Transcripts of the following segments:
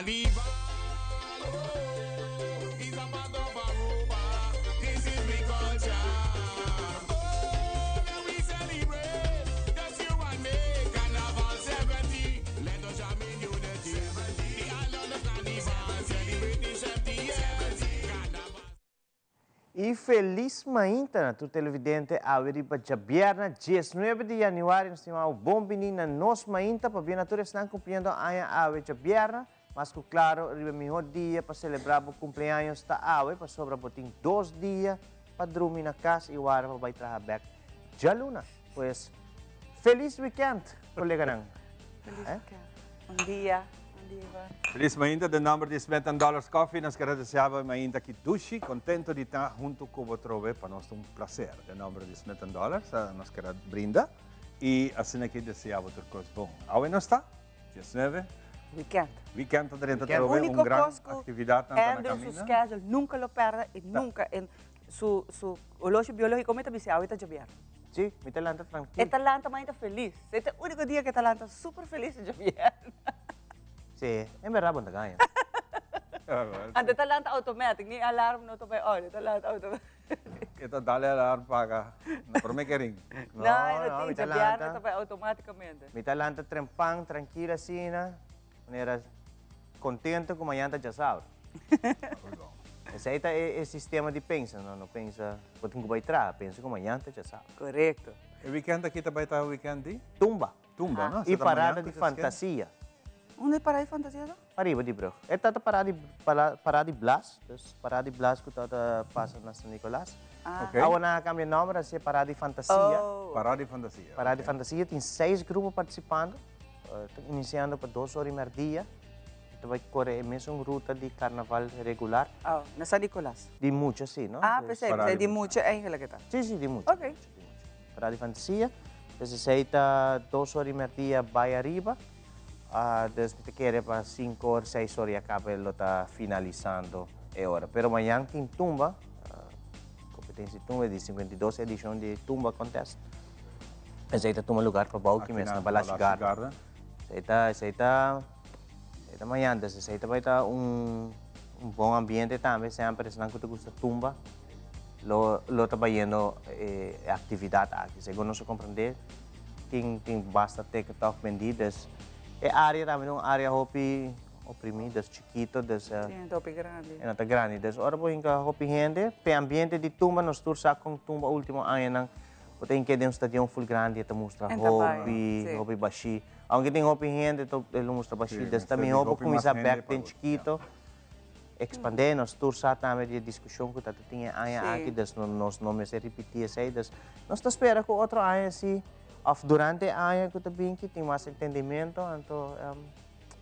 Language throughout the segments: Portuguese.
carnival. Oh, is a part of Aruba. This is the culture. Oh, now we celebrate. Just you and me. Carnival 70. Let us jam in unity. 70. The island of carnival. Celebrating 70 years. Carnival. E feliz manhã, tu televidente, a ver para Jabierna, 19 de januário, nós temos um bom menino, nós manhã, para bem natural, estão cumprindo a ver Jabierna, mas claro, é o melhor dia para celebrar o cumpleaños da Awe, para sobra botin 2 dias para dormir na casa e o ar para trabalhar já luna. Pois, feliz weekend, colega Nang. Feliz weekend. Bom dia. Feliz ainda, de número de $50 coffee, nós queremos ainda aqui dushi, contento de estar junto com o trove, para nós é um prazer. De número de $50, nós queremos brindar e assim aqui desejamos outra coisa bom. Aonde nós está? 19? Weekend. Weekend, dentro de Único grande atividade na caminhada. En su schedule, nunca lo perda e nunca en su relógio biológico me também se ahorita llover. Sim, me talanta tranquilo. E talanta mais feliz. Este é o único dia que talanta super feliz de llover. Sim, é verdade, bom ganha. Ante talanta automatic, ni alarm no to by on, talanta automatic. Ito dali alarm paga. Pero me quering. Não, não, tem llover no to automaticamente. Me talanta trempang, tranquila assim, maneira contente com amanhã já sabe. Esse aí é o sistema de pensa, não pensa, pode que vai trás, pensa como amanhã já sabe. Correto. E weekend aqui também está o weekend de? Tumba. Tumba, não? E parada de fantasia. Onde é parada de fantasia? Arriba de bro. É tata parada de Blas, parada de Blas que está passando na São Nicolás. Agora na cambia nome, é parada de fantasia. Parada de fantasia. Parada de fantasia, tem 6 grupos participando, iniciando para 2 horas e meia dia. Vai correr a mesma ruta de carnaval regular. Na São Nicolás? De mucho, sim, não? Pensei, de mucho é em que está. Sim, de mucho. Ok. Parada de fantasia, necessita 2 horas e meia dia, vai arriba. Desde que para 5 horas, 6 horas e acaba ele está finalizando a hora. Pero amanhã tem tumba, competência de tumba de 52 edição de tumba contest. Esse aí toma lugar para Bauki mesmo, na Balash Garden. Esse aí amanhã, esse aí vai estar bom ambiente também, sempre se não te gusta tumba, lo está vendo atividade aqui. Segundo nós compreender, tem bastante que está vendidas. É área também, uma área hopi oprimida, chiquito, sim, hopi grande. É nota grande. Des ora po inka hopi gente, pe ambiente de tumba nos tursa com tumba último ano nang o tem que de um stadium full grande eta mostra hopi baixi. Aunque tem hopi gente, ele mostra baixi, des também hopi começar back tem chiquito. Expander nos tursa também de discussão que tá tinha aqui des nos nomes se repetir sei des nós tá espera com outro ano assim. Durante o ano que eu tenho que tem mais entendimento, então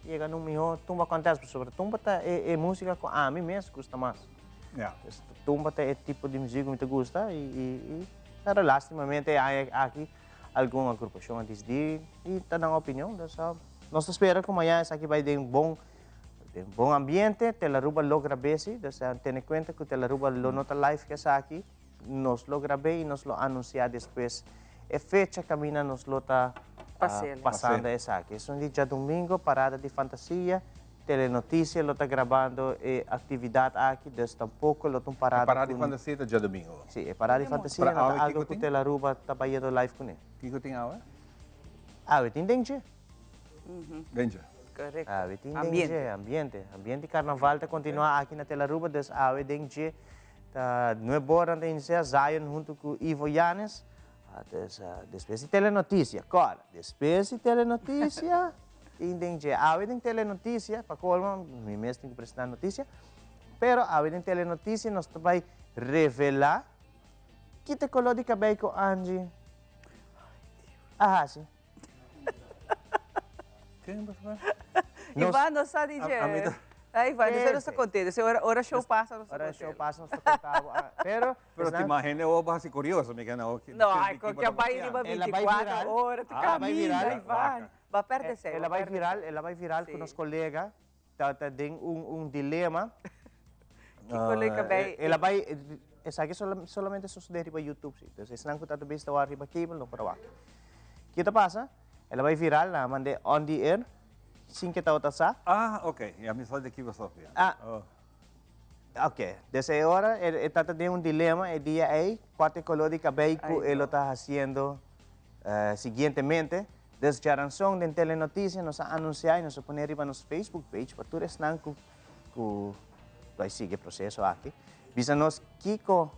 chega no melhor tumba acontece sobre tumba é música que a mim mesmo gosta mais. Tumba é tipo de música que me gusta e lastimamente aqui alguma agrupação antes de e está dando opinião, nós esperamos que amanhã isso aqui vai ter bom ambiente, Telaruba logra besi, tem em conta que Telaruba lo nota live que está aqui, nós logra bem e nós lo anunciar depois. É fecha caminha nos lota passando essa aqui. É um dia domingo, parada de fantasia, telenotícia, lota gravando atividade aqui, desde tampouco lota parada. Parada de fantasia é dia domingo. Sim, é parada de fantasia, não algo que Telaruba está fazendo live com ele. O que tem agora? Tem Dengue. Dengue. Correto. Tem Dengue, ambiente carnaval está continua aqui na Telaruba, desde Dengue, não é bom de iniciar Zion junto com Ivo Yanes. Depois de telenotícia, cara, depois de telenotícia, tem telenotícia, para colma, me mesmo tem que prestar notícia, pero tem telenotícia, nós vai revelar que te colou de cabelo com Angie. Sim. Quem vai falar? Ivan, não sabe dizer. Aí vai, isso não se acontece, hora show passa, não se Hora show passa, não se acontece. Pero te imagina, eu vou ser curioso, me não, que vai ir 24 horas, tu caminha, vai perder sério. Ela vai viral com os colegas, tem dilema. Que colega vai... Ela vai, essa aqui solamente sucede para YouTube, então se não está visto arriba cable, não para lá. O que passa? Ela vai viral, mande on the air, sin que tao sa. Ah, ok. Ya me sale de aquí, Sofía. Ah. Oh. Ok, desde ahora trata de un dilema, el día ahí, cuatro color de cabello, él lo está haciendo siguientemente. Desde ya razón de Telenotícia, nos ha anunciado y nos pone arriba en nuestro Facebook page, para tú están que vai seguir o processo aqui. Bisa nós kiko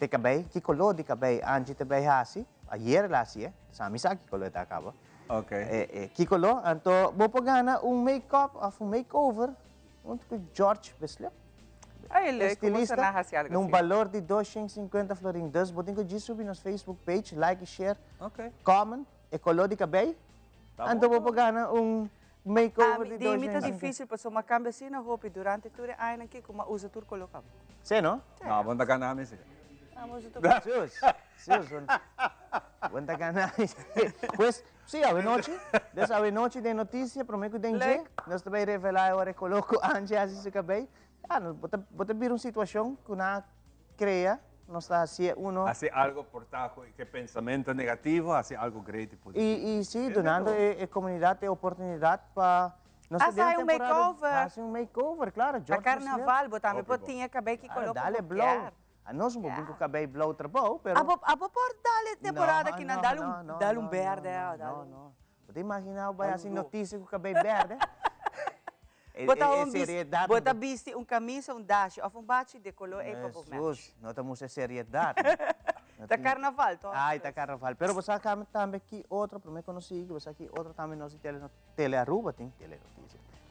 de cabello, kiko lo de cabello, antes de cabello assim, ayer lá assim, sami sa kiko lo de acaba. Ok. Kiko lo, então vou pegar make-up of makeover, onde George Wesley. Ay, leuk. Kumusta na hasyal Num valor de 250 florin. Dus, botin ko subir nos Facebook page, like, share, comment, e color de cabello. Então vou pegar makeover de 250. Di mito difícil, pa so makambia sina hopi durante ture ay nang kiko mausa tur kolokam. Sim, não? No, bunda ka namin siya. Mausa tur. Sus, Bunda gana. Pues, sí, a noche, noche de notícia, prometo que tem nós também revelar agora coloco antes assim se cabelo. Ah, bota vir uma situação que na crea, nós está assim uno. Hace algo portajo que pensamento negativo, hace algo great y positivo. E sim, donando a comunidade a oportunidade para nós fazer makeover. Fazer makeover, claro. A carnaval, botamos tinha cabelo que coloca. Dale blow. A nós não vamos com cabelo blow trabalho, pero. Abo por dale temporada que não dá verde. Não. Você imagina vai assim notícia com cabelo verde? Bota vesti camisa, dash, of bate de color e para match. Não estamos em seriedade. Da carnaval, to? Ai, da carnaval. Pero você também aqui outro, para me conhecer, você aqui outro também nós Telearuba tem,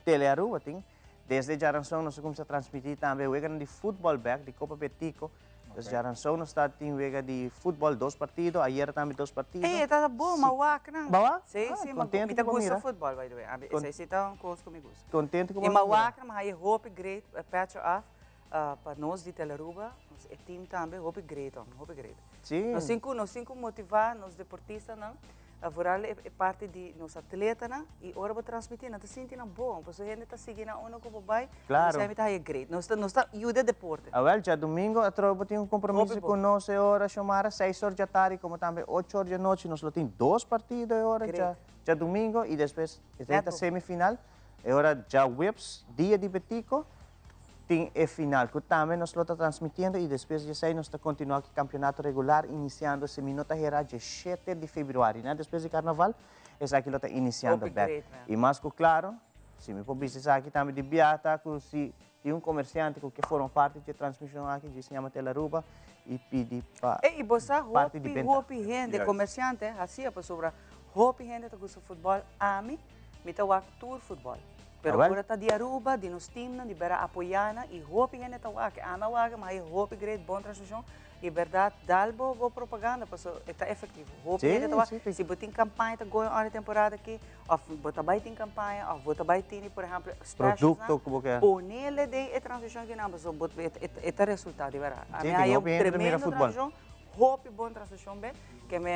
Telearuba tem. Desde já nós começamos a transmitir também o de futebol back de Copa Betico. Desde já nós tem o de futebol 2 partidos, ayer também 2 partidos. Tá bom, mauac, né? Mauac? Sim, contente com gosto futebol, by the way. Esse então coisa que me gosta. Contente com e mauac, mas aí hope great patch off para nós de Telearuba, nós team também hope great, hope great. Sim. Nós cinco motivar nos deportistas, não? A voral é parte de nos atletas, né? E ora vou transmitir, não está sentindo bom, porque a gente está seguindo ono como vai, claro. Nós está great, nós está ajuda deporte. Well, já domingo a tropa tem compromisso com nós, hora chamar 6 horas da tarde, como também 8 horas da noite, nós temos 2 partidos agora, já domingo, e depois a semifinal, agora já whips, dia de Betico, tem a final, que também nós estamos transmitindo, e depois já sei, nós estamos continuando o campeonato regular, iniciando esse minuto a dia 7 de fevereiro, né? Depois do carnaval, esse aqui está iniciando back. E mais que claro, se me pode dizer aqui também de Beata, que se tem comerciante que foram parte da transmissão aqui, que se chama Telearuba, e pede para parte de venda. Hopi gente, comerciante, assim, para sobre hopi gente que gosta de futebol, a mim, me está tour futebol. Pero agora está de Aruba, de nos team, de vera apoiana, e hopi gente está aqui, ama waga, mas hopi great, bom transmissão, e verdade, dá boa propaganda, porque está efetivo. Hopi gente está aqui, se botem campanha, está going on a temporada aqui, ou botar vai ter campanha, ou botar vai ter, por exemplo, produto que você ou nele de transmissão que não, mas é resultado, de verdade. Sim, é um tremendo futebol. Hope bom transmissão bem, que me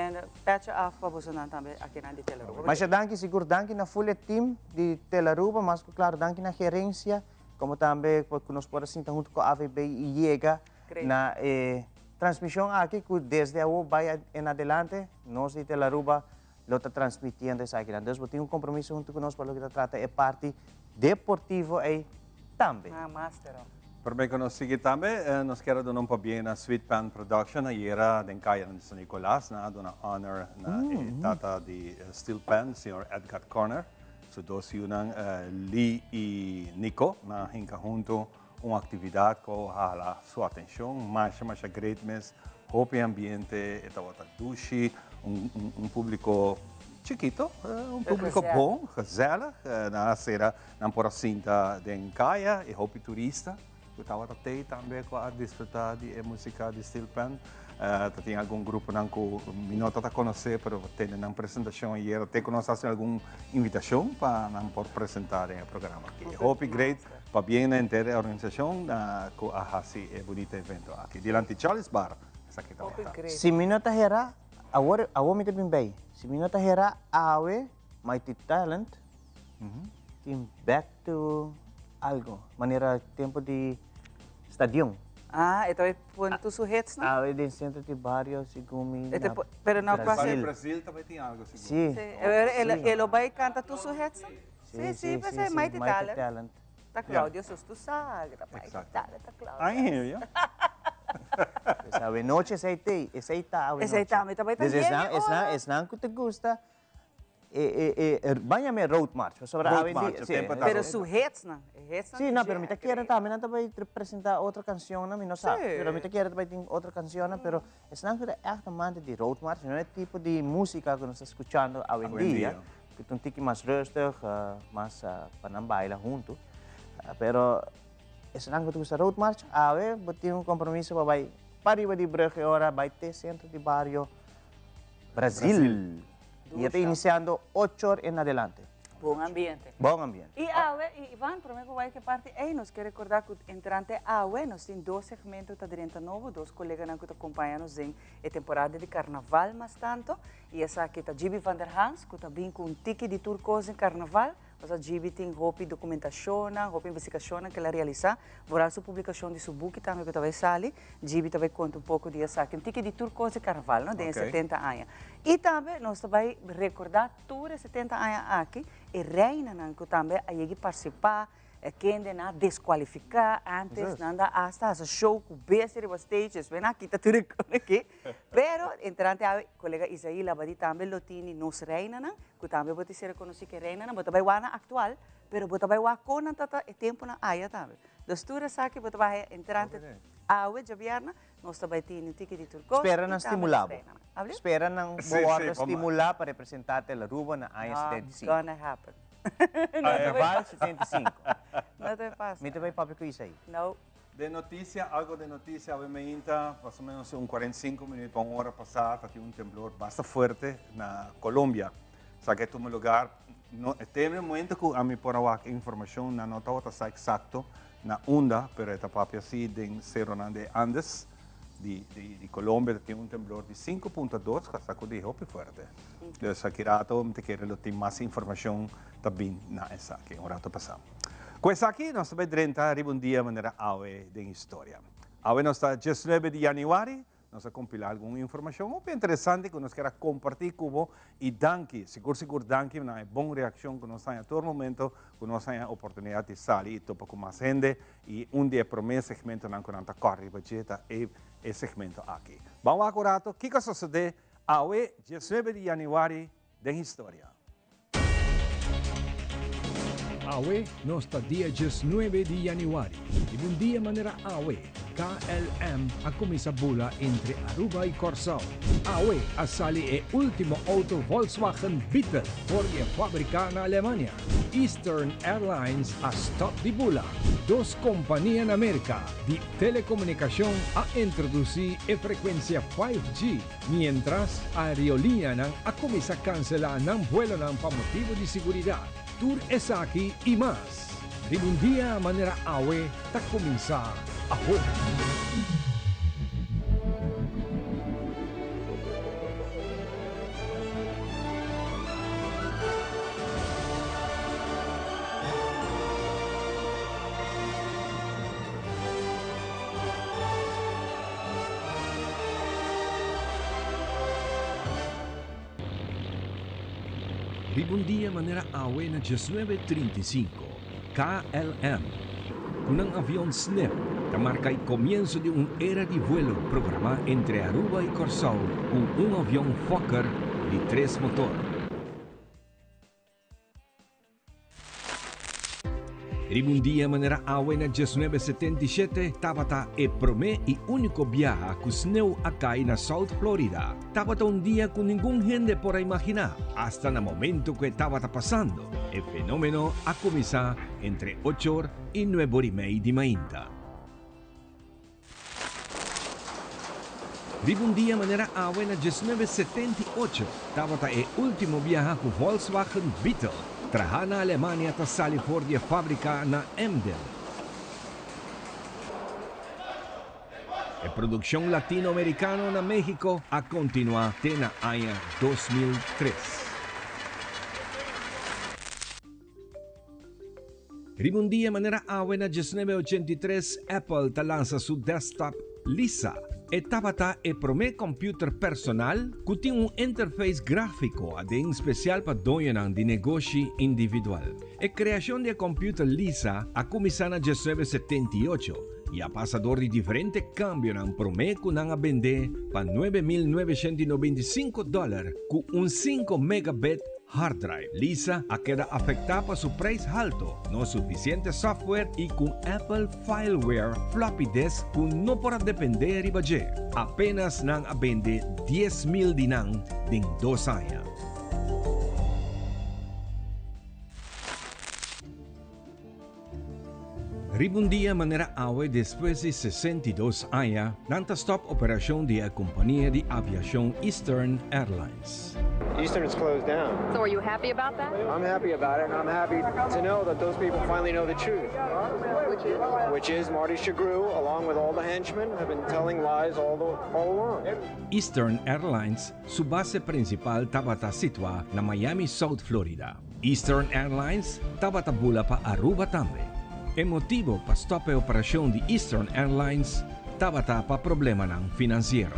patch off para você também aqui na de Telearuba. Mas danke seguro danke na full team de Telearuba, mas claro danke na gerência, como também porque nós podemos sentar junto com a AVB e chega na transmissão aqui que desde a vai em adelante nós de Telearuba lo está transmitindo essa aqui. Então, tem compromisso junto conosco para o que trata é parte deportivo aí também. Master. Per me conosci também, nós queremos dar um pouquinho na Sweet Pan Production, ayer den kaya de San Nicolás, na dona honor na tata de Steel Pan, Sr. Edgar Corner, so dos yunang Lee e Nico, na hinka junto uma atividade que hala sua atenção, mas great mes, hope ambiente, etawata dushi, público chiquito, público bom, gezellig, na sera, na poracinta den kaya, e hope turista. Tawa tatay também com a desfrutar de música de Steel Pan. Tem algum grupo não que minota tá conhecer, mas tem uma apresentação e até conosco alguma invitação para não pode apresentar o programa aqui. Hope great para bem na inteira organização que a assim é bonito evento aqui. Dilante Charles Bar, essa aqui tá. Se minota era agora me tem bem. Se minota era awe Mighty Talent, tem back to algo, maneira tempo de stadium. Ah, ito ay punto suhets na? Awe din centro de barrio, sigumi. Pero na Brasil. Brasil. Brasil também tem algo seguro. Sí. Ele vai canta tu suhets na? Sim, mas é mighty talent. talent. Ta Claudio Susto Sagra, mighty talent ta Claudio. I hear you. Sabe, noche aceite, aceita, awe Aceita, noche. may tabay Desde tayo, es nan que te gusta, bañame road march. Sobre Road awe march, di, o sí, tempo tá Pero suhets na? sí, no, pero me te quiere también, no te voy a representar otra canción, no, no sabe. Sí. Pero me te quiere también otra canción, pero es nan que de echt amante de road march, no es el tipo de música que nos está escuchando hoy en día, que es un tiki más rustig, más para bailar juntos. Pero es nan que te gusta road march, awe, tiene un compromiso para bailar. Pariba de Brugge ahora, vai ter centro de barrio Brasil. Y está iniciando 8 horas en adelante. Bom ambiente. Bom ambiente. E Awe, Ivan, prometo vai que parte aí, nós queremos recordar que entrante Awe, nós temos 2 segmentos da direita novo, 2 colegas que estão acompanhando em a temporada de carnaval, mas tanto, e essa aqui está Gibi van der Hans, que está bem com um tique de turcos em carnaval, mas a Gibi tem roupa documentação, roupa investigação que ela realiza, por sua publicação de seu book também que vai sair, Gibi também conta um pouco de essa aqui, um tique de turcos em carnaval, não, de 70 anos. E também nós também recordar todos 70 anos aqui, e reina que também aí participar, quem na desqualificar antes nanda hasta essa show com best de stages, vem aqui tá tudo aqui. Pero entrante a colega Isaí Labadi também lotini nos reina que também pode ser reconhecido que reina não, botar vai wana atual, pero botar vai wa con tata e tempo na aya também. Dos turas aqui botar vai entrante awe jabiarna, nós também tini tiki de turco. Espera ng stimular. Espera ng buwan stimular para representar a Ruba na aya 75. Gonna happen. Carnaval 75. Não te passa. Me vai papi ko isa aí. Não. De notícia, algo de notícia, obviamente, más o menos 45 minutos, una hora pasada, tiene un temblor bastante fuerte en Colombia. O sea, que es un lugar, no, en el momento que a mí por ahora información, no está exacto, na onda, pero esta papi así, de Cerro de Andes, de Colombia, tiene un temblor de 5.2, que está dijo fuerte. Entonces, aquí rato, te quiero tener más información también, na esa, que un rato pasamos. Pues aquí nós vamos a un día de manera AWE de historia. AWE nos está 19 de januari, nos va a compilar alguna información muy interesante que nos quiera compartir con y danke, seguro danke, una buena reacción que nos haya a todo momento, que nos haya oportunidad de salir y topar con más gente y un día primer segmento en que nos corre budgeta y el segmento aquí. Vamos a curato, ¿qué cosa sucede? AWE 19 de januari de historia. AWE nosta dia 19 de januari. In un dia manera AWE, KLM a comienza bula entre Aruba y Corsao. AWE a sali e ultimo auto Volkswagen Beetle por je fábrica en Alemania. Eastern Airlines a stop di bula. Dos compañías en América de telecomunicación a introducir e frecuencia 5G, mientras aerolínea a comienza a cancelar ng vuelo ng pa motivo de seguridad. Tour Esaki y más. De un día a manera AWE, ta comienza aho. Un día manera AWE na 19:35, KLM, con un avión Snip, que marca el comienzo de una era de vuelo programada entre Aruba y Corsao con un avión Fokker de 3 motores. En un día manera AWE na 1977, tabata e prome y único viaje con snow acá en South Florida. Tabata un día con ningún gente por imaginar, hasta el momento que tabata pasando. El fenómeno a comenzar entre 8 y 9:30 de mainta. Vive un día manera AWE na 1978, tabata e último viaje con Volkswagen Beetle. Trajana Alemania ta sali for die fábrica na Emden. La producción latinoamericana na México a continuar na año 2003. Ribun dia manera awe na 1983 Apple ta lança su desktop Lisa. E tabata e prome computer personal que tem interface gráfico adem especial para doinan de negócio individual. E criação de computer Lisa a começar na 1978 e a passador de diferentes cambios ng prome que nang abende pa $9,995 com 5 megabit hard drive. Lisa a queda afectada por su precio alto, no suficiente software y con Apple Fileware floppy disk que no podrá depender de budget. Apenas nang abende 10,000 dinang ding 2 años. Ribun dia manera awe después de 62 años, nanta stop operación de la compañía de aviación Eastern Airlines. Eastern is closed down. So are you happy about that? I'm happy about it, and I'm happy to know that those people finally know the truth. Which is Marty Shagru, along with all the henchmen, have been telling lies all along. Eastern Airlines, su base principal tabata sitwa na Miami, South Florida. Eastern Airlines tabata bula pa Aruba tambe. E motivo pa stoppe operasyon di Eastern Airlines tabata pa problema ng financiero.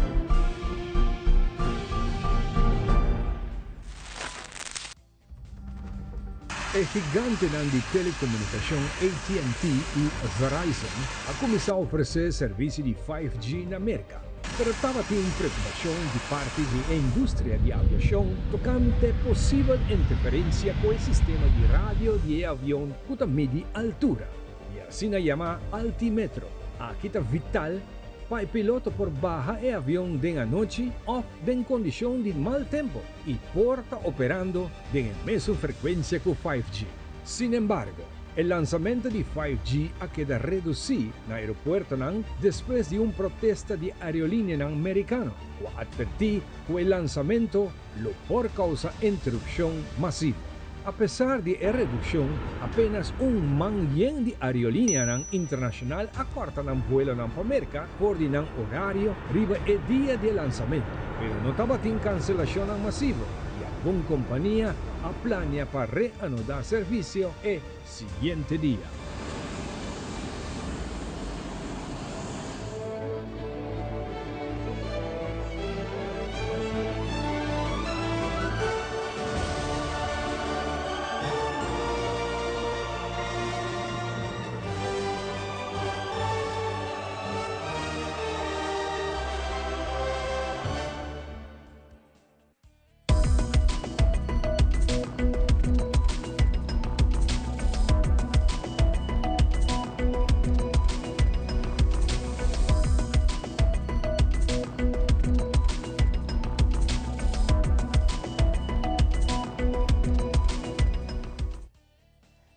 E gigante ng di telekomunikasyong AT&T e Verizon a começar a oferecer serviço de 5G na América. Pero estava tendo preocupação de parte da indústria de aviação tocante possível interferência com o sistema de rádio de avião que mede altura. E assim na chama altimetro. Aqui está vital para o piloto por baja e avião de a noite ou em condição de mau tempo e porta operando em mesma frequência que o 5G. Sin embargo, o lançamento de 5G ha queda reduzido no aeroporto depois de protesta de aerolínea americana, que advertiu que o lançamento lo por causa interrupção massiva. Apesar de redução, apenas manhã de aerolínea internacional acorta ng vuelo ng América por dinang horário riba e dia de lançamento. Pero não estava tem cancelação massiva e alguma companhia a planea para reanudar serviço e siguiente dia.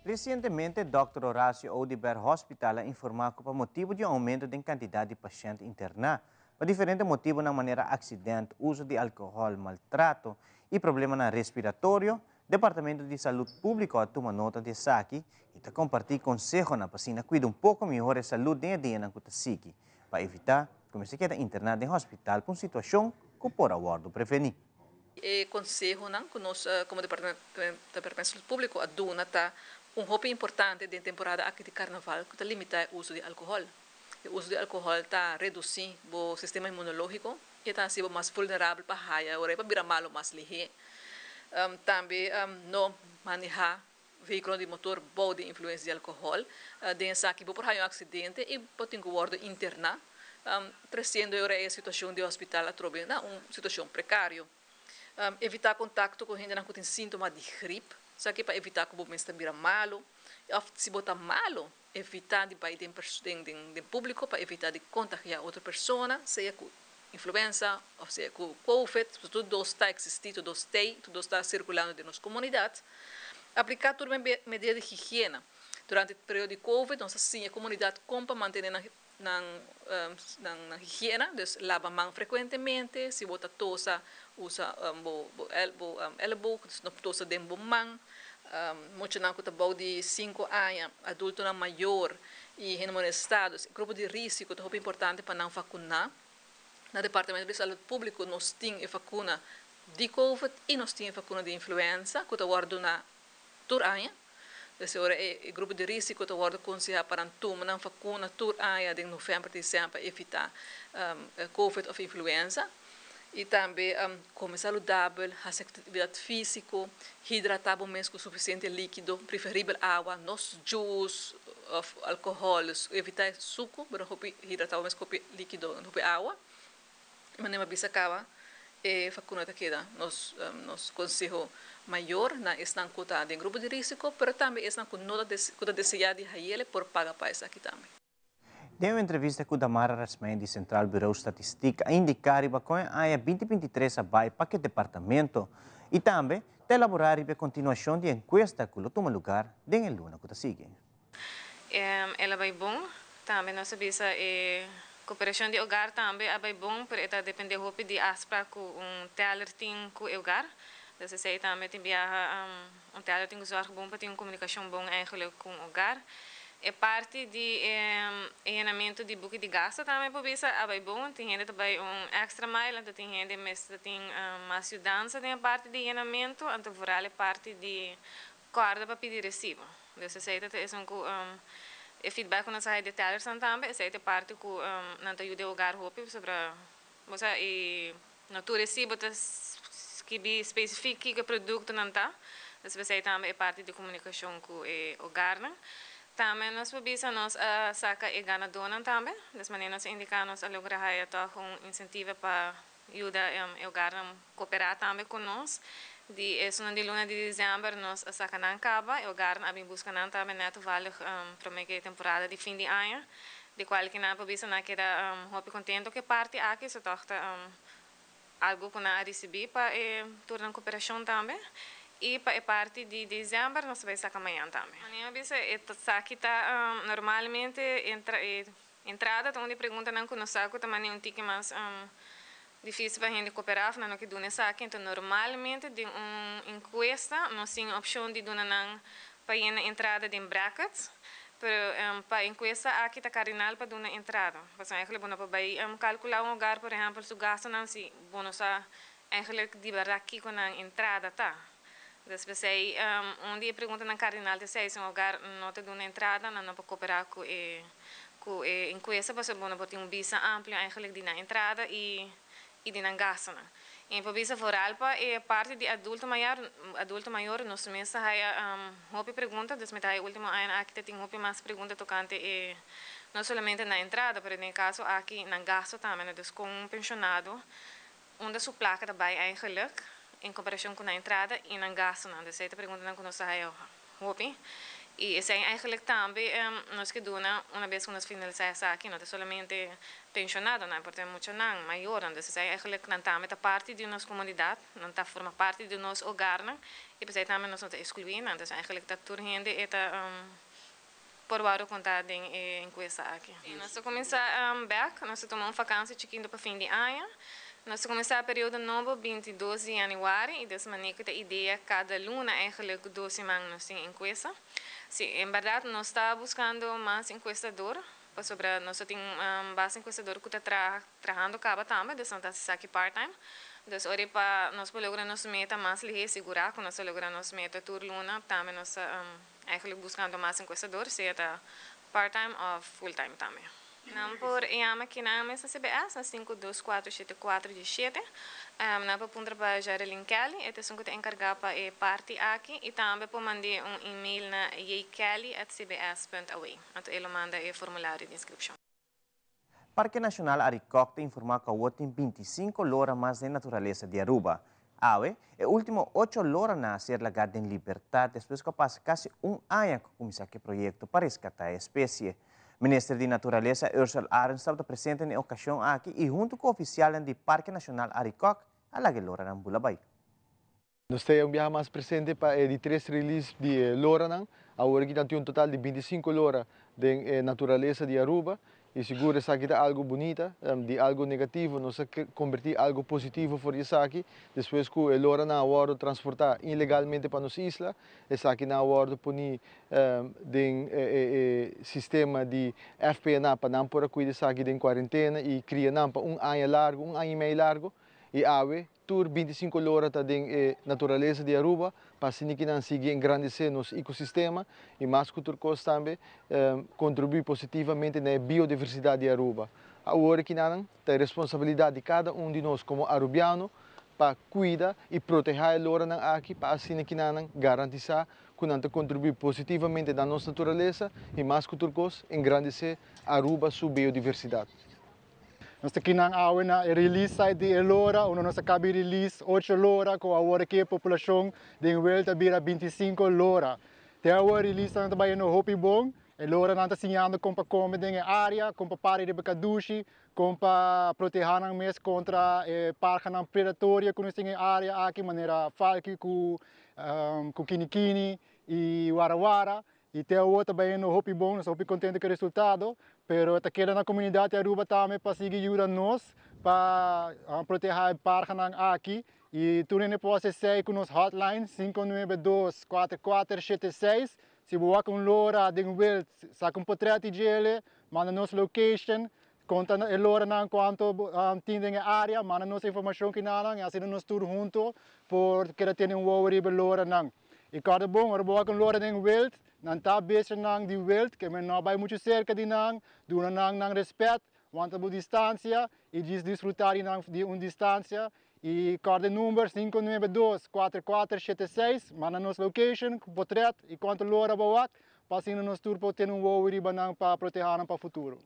Recentemente, Dr. Horacio Odiber Hospital informou que, por motivo de aumento da quantidade de pacientes internados, por diferentes motivos, na maneira acidente, uso de álcool, maltrato e problema na respiratório, Departamento de Saúde Pública toma nota de saque e está compartilhando conselho na paciente cuida pouco melhor a saúde dia a dia na Kutasique, para evitar que se quede internado em hospital com situação que pode aguardar prevenir. E conselho que nós, como Departamento de Saúde Pública, a dona está hobby importante da temporada aqui de carnaval que está limitar o uso de álcool. O uso de álcool está reduzindo o sistema imunológico e está sendo mais vulnerável para raia, ou para virar malo mais ligeiro. Também não manejar veículo de motor boa de influência de álcool, densa que por raio acidente e pode guardar interna, trazendo a situação de hospital a trobe na uma situação precária. Evitar contato com gente que tem sintomas de gripe. Só que para evitar que o momento esteja malo, se botar malo, evitar de bater em público para evitar de contagiar outra pessoa, seja com influenza, ou seja com COVID, tudo está existindo, tudo está circulando na nossa comunidade. Aplicar tudo em medidas de higiene. Durante o período de COVID, nós assim a comunidade compra manter na higiene, então lava a mão frequentemente, se botar tosa, usa elbow, não tosa dentro da mão, muito não que está de 5 anos, adulto não maior e em muitos estados, grupo de risco é muito importante para não vacinar. No Departamento de Saúde Pública nós temos a vacina de COVID e nós temos a vacina de influenza, que está guardando na turanya. Dus ora o grupo de risco te worden aconselhado para tomar uma vacuna tur aia em novembro, dezembro, evitar COVID ou influenza. E também comer saudável, fazer atividade física, hidratar bem com suficiente líquido, preferível água, nos juice, álcool, evitar suco, para hidratar bem com líquido, com água. Mas não bisa acaba vacuna queda nos conselho maior na estão cotado em grupo de risco, mas também estão com nota desejada de ele por pagar para isso aqui também. Deu uma entrevista com Damara Rasmén, do Central Bureau Estatística, a indicar que a 2023 vai para que departamento e também de elaborar a continuação de encuesta que toma lugar em luna que sigue. Ela vai bom, também nós sabemos cooperação de hogar também é bom, porque está depende de aspra com teller tem com o hogar. Dus zij também tem viaja teller tem zorg bom para ter comunicação bom eigenlijk com o hogar. É parte de ensinamento de book de gasto também por isso é bom. Tem gente também extra mile, então tem gente mais tem mais ajudança tem parte de ensinamento, então vooral é parte de corda para pedir recibo. Dus zij dat is feedback quando sai de tellers também, zij é parte que não te ajuda o hogar hope sobre você e no tu recibo que be específico que produto não tá. Dus zij também é parte de comunicação com o hogar. Também nós podemos sacar e ganhar donan também. Das maneira nós indicamos a lograr um incentivo para ajudar o hogar a cooperar também conosco. De de luna de dezembro nós sacar não acaba, o hogar a buscar não também neto vale para a temporada de fim de ano. De qual que não podemos não queda muito contente que parte aqui se toca algo que não recebi para tornar cooperação também. E para a parte de dezembro, nós vamos sacar amanhã também. Amanhã, aqui está normalmente entrada, onde pergunta não conosco, também um tique mais difícil para a gente cooperar, não que dona saque. Então, normalmente, de encuesta, nós temos a opção de dona não para a entrada de brackets, para a encuesta aqui está cardinal para dona entrada. Porque eigenlijk bom para calcular hogar, por exemplo, se gasta não se bom eigenlijk de aqui com a entrada tá. Depois aí, dia pergunta na cardinal de se um lugar não te dá uma entrada, não pode cooperar com a encuesta, porque bom ter visa amplo eigenlijk de na entrada e de na gasto. Em visa foral para é parte de adulto maior, nós mesmos houve pergunta, desde a última ano aqui tem houve mais pergunta tocante não somente na entrada, mas no caso aqui na gasto também, dus com pensionado, onde sua placa também eigenlijk em comparação com a entrada e na gasto não. Dus esta pergunta não conosco hopi. E esse eigenlijk também nós que dona uma vez que nós finalizamos aqui, não é somente pensionado, não, porque muito não maior, dus esse eigenlijk não também é parte de nossa comunidade, não está forma parte de nosso hogar, não. E depois também nós não está excluindo, dus eigenlijk está tudo gente está por vários contatos em coisa aqui. E nós começamos back, nós tomamos vacância chiquinho para fim de ano. Nós começamos o período novo 22 de janeiro e dessa maneira a ideia cada luna eigenlijk 2 semanas nós temos encuesta. Sim, em verdade nós estamos buscando mais encuestador, sobre nós temos base encuestador que está trabalhando cabo também, então nós aqui part-time. Então ora para nós lograr nossa meta mais ligeira, segurar que nós lograr nossa meta tour luna, também nós eigenlijk buscando mais encuestador, seja part-time ou full-time também. Não por chama que na mesa CBS na 5247417 na para punta para Jarelin Kelly este são que encarregado para a parte aqui e também para mandar e-mail na ykelly@cbs.awa então ele manda o formulário de inscrição. Parque Nacional Aricoc te informa que o tem 25 loras mais de natureza de Aruba. Awe, o último 8 loras na ser lagarta em liberdade depois que passa quase ano que começou o projeto para resgatar a espécie. Ministro de Natureza, Ursula Ahrens, estava presente na ocasião aqui e junto com o oficial do Parque Nacional Aricoc, a Lora ng Bulabay. Nós temos mais presente para de 3 releases de Lora, agora kita tem um total de 25 Lora de natureza de Aruba e seguro essa aqui é algo bonita, de algo negativo, nós convertir em algo positivo por isso aqui, depois que o Lora na hora transportar ilegalmente para nossa isla, essa aqui na hora punir de sistema de FPNA para não por cuidar aqui de quarentena e criar para ano largo, ano e meio largo. e awe, tur 25 lora ta den natureza de Aruba, para sinikinan seguir engrandecer nos ecossistema e mais culturcos também contribui positivamente na biodiversidade de Aruba. Agora que não tem responsabilidade de cada de nós como arubiano para cuidar e proteger a lora aqui para assim que não garantizar que não contribui positivamente na nossa natureza e mais culturcos engrandecer Aruba sua biodiversidade. Nós aqui na awe na release de lora, onde nós acabamos de release 8 lora, com agora que a população de volta vira 25 lora. Até agora release também no Hopi Bong, e lora não está sinhando como para comer na área, como para parar de becadushi, como para proteger os mês contra parca predatória que nós temos na área aqui, maneira falque com kinikini e warawara. E até agora também no Hopi Bong, nós estamos contentes com o resultado. Pero está querendo na comunidade Aruba também para seguir ajudando nós para proteger o parque aqui. E tudo não pode ser com nos hotline 592-4476. Se você com lora de wild, saca portreto de ele, manda nos location, conta a lora quanto tem na área, manda nos informação que não, e assim nós tudo junto por que ter worry sobre lora não. E cada bom, Aruba com lora de wild. Não está bezig nang die wild, que men não vai muito cerca de nang, doen nang respeito, want a distância e desfrutar de distância e cada número 592-4476, manda nos location, portreto e quanto lora bawat, para assim nós tur po ter worry para proteger para o futuro.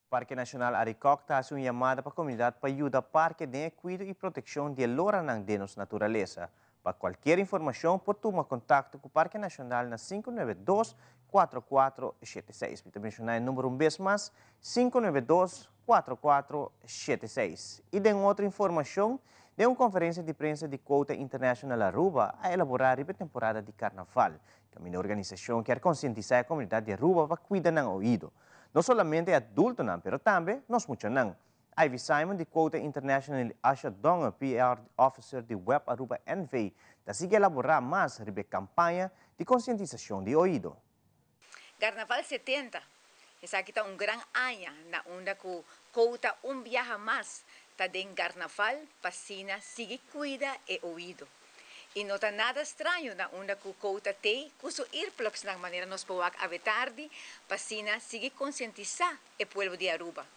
Parque Nacional Aricoc faz uma chamada para a comunidade para ajudar o parque de cuidado e proteção de lora de nossa natureza. Para qualquer informação, pode tomar contato com o Parque Nacional na 592-4476. Vou mencionar o número vez mais, 592-4476. E de outra informação, de uma conferência de prensa de Cota International Aruba a elaborar a temporada de Carnaval. Que é uma organização que quer conscientizar a comunidade de Aruba para cuidar do ouvido. Não somente adultos, mas também nós muitos não. Ivy Simon, de Cota International Asha Donga, PR Officer de Web Aruba NV, decide elaborar mais sobre a campanha de conscientização de ouvido. Carnaval 70, essa aqui está grande ano, na onda que Cota viaja mais, está dentro Carnaval, fascina, sigue cuida e ouvido. E não está nada estranho na onda que Cota tem, que os earplugs na maneira nos podemos aventar, fascina, sigue conscientizar o povo de Aruba.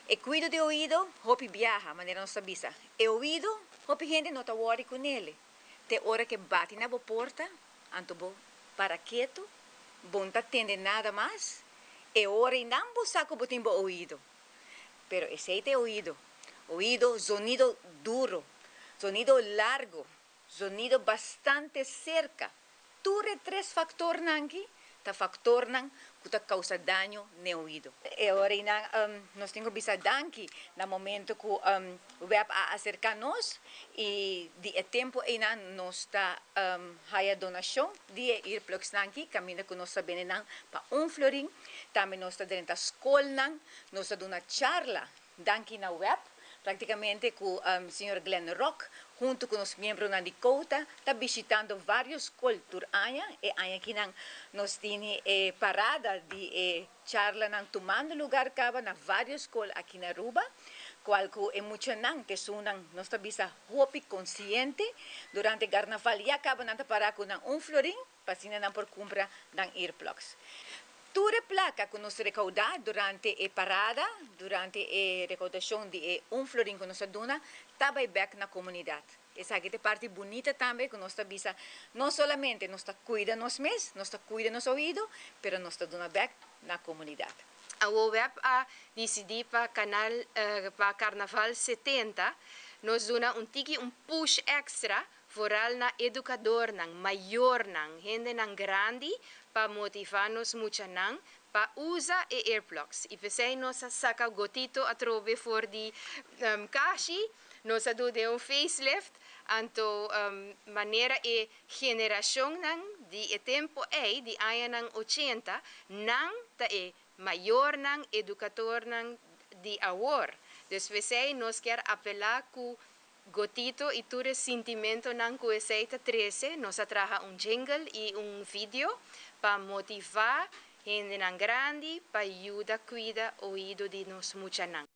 E cuido de ouvido, hopi viaja, maneira não sabe. E ouvido, hopi gente não está worry com ele. Te hora que bate na porta, anto bo para quieto, bom tá tende nada mais. E hora e não bo saco botim bo ouvido. Pero esse é ouvido. Ouvido, sonido duro, sonido largo, sonido bastante cerca. Ture três factores nanki, ta factor nang que causa dano no ouvido. E agora nós temos que danki no momento que o web acerca-nos e de tempo ainda nós está a donação de earplugs nanki, caminho que nós sabemos para florim, também nós está dentro da escola, nós está dando uma charla danki na web, praticamente com o Sr. Glenn Rock, junto com os membros da Cota, está visitando vários culturas e aqui nós temos parada de charla tomando lugar acaba na vários escolas aqui na Aruba, qual é muito que são nós está bisa hopi consciente durante o Carnaval e acaba na parar com florim, para assim não por compra dan earplugs. Toda placa que nós recaudar durante a parada, durante a recaudação de florim que nós dona, está back na comunidade. Essa aqui é a parte bonita também que nós estamos, não somente nós cuidando nós mesmos, nós cuidando nosso ouvido, mas nós estamos dando back na comunidade. A web a decidir para canal para Carnaval 70, nós damos um push extra foral na educador nang maior nang gente nang grande para motivar-nos muito nang para usar earplugs. E pensei nós saca gotito a trove for de caixa, nós damos facelift, anto maneira e geração nang de tempo de ano nang 80 nang ta maior nang educador nang de award. Dus pensei nós quer apelar com gotito e todo sentimento nang cueceita 13, nós traga jingle e vídeo para motivar gente nang grande para ajudar cuidar ouvido de nós muito nang.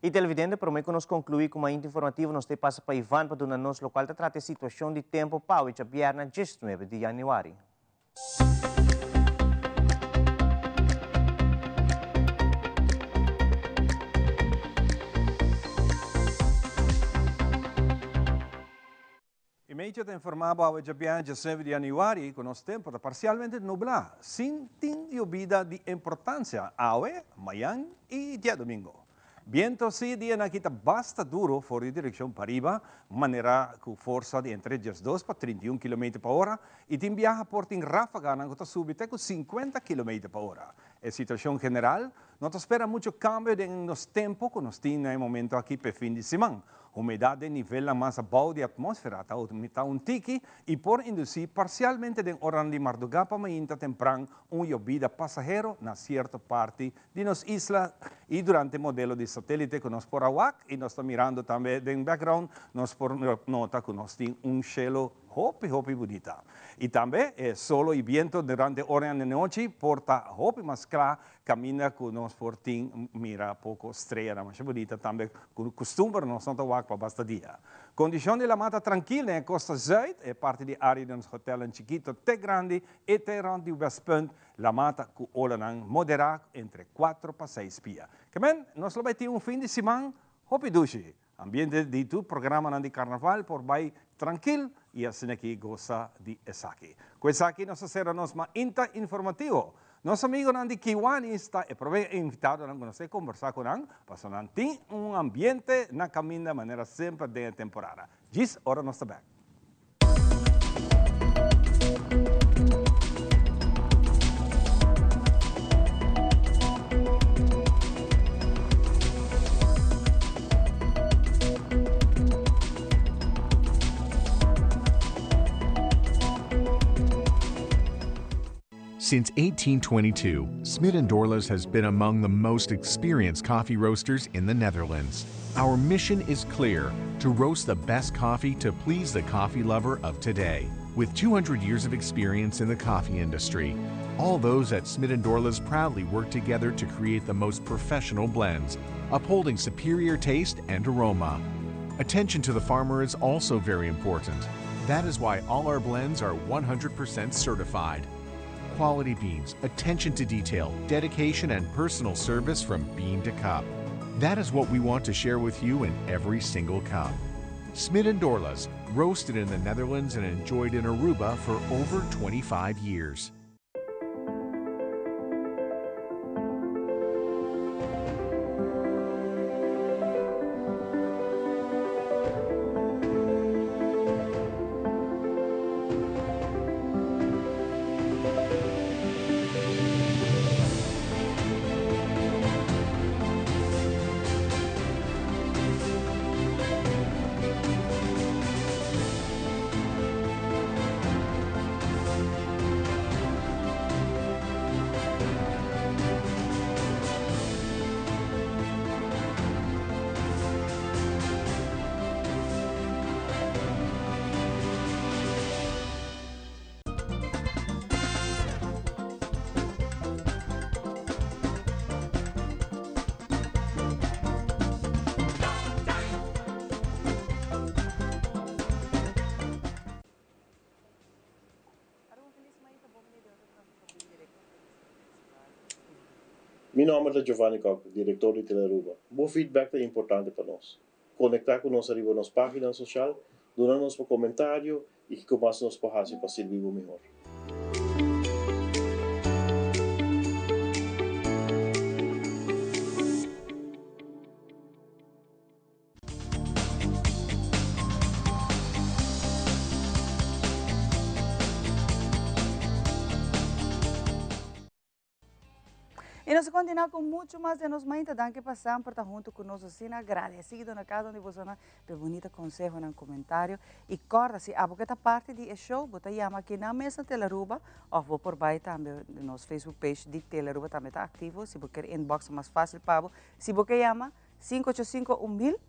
E televidente, prometo que nós concluir com uma informativa, nós te passa para Ivan para donar nos local para tratar a situação de tempo para o viernes 19 de janeiro. E meio te informava ao Japão 19 de janeiro com o tempo parcialmente nublado, sem lluvia de importância, hoje, amanhã e dia domingo. Viento si dia nakita basta duro fora de direção para riba, maneira com força de entre 12 para 31 km por hora, e tem viaja por tem ráfaga na que subite com 50 km por hora. A situação geral, não espera muito cambio nos tempos que nós temos no momento aqui para fim de semana. Umidade nivela mais abaixo da atmosfera, está aumentar tiki e por induzir parcialmente de hora de madrugada para mainta temprano llovida passageiro na certa parte de nos islas e durante o modelo de satélite que nós por awak e nós estamos mirando também em background, nós por nota que nós temos cielo hopi bonita. E também solo e viento durante a hora de noite porta hopi mais claro, camina com nós por mira pouco estrela mais bonita também com costume nós não tawak para basta dia. Condição de la mata tranquila na costa zuid, é parte de área de nosso hotel em Chiquito, até grande, e até rond de Westpunt, la mata com olanang moderado entre 4 para 6 pia. Kemen, nós vamos ter fim de semana, hopi dushi. Ambiente de tu programa de carnaval por vai tranquilo e assim aqui gosta de esaki. Com esaki nós seremos mais informativo. Nosso amigo Nandi Kiwani está invitado a conversar com ele para manter ambiente na caminho de maneira sempre de temporada. Diz, ora nós estamos. Since 1822, Smit & Dorlas has been among the most experienced coffee roasters in the Netherlands. Our mission is clear: to roast the best coffee to please the coffee lover of today. With 200 years of experience in the coffee industry, all those at Smit & Dorlas proudly work together to create the most professional blends, upholding superior taste and aroma. Attention to the farmer is also very important. That is why all our blends are 100% certified. Quality beans, attention to detail, dedication, and personal service from bean to cup. That is what we want to share with you in every single cup. Smit & Dorlas, roasted in the Netherlands and enjoyed in Aruba for over 25 years. Meu nome é Giovanni Cock, diretor de Telearuba. Bom feedback é importante para nós. Conectar com nós arriba nas páginas sociais, donar-nos um comentário e que comece nos para servir melhor. E nós continuamos com muito mais de nós mães, que passam por estar junto conosco, assim, agradecido na casa onde você não tem bonita conselho no comentário. E corda, se a boca parte de show, você chama aqui na mesa Telearuba, ou vou por baixo também, no nosso Facebook page de Telearuba também está ativo, se você quer inbox mais fácil para você. Se você chama 585-1000,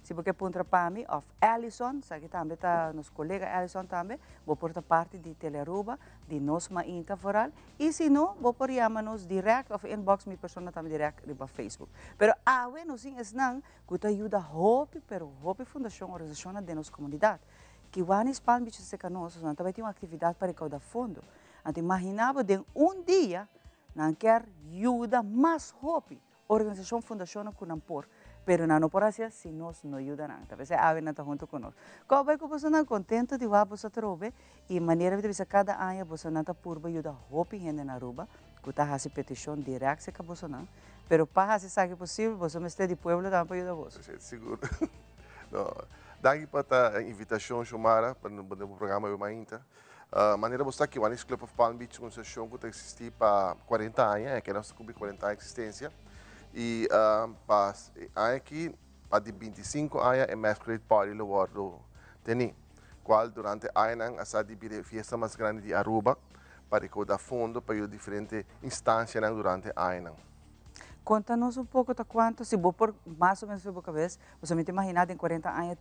se você punta para mim, of Ellison, sabe também tá nosso colega Ellison também, vou portar parte de Telearuba, de nós Mainta foral, e se não, vou por chamar-nos direct of inbox minha persona também direct riba Facebook. Pero awe nos ensinam que ajuda Hope, pero Hope Fundação organização de nossa comunidade. Que o ano Palm Beach se conosco, nós também tem uma atividade para recaudar fundo. Então imaginava de dia não quer ajuda mais Hope, organização fundação que não por. Pero não por assim, se nós não ajuda não. Talvez a ave não está junto conosco. Como vai que você não contente de você trobe e maneira de você cada ano você não está por ajuda Hope gente na Aruba, que está fazendo petição direta se você não. Pero para se sabe possível, você me está de pueblo também para ajudar você. Seguro. Daqui para a invitação chamada para o programa eu ainda. Maneira você aqui, o Anis Club of Palm Beach, uma associação que existe para 40 anos, que nós cobrimos 40 anos de existência. E aqui, para de 25 anos, é Masquerade Party no World Teni, qual durante anos a de fiesta mais grande de Aruba, para recaudar fundo para diferentes instâncias durante anos. Conta-nos pouco de quanto, se vou por mais ou menos na sua cabeça, você me imaginar em 40 anos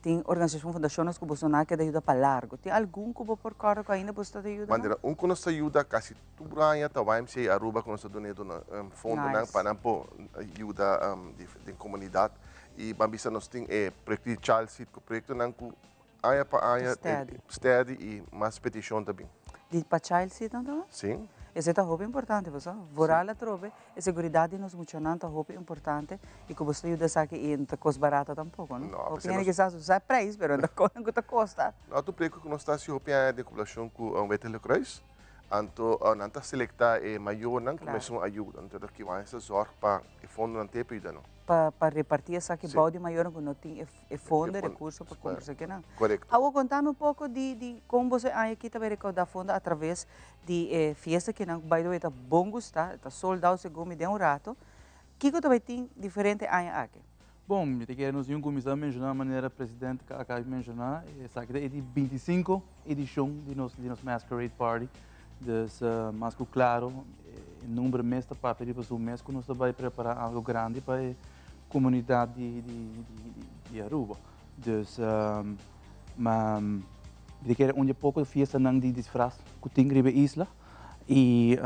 tem organização fundações que você não quer ajuda para largo. Tem algum que você por cora que ainda você ajuda? Maneira, que nos ajuda quase tudo ano, tá vai ser Aruba que nos donando fundo para ajuda da comunidade e bambisa nós tem projeto Child Seed, projeto não que ano para ano steady e mais petição também. De para Child Seed também? Sim. Esse é muito importante, você. Voral a trove, a segurança nos funcionando é muito importante e que você ajuda a que não custa barato tampouco, não? Não, porque não é que sabe preço, mas não custa. Não, tu preco que nós estamos a de população com o Vettel Cruz, então não está selectar é maior não começam a ajuda, então que vai ser zorg para o fundo não ter pedido não. Para repartir essa que balde maior que não tem fundo recurso para conversar que não. Correto. Agora contando pouco de como você aqui também recaudar fundo através de festa que não vai doer tá bom gostar, está soldado segundo me deu rato. Que também tem diferente aí aqui. Bom, eu quero nos começar a mencionar a maneira presidente que acaba de mencionar, essa aqui é de 25 edição de nosso Masquerade Party. Dus, mas claro, o número mês para pedir para o mês que nós vai preparar algo grande para a comunidade de Aruba. Dus, mas eu quero onde pouco de festa não de disfraz que tem riba isla e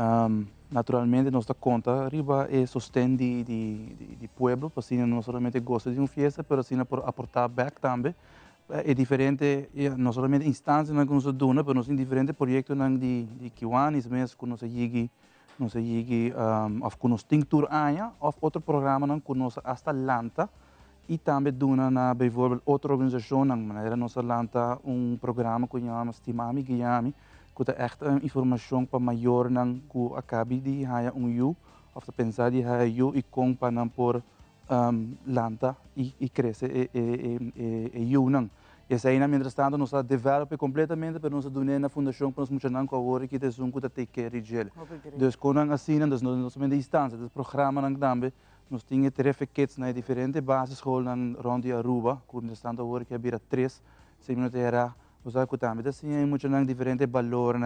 naturalmente nós da conta riba é sustento de pueblo, para assim não somente gosta de uma festa, mas assim por aportar back também. É diferente, não somente instâncias que nós damos, mas em diferentes projetos de Kiwanis mesmo, que nós chegamos, ou que nós temos tour año, ou outro programa que nós hasta lança, e também dona na, por exemplo, outra organização, na maneira nós lança programa que chamamos Timami Guiami, que é echt informação para maior que acabe de haya ou de pensar de haya e com para por lanta e cresce e unam. E essa aí, mientras tanto, nós desenvolvemos completamente, mas nós donamos na fundação para nós funcionar com a hora que temos que take care de ele. Então, quando assim, nós temos instâncias, nós programas também, nós temos três na diferentes bases escolas rond Aruba, quando estamos a hora que havia 3, 6 minutos era, nós também assim, muito diferentes valores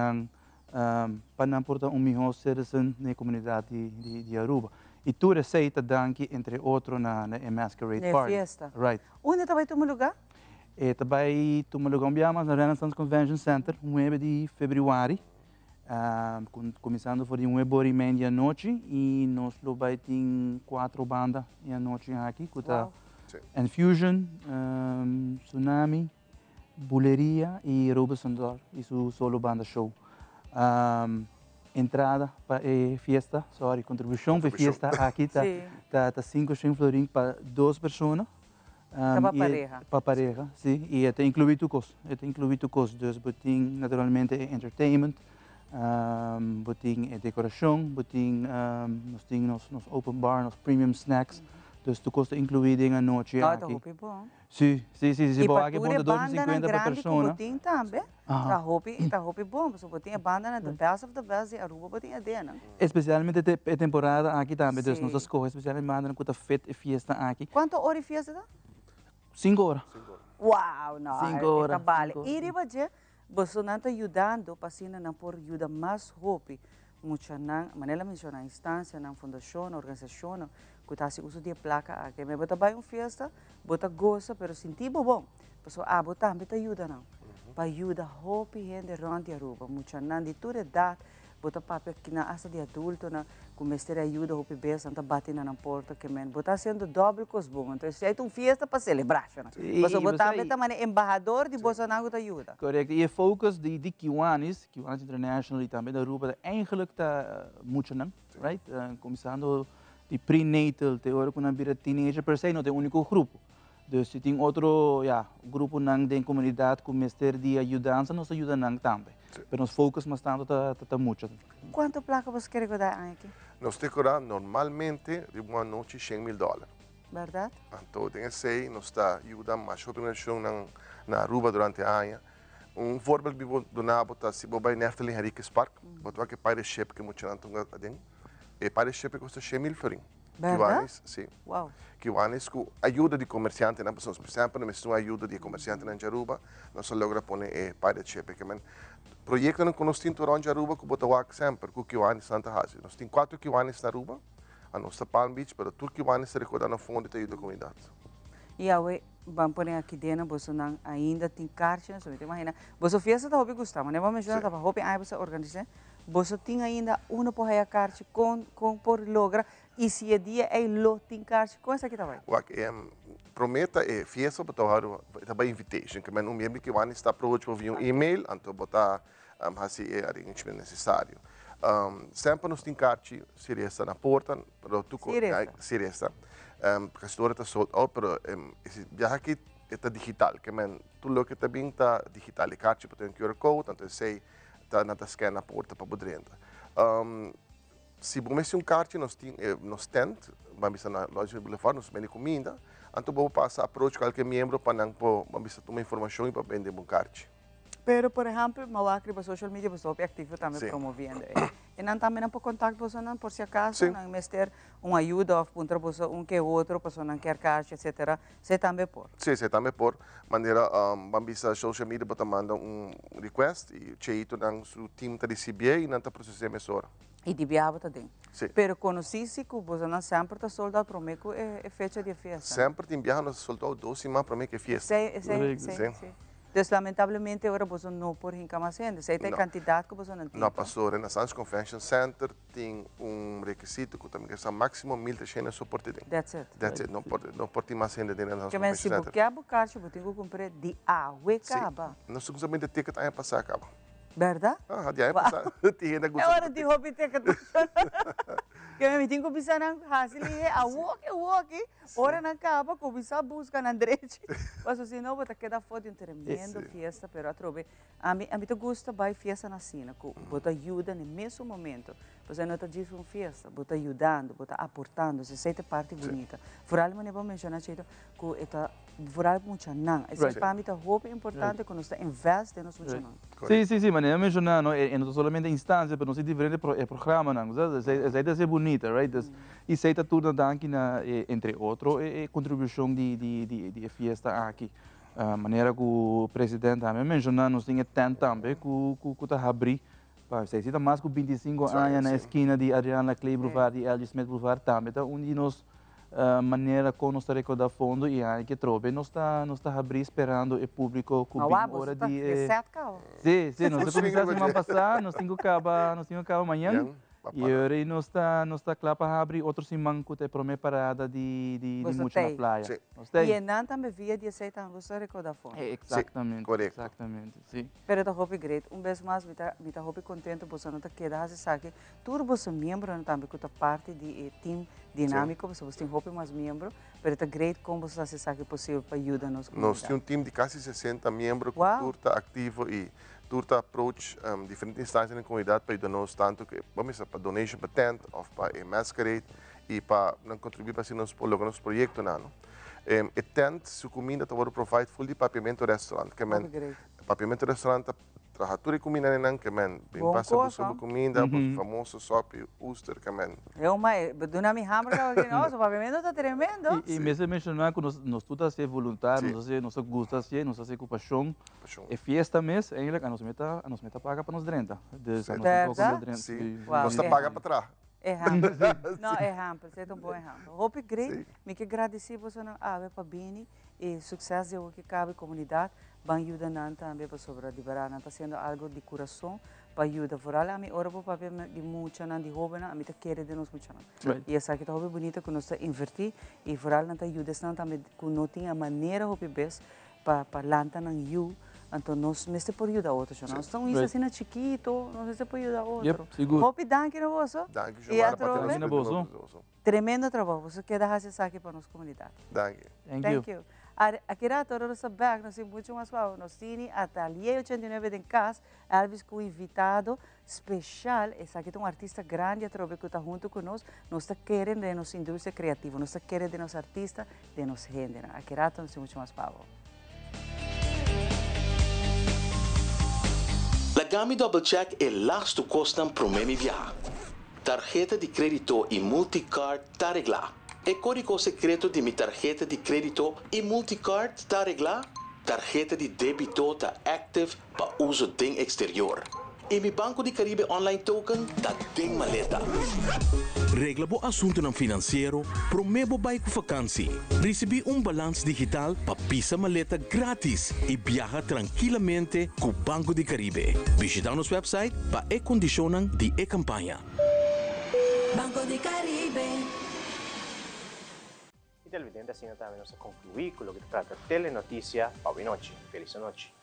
para não portar melhor citizen na comunidade de Aruba. E tu receita danke entre outros na Masquerade Party. Fiesta. Right. Onde está o lugar? Também temos lugar na Renaissance Convention Center, 9 de fevereiro, começando por 1h30 da noite e nós vai ter 4 bandas da noite aqui, que está Infusion, Tsunami, Buleria e Robinson Dor, isso solo banda show. Entrada para festa, contribuição para festa aqui está 5 florim para 2 pessoas. Para pareja, sim, e até incluir o custo. Dus botem naturalmente entertainment, botem decoração, botem nós temos nos open bar, nos premium snacks. Dus tu custa incluído na noite aqui. Tá roupa bom. Sim. Bom, aqui é 250 por pessoa. Botem também. Tá roupa bom, você botem a banda na the best of the best e Aruba botem a dena. Especialmente a temporada aqui também, dus nós escolhemos especialmente banda que tá festa e fiesta aqui. Quanto hora fiesta dá? 5 horas. Uau, não. 5 horas. E riba você não está ajudando para não por ajuda mais roupa. mucha nan, manela menciona instância, nan fundação, organização, que tá se uso de placa aqui, me bota vai festa, bota goza, pero sentir bom. Pessoal, bota também ajuda não. Para ajuda hopi gente ronde Aruba, mucha nan de toda idade, bota papel que na asa de adulto na começar ajuda hopi bem, santa batina na porta que men, bota sendo doble cos bom. Então, se é uma festa para celebrar, né? Você bota também embaixador de Bolsonaro te ajuda. Correto. E o focus de Kiwanis International e também da Aruba, eigenlijk tá muito nan, right? Começando de prenatal, até agora quando vira teenager, per se não tem um único grupo. Dus se tem outro grupo nan da comunidade que mestre de ajudança, nós ajuda nan também. Mas nos focus mas tanto tá muito. Quanto placa você quer dar aqui? Nós temos normalmente de uma noite $100,000. Verdade? Então, tem esse, nós está ajudando mais a organização na Aruba durante a ano. Voorbeeld que do nabo tá se bobai Nefteling Henriques Park, botou que pirate que muito não tunga adem. E pirate custa $100,000. Verdade? Sim. Uau. Kiwanis com ajuda de comerciante, na pessoa, por exemplo, nós temos ajuda de comerciante na Aruba, nós logra pôr pirate ship, que men projeto não conhece durante Aruba que botou sempre com Kiwanis Santa Hasi. Nós temos 4 Kiwanis na Aruba, a nossa Palm Beach, mas tudo Kiwanis se recorda na fundo de ajuda a comunidade. E aí, vamos pôr aqui dentro, você não ainda tem cartas, você imagina, você fez essa hobby gostava, né? Vamos mencionar que a hobby aí você organiza, você tem ainda uma por aí a carta com por logra e se é dia é lo tem carta com essa aqui também. Prometa é fiesta para tornar também invitation, que men membro que vai estar approach por via e-mail, então botar assim arrangement necessário. Sempre nos tem carta se resta na porta, para tu se resta. Porque a história está solta, pero esse viaje aqui é digital, que men tu lo que também está digital, e carta para ter QR code, então sei tá na scan na porta para poder entrar. Se você tem carta nos tent, vamos na loja de Boulevard, nos menu comida, então vamos passar approach qualquer membro para não vamos tomar informação e para vender um carta. Pero, por exemplo, Mawakri para social media, você é ativo também promovendo. E não também não pode contato você não por se acaso, não mestre uma ajuda ou contra você que outro, você não quer caixa, etc. Você também por. Sim, você também por. Maneira, vamos a social media para mandar request e cheito não o time tá receber e não tá processando emissora. E de viagem também. Sim. Pero conheci que você não sempre está soldado para mim que é fecha de festa. Sempre tem viagem nós soldado 2 semanas para mim que é festa. Sim. Então, lamentavelmente, agora você não pode encaminhar ainda. Você tem quantidade que você não tem. Não, pastor, Renaissance Convention Center tem requisito que também é máximo 1.300 suporte. That's it. Não pode mais ainda dentro da Renaissance Convention Center. Se você quer caixa, você tem que comprar de água e caba. Nós temos também de ticket aí passar acaba. Verdade? De aí passar. É hora de roubar ticket. Que me tenho que pensar na fácil a walk, hora na capa, começar a buscar na direita. Mas assim, não, você quer dar foto em tremendo festa, pero atrove. A mim te gusta vai festa na cena, que você ajuda no mesmo momento. Você não está dizendo festa, você ajudando, você aportando, você sente parte bonita. Fural, mas vou mencionar que está fural muito não. Esse para mim é roupa importante quando você investe nos muito não. Sim, mas eu mencionar, não é somente instância, mas não é diferente programa, não. É ser bonita, right? E se está tudo aqui entre outros, é contribuição de festa aqui. A maneira que o presidente também mencionou, nós temos tent também que está abrindo. Se está mais que 25 anos na esquina de Adriana Clay Boulevard e L. Smith Boulevard também, está onde nós maneira como nós recordar fundo e aí que trobe nós está abrindo esperando o público com hora de sim, nós começamos semana passada, nós temos que acabar amanhã. E agora nós está claro para abrir outro semana que tem primeira parada de muito na praia. E não também via de aceitar você recordar fundo. Exatamente. Correto. Exatamente, sim. Pero tá hope great. Vez mais me tá hope contente você não tá quedar se sabe tudo você membro também que tá parte de time dinâmico, você tem hope mais membro, pero tá great como você se sabe possível para ajudar nos. Nós temos time de quase 60 membros que tudo tá ativo e tudo approach diferentes instâncias na comunidade para ajudar-nos tanto que vamos para donation para tent ou para masquerade e para contribuir para nos projetos não. tent su comida te vou provide full de papiamento restaurant que men papiamento restaurant Trahaturi comida nenang kemen. Bing Bom passa coisa. busu comida, famoso sopi, Ooster kemen. Dona mi hamburger aqui, nossa, o pavimento está tremendo. E mesmo mencionar que nós tudo a ser voluntário, nós gosta de nós a com paixão. É festa mesmo, ainda que a nos meta paga para nos drenta. Sim, gosta paga para trás. É rápido. Não, é rápido, você é tão bom, é rápido. Hope great, me que agradecer você não ave para bem e sucesso é o que cabe comunidade, vai ajudar não também para sobre liberar, não está sendo algo de coração para ajudar por lá, a mim ora para papel de muito não de jovem, a mim tá querer de nós muito não. E essa que tá hobby bonita que nós está invertir e por lá não tá ajuda não também com não tem a maneira hobby best para lançar não you. Então, nós não por ajudar outros, não. Então, isso assim, chiquito, nós por ajudar outro. Hope, danke no vosso. Danke, Gilmar, para ter nos tremendo trabalho. Você quer dar essa aqui para nossa comunidade. Danke. Thank you. Aqui era todo esse back, nós temos muito mais para nós temos Atelier 89 em casa, Elvis com invitado especial, esse aqui é um artista grande, a que está junto conosco, nós está querendo de nossa indústria criativa, nós está querendo de nossa artista, de nossa gente. Aqui era nós temos muito mais para. La Gami Double Check é lasto costam promemi via. Tarjeta de crédito e multicard tá regla. E código secreto de mi tarjeta de crédito e multicard tá regla. Tarjeta de débito tá active para uso ding exterior. E mi Banco de Caribe online token tá ding maleta. Regla bo assunto ng financeiro, promebo bay ko vakansie. Recebi balance digital pa pisa maleta gratis e viaja tranquilamente com Banco de Caribe. Visita nosso website pa e-condicionan di e-campagna. Banco de Caribe. E televidente, assim também nós concluir com o que trata Telenotícia Pau e Noite. Feliz noite.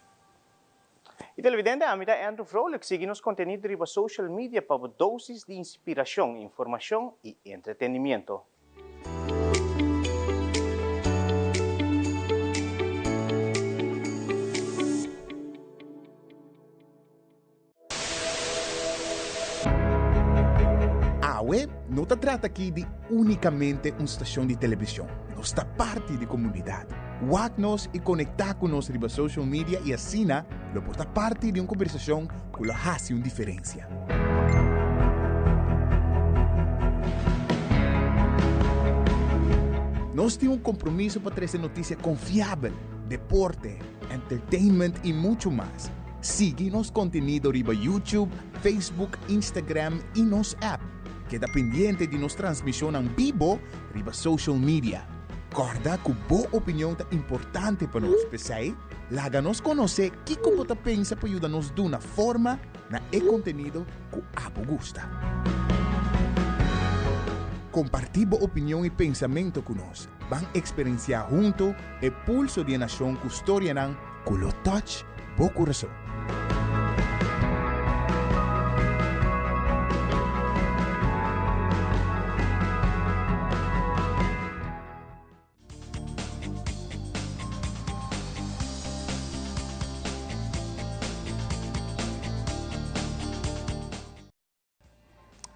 E televidente, a mim é Andrew Froelich. Siga nos conteúdos riba social media para doses de inspiração, informação e entretenimento. AWE não se trata aqui de unicamente uma estação de televisão. Nós está parte da comunidade. Wag-nos e conectar com nós riba social media e assim, lo porta parte de uma conversação que lo hace uma diferença. Nós temos um compromisso para trazer notícia confiável, deporte, entertainment e muito mais. Siga nosso conteúdo riba YouTube, Facebook, Instagram e nosso app. Queda pendiente de nossa transmissão em vivo riba social media. Recorda que boa opinião é importante para nós, pessoal. Laga-nos conhecer que como você pensa para ajudar-nos de uma forma na conteúdo que abo gusta. Compartir boa opinião e pensamento conosco. Vamos experienciar junto o pulso de nação que história não, com o touch, boa coração.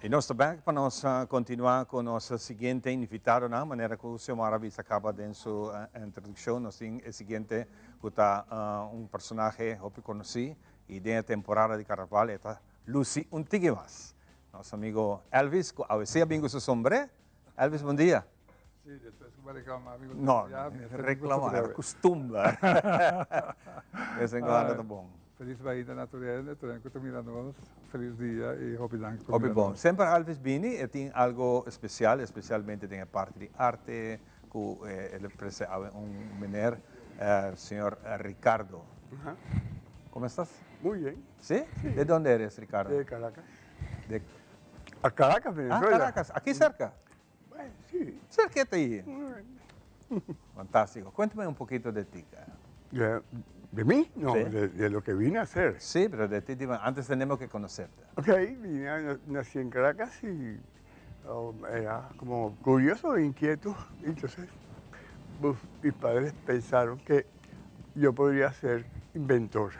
E nós também vamos continuar com nosso seguinte invitado, na maneira que o senhor Maravis acaba de sua introdução. Nós temos o seguinte, que está personagem que conheci e da temporada de Carnaval é Lucy Untiguimas. Nosso amigo Elvis, que a bingo seu sombre. Elvis, bom dia. Sim, depois que vai reclamar, amigo. Não, reclamar, costuma. Esse é tá bom. Feliz Bahia da Natureza, tranquilo, terminamos. Feliz dia e hopidank. Bom. Sempre Elvis Bini tem algo especial, especialmente tem a parte de arte, que ele precisava menino, senhor Ricardo. Como estás? Muy bien. ¿Sí? ¿De onde eres, Ricardo? De Caracas. A Caracas, Venezuela. Caracas, aqui cerca? Bueno, sí. Cerquita aí. Fantástico. Cuéntame un poquito de ti. ¿De mí? No, ¿Sí? de lo que vine a hacer. Sí, pero de ti antes tenemos que conocerte. Ok, nací en Caracas y era como curioso e inquieto. Entonces, mis padres pensaron que yo podría ser inventor.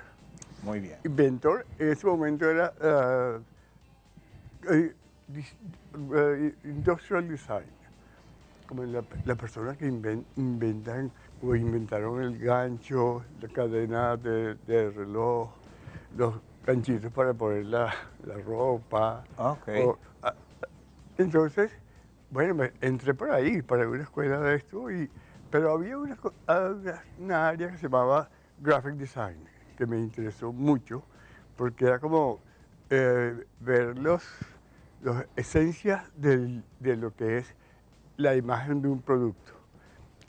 Muy bien. Inventor en ese momento era industrial design, como la persona que inventan o inventaron el gancho, la cadena de reloj, ganchitos para poner la ropa. Okay. Entonces, bueno, me entré por ahí, para una escuela de esto, pero había una área que se llamaba Graphic Design, que me interesó mucho, porque era como ver las esencias de lo que es la imagen de un producto.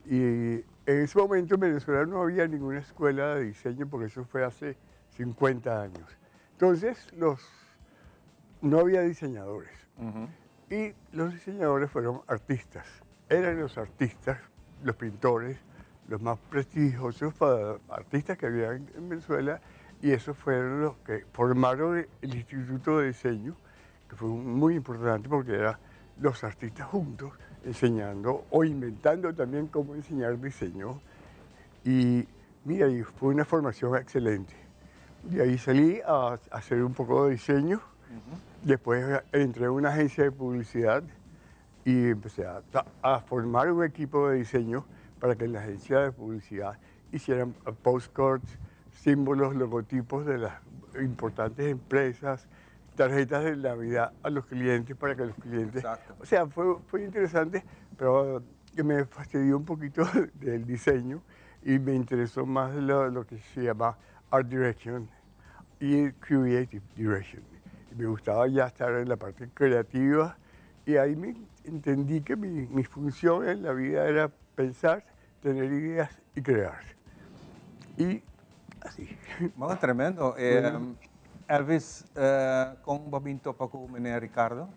Y en ese momento en Venezuela no había ninguna escuela de diseño, porque eso fue hace 50 años. Entonces, no había diseñadores. Y los diseñadores fueron artistas. Eran los artistas, los pintores, los más prestigiosos artistas que había en Venezuela, y esos fueron los que formaron el Instituto de Diseño, que fue muy importante porque eran los artistas juntos enseñando o inventando también cómo enseñar diseño. Y mira, y fue una formación excelente. De ahí salí a hacer un poco de diseño. Después entré en una agencia de publicidad y empecé a formar un equipo de diseño para que en la agencia de publicidad hicieran postcards, símbolos, logotipos de las importantes empresas, tarjetas de Navidad a los clientes para que los clientes... Exacto. O sea, fue interesante, pero me fastidió un poquito del diseño y me interesó más lo que se llama Art Direction y Creative Direction. Me gustaba ya estar en la parte creativa y ahí me entendí que mi función en la vida era pensar, tener ideas y crear. Y así. Mga tremendo. Elvis, kung babinto pa ko meneer Ricardo?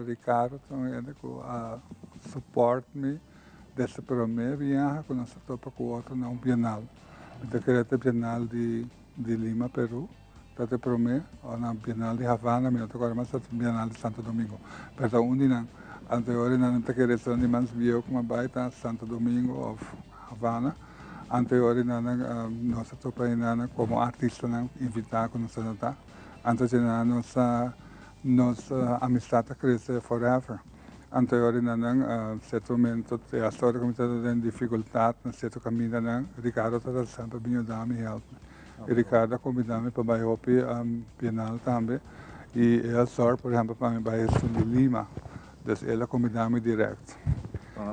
Ricardo também support me dessa primeira viagem quando nós topa com outro na Bienal. Eu queria ter Bienal de Lima, Peru. Tate prome na Bienal de Havana, me agora mais Bienal de Santo Domingo. Pero onde não, anterior não te queria ser de mais viu como baita Santo Domingo ou Havana. Anterior nós topa como artista não invitar com nós tá. Antes nossa amizade cresce forever. Anterior certo momento a história como tem dificuldade na certo caminho não, Ricardo está sempre me ajudar me help. E Ricardo convidou-me para ir ao Bienal também. E ele só, por exemplo, para ir de Lima. Então, ele convidou-me direto.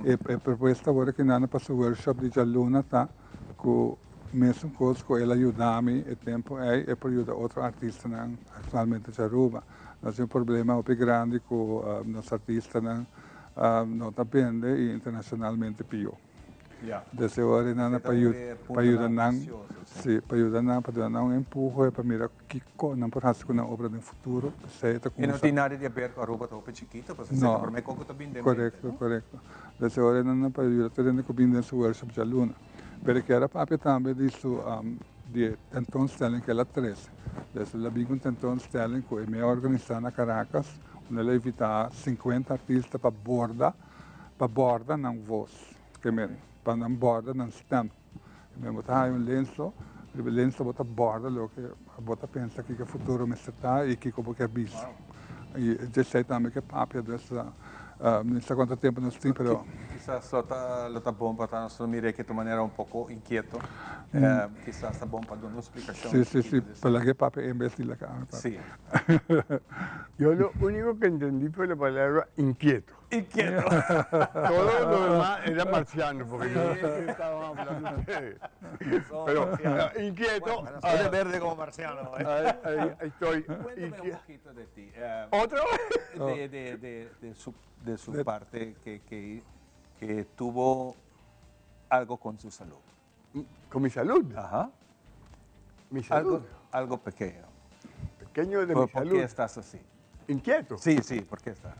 E a proposta agora que nós para o workshop de Jaluna, tá? Com mesmo coisa que ele ajudou-me, e tempo é para ajudar outro artista, não, atualmente de Aruba. Nós temos um problema muito grande com os artistas, não depende e internacionalmente pior. Desde agora nada para ajudar para dar um empurro para mirar que não por fazer com a obra no futuro. E não tem nada de ver com a Aruba tão chiquita, porque você para mim como também bem. Correto. Desde agora nada para ajudar tendo que vir nesse workshop de Luna. Pero que era papi também disso de tentoonstelling que ela traz. Desde ela vem com tentoonstelling que é meio organizada na Caracas, onde ela invita 50 artistas para borda não voz, que mesmo. Para não borda, não stamp. Me botar aí lenço, o lenço bota borda, o que bota pensa que o futuro me está e que como que é bis. E já sei também que papi dessa não sei quanto tempo nós temos, pero quizás está bom para nós mirar que de maneira pouco inquieto. Quizás está bom para dar uma explicação. Sí, para que papi en vez de la cara. Sí. Yo lo único que entendí fue la palabra inquieto. Inquieto. Todo lo demás era marciano, porque yo no sé qué estaban hablando ustedes. Pero inquieto. Bueno, verde como marciano. Ahí estoy. Cuéntame un poquito de ti. ¿Otro? De su parte que tuvo algo con su salud. ¿Con mi salud? Ajá. ¿Mi salud? Algo pequeño. Pequeño de mi salud. ¿Por qué estás así? ¿Inquieto? Sí, ¿por qué estás?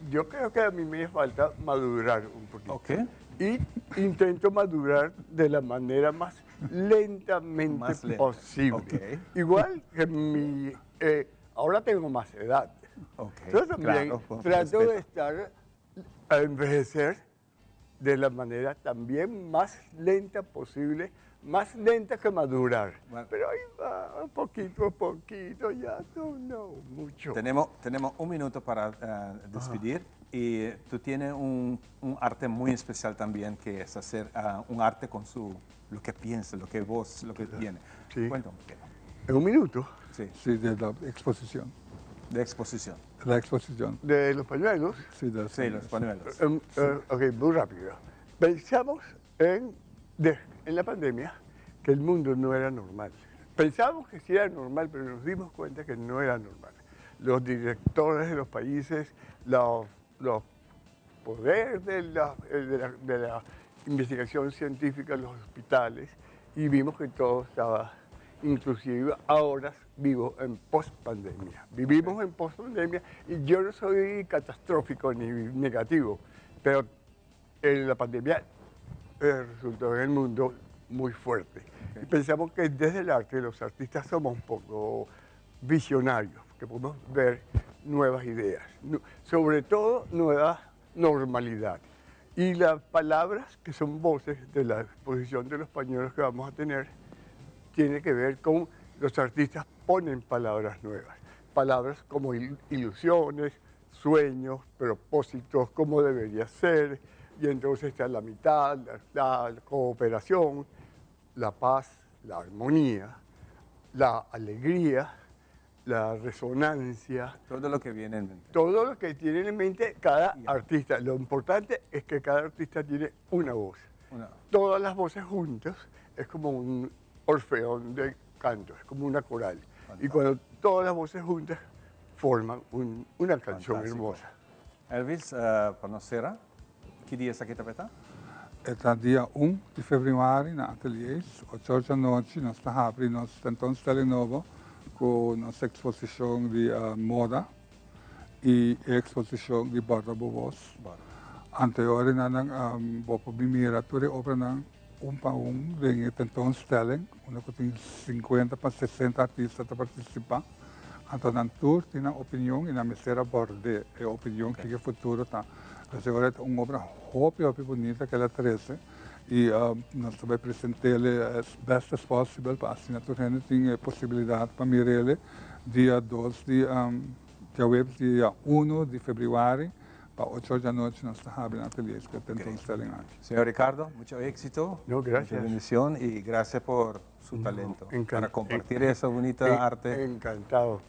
Yo creo que a mí me falta madurar un poquito. Okay. Y intento madurar de la manera más lentamente posible. Okay. Igual que ahora tengo más edad. Okay. Entonces también trato de a envejecer de la manera también más lenta posible, más lenta que madurar. Bueno. Pero ahí va, poquito a poquito, ya no mucho. Tenemos un minuto para despedir y tú tienes un arte muy especial también, que es hacer un arte con lo que piensas, lo que tiene. Sí. Cuéntame. ¿En un minuto? Sí. Sí, de la exposición. De exposición. La exposición. ¿De los pañuelos? Sí, de los pañuelos. Ok, muy rápido. Pensamos en la pandemia que el mundo no era normal. Pensamos que sí era normal, pero nos dimos cuenta que no era normal. Los directores de los países, los poderes de la investigación científica en los hospitales, y vimos que todo estaba, inclusive ahora vivo en post-pandemia. Vivimos en post-pandemia y yo no soy catastrófico ni negativo, pero la pandemia resultó en el mundo muy fuerte. Y pensamos que desde el arte los artistas somos un poco visionarios, que podemos ver nuevas ideas, sobre todo nueva normalidad. Y las palabras que son voces de la exposición de los pañuelos que vamos a tener, tiene que ver con los artistas ponen palabras nuevas, palabras como ilusiones, sueños, propósitos, cómo debería ser, y entonces está la mitad, la cooperación, la paz, la armonía, la alegría, la resonancia. Todo lo que viene en mente. Todo lo que tiene en mente cada artista. Lo importante es que cada artista tiene una voz. Todas las voces juntas es como un orfeón de canto, es como una coral. Fantástico. Y cuando todas las voces juntas forman una canción hermosa. Elvis, buonasera. Que dia essa aqui está? É dia 1 de fevereiro, na ateliês, 8 da noite, nós estamos abrindo nossa tentoonstelling novo com nossa exposição de moda e exposição de borda-bobos. Anterior, nós vamos primeiro obra para de tentoonstelling, onde tem 50 para 60 artistas para participar. Então, na tour, tem a opinião e na mesa borda, a opinião que o futuro está. Agora é uma obra muito bonita que ela traz e nós vamos apresentar-lhe as bestas possível para a assinatura. Tem a possibilidade para mirar dia 2 dia 1 de fevereiro, para 8 da noite, nós estamos abrindo ateliês que tentam estar aqui. Senhor Ricardo, muito éxito. No, gracias. Mucha bendición y gracias por su talento para compartir esa bonita arte. Encantado.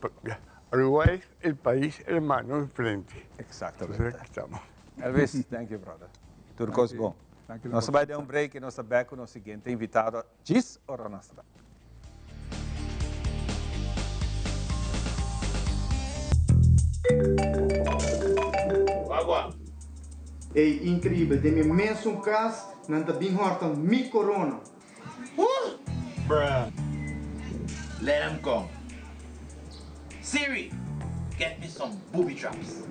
Uruguay es el país hermano enfrente. Exactamente. Entonces, aquí estamos. Elvis, thank you, brother. Turcos bom. Nós vamos dar break e nós estamos back com o nosso seguinte invitado, Gis Oronastra. Água. É incrível, tem imenso caso, não está bem horta mi corona. Bruh. Let him go. Siri, get me some booby traps.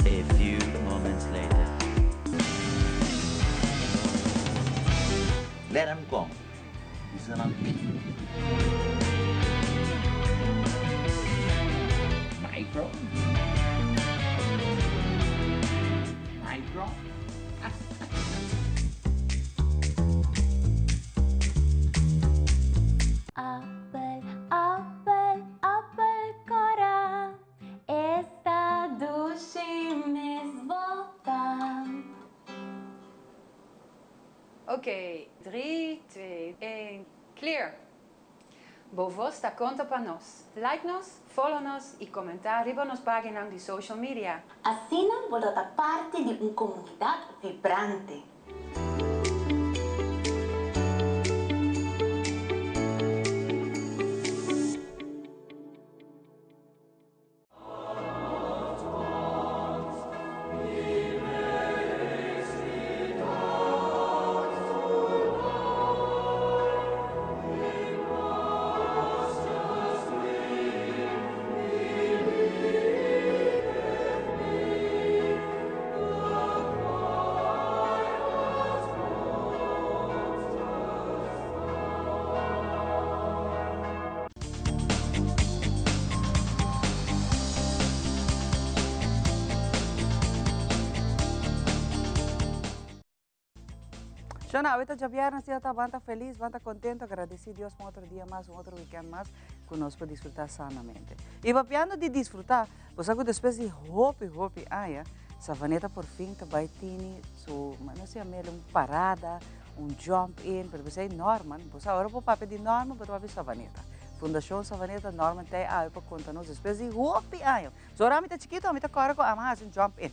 A few moments later. Let him go. He's gonna be. Micro. Micro. Apple, apple, apple cora. Esta duši mis volta. Ok, 3, 2, 1, clear. Vos está conta para nós. Like-nos, follow-nos e comentar arriba nas páginas de social media. Assim volta a parte de uma comunidade vibrante. Shona, ahorita ya viernes, ya está banda feliz, banda contento, agradecido a Dios por otro día más, otro weekend más, que nos puede disfrutar sanamente. Y vapeando de disfrutar, pues algo después de hopi, Savaneta por fin, vai ter, não sei, uma parada, jump in, pero você Norman, você agora vou papel de Norman, pero papel Savaneta. Fundação Savaneta Norman tem a para contar nos espécie de hopi aio. So rami tá chiquito, ami tá cara com ama assim jump in.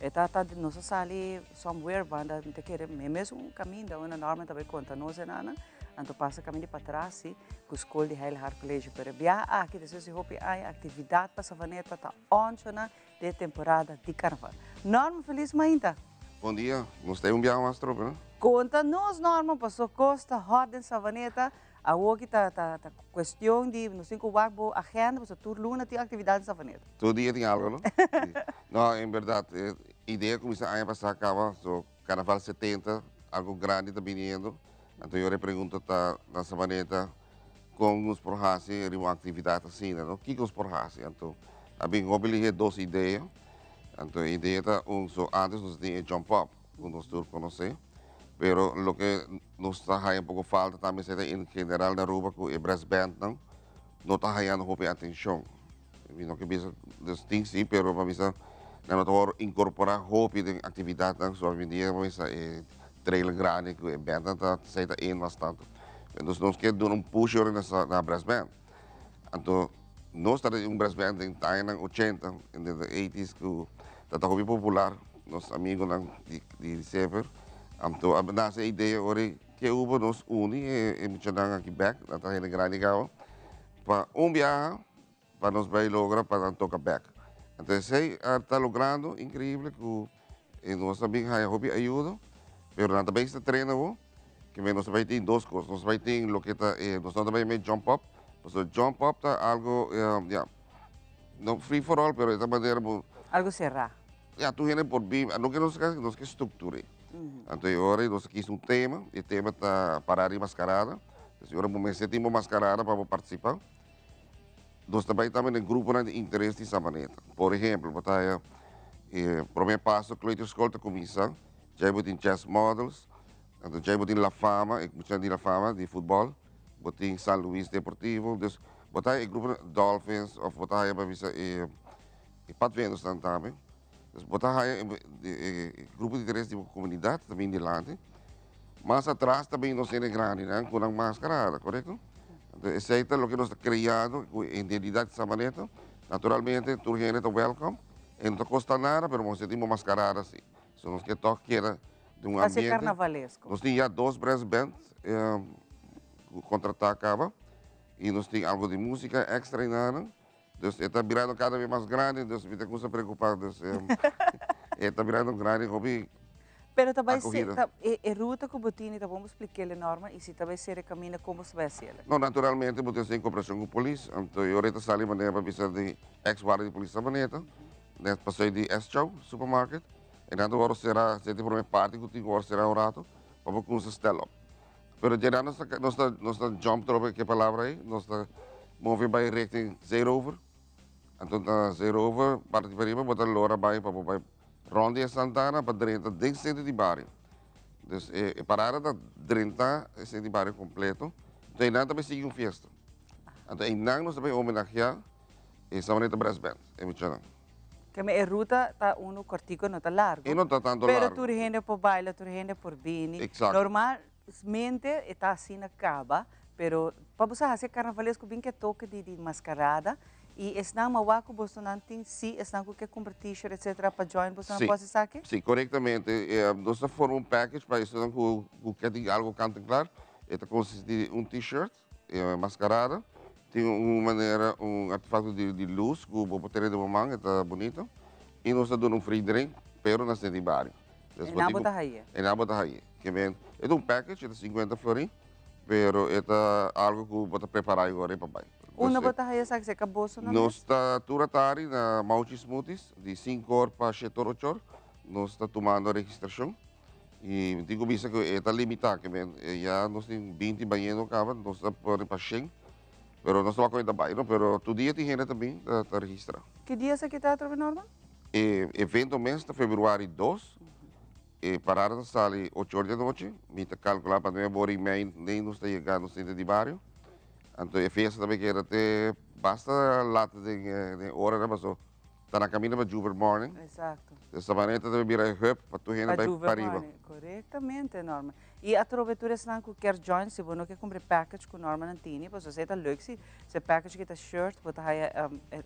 Eta tá de nossa sali somewhere banda te querer mesmo caminho da uma Norman também conta nos nana. Anto passa caminho para trás, sim, com a escola de Heil Heart College. Pero bia aqui desses hopi aio atividade para Savaneta tá onde na de temporada de carnaval. Norman feliz mainta. Bom dia, nós temos mais tropa, né? Conta-nos, Norman, passou Costa, Horden, Savaneta, a hoje tá questão de, não sei como a agenda, passou tur luna tem atividade em Savaneta. Todo dia tem algo, não? Não, em verdade, a ideia começou a ano passado, acaba, so, Carnaval 70, algo grande está vindo. Então eu pergunto na Savaneta, como os porrasse, uma atividade assim, não? O que os porrasse? Então, a bem, eu duas ideias. Então, a ideia é antes nós tínhamos jump up, como nós todos conhecemos. Pero o que nos está um pouco falta também é em geral na Aruba que o brass band não está ganhando muita atenção. Não que bisa distingue sim, pero para bisa não está incorporar hope de atividade não só hoje em dia mas trail grande que o band está sendo em bastante. Então nós queremos push na brass band. Então nós temos brass band em Thailand 80 em 80s que está muito popular. Nossos amigos de Sever. Então, a nossa ideia é que o nos une e mencionar aqui back, na terra grande gao, para viagem, para nos vai lograr para tocar back. Então, sei está logrando incrível que nós também hobby ajuda, mas também está treinando que nós vai ter duas coisas, nós vai ter o que está, nós também vai jump up, porque jump up está algo, não free for all, mas de maneira algo cerrado. Tu viene por bem, não que nós que estrutura. Então, agora nós quis tema, e o tema está parar de mascarada. Então, agora vamos ter mascarada para participar. Nós também estamos em grupo de interesse de Savaneta. Por exemplo, o primeiro passo que a escola começa, já tem chess models, então já tem La Fama, La Fama de futebol, tem San Luis Deportivo, então, o grupo Dolphins, ou o Pat Venus também. Botar grupo de interesse de comunidade também de lá, mas atrás também nós temos grande, né, com a máscara, correto? Então, esse é o que nós estamos criando, com a identidade de Savaneta. Naturalmente, toda gente está welcome, e não custa nada, mas nós temos mascarada assim. So, nós queremos que era de um ambiente. Carnavalesco. Nós temos já 2 brass bands, contratar acaba, e nós temos algo de música extra em nada. Então, está virando cada vez mais grande, então, me tem que preocupar. Está virando grande, hobby. Pero também a ruta que o Botini, vamos explicar a norma, e se também se caminha como se vai ser. Não, naturalmente, você tem cooperação com a polícia. Então, eu estou saindo maneira para visar de ex-guarda de polícia Savaneta, passei de S-Chow, supermarket, e agora será, se tem uma parte que agora será o rato, para começar a stand up. Pero já nós estamos jump tropa, que palavra aí, nós estamos movendo para richting Zeerover. Então, Zeerover, parte de Periba, botar Lora para Ronde e Santana, para 30 de bairro. Então, a parada da 30 de bairro completo. Então, nós também seguimos festa. Então, nós também homenagear a Savaneta Brass Band. É muito bom. Que a ruta está cortico, não está largo. E não está tanto largo. Pero tu gente por baile, tu gente por bini. Exacto. Normalmente está assim na caba, pero para você fazer carnavalesco bem que toque de mascarada. E estão mauaco, você não tem, se estão com que comprar t-shirt, etc. para join, você não pode sacar? Sim, corretamente. Nós formamos um package para isso, que quer algo canta claro. Ele consiste de t-shirt, mascarada, tem uma maneira, artefato de luz, que o boteiro de mamãe, está bonito. E nós estamos dando free drink, pero na cidade de bairro. E na Botahaia? E na Botahaia. É um package, é 50 florim, pero é algo que você preparar agora para bairro. Uma Botahaia, sabe que você acabou isso? Nós estamos turatari na Mauchi Smoothies, de 5 horas para 7 horas. Nós estamos tomando a registração. E digo bisa que está limitado, que já nós temos 20 banheiros, nós estamos para 100. Mas nós estamos com bairro, mas todo dia tem gente também para registrar. Que dia você está trabalhando, Norman? Evento mês de fevereiro 2. Parada sale 8 horas da noite. Me está calculando para não morrer nem nós está chegando no centro de bairro. Então, a festa também que era até basta lata de hora, mas está na caminho para Juver Morning. Exato. Essa maneira deve virar hub para tu gente para arriba. Corretamente, Norma. E a trovetura se não quer join, se você não quer comprar package com Norma Nantini, pois você está leuk se package que está shirt, você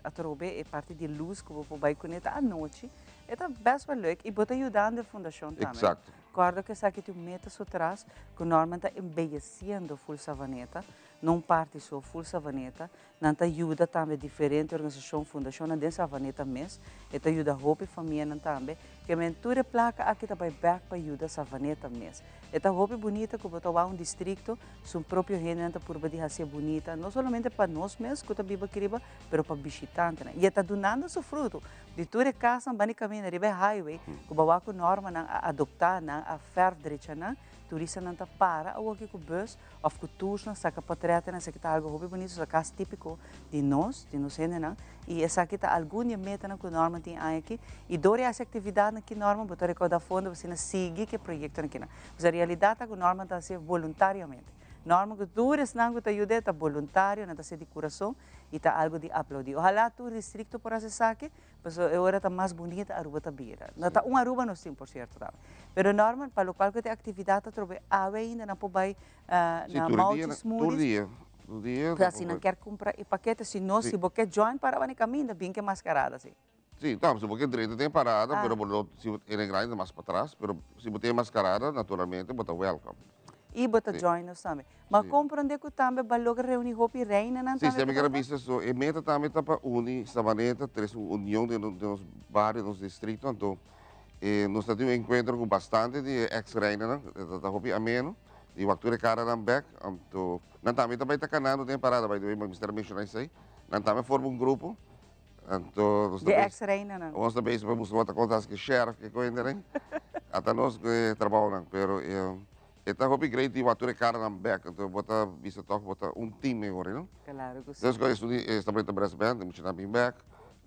a trove é parte de luz que você vai conectar à noite. É bem leuk e você ajudando a fundação também. Exato. Recordo que sabe que tu metas atrás, que Norma está embellecendo full savaneta, não parte só full savaneta, não te ajuda também diferente organização, fundação, dentro savaneta mesmo, e te ajuda a roupa e família também, que a mentura placa aqui também back para ajudar savaneta mesmo. E a roupa bonita que você vai distrito, seu próprio reino por poder ser bonita, não somente para nós mesmos, que também queriba, mas para visitantes. E está donando seu fruto. De toda casa, basicamente, riba highway, que vai com Norma a adoptar, a ferdirecha, turista não está para, ou aqui com bus, ou com tours, saca portreta, saca tá algo bonito, saca casa típico de nós ainda, e essa aqui tá alguma meta que Norma tem aqui, e dore essa atividade que Norma botou recordar fundo, você não sigue que projeto aqui, mas a realidade é que Norma está a ser voluntariamente. Norma que tudo isso não está ajudando, está voluntário, não está ser de coração e está algo de aplaudir. Ojalá tu distrito por esse saque, mas agora está mais bonita a Aruba tabira. Não está uma Aruba não sim por certo, tá. Mas Norma para o qual que tem atividade trobe ainda não pode vai na multis smoothies. Todo dia. Assim não quer comprar e paquete se não se você join para o caminho bem que mascarada assim. Sim, então, se você direito tem parada, mas se ele é grande mais para trás, mas se você tem mascarada, naturalmente, você welcome. E bota join nos também. Mas compreender que também valor reunir roupa e reina não também. Sim, sempre que vista so, e meta também tá para unir savaneta, ter uma união de nos bairros, nos distritos, então nós temos um encontro com bastante de ex-reina, da roupa ameno, e o actor é cara na back, então não também tá canando tem parada, vai do Mr. Mission aí, não também forma grupo. Então, de ex-reina não. Nós também vamos botar contas que sheriff que coisa, né? Até nós que trabalhamos, pero então, eu acho que o ator é cara na back, então bota vista toque, bota time agora, não? Claro que sim. Então, eu estudei também na Brass Band, eu tinha bem back,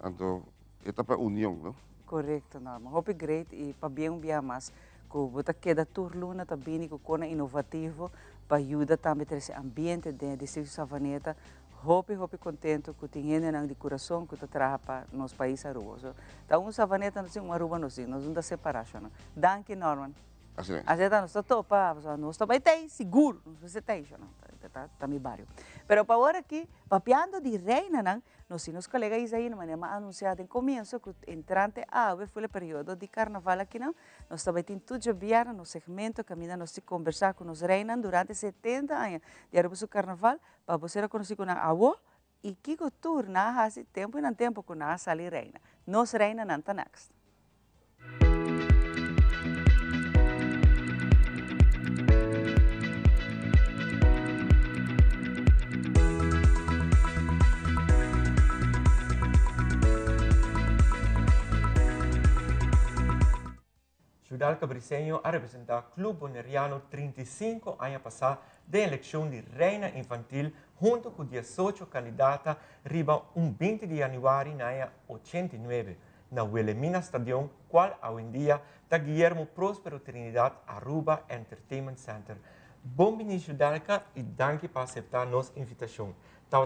então é para união, não? Correto, Norma. Eu great e para bem mais, que bota queda turluna também que com inovativo para ajudar também ter esse ambiente de distrito Savaneta. Hope contento que tem gente de coração que trabalha para nosso país Aruba. Então, Savaneta não é uma Aruba não é, nós não separação. Danke, Norman. Assim é. Assim não está topa, não está bem tem seguro, não se tem, não está mi barrio. Pero para agora aqui, papiando de reina, não, nos colegas aí, mas anunciado em começo que entrante ave foi o período de carnaval aqui não, nós também tem tudo já no segmento caminhando nós conversar com os reinas durante 70 anos de Aruba o carnaval para você conhecer com a avó e que turna há tempo e não tempo com a sali reina. Nos reina não está next. Judalca Briceño a representar Club Boneriano 35 anos passados da eleição de reina infantil junto com 18 candidatas riba 20 de janeiro de 89 na Wilhelmina Stadium, qual hoje em dia está Guillermo Próspero Trinidad Aruba Entertainment Center. Bom-vindo, Judalca, e danke por aceitar nossa invitação.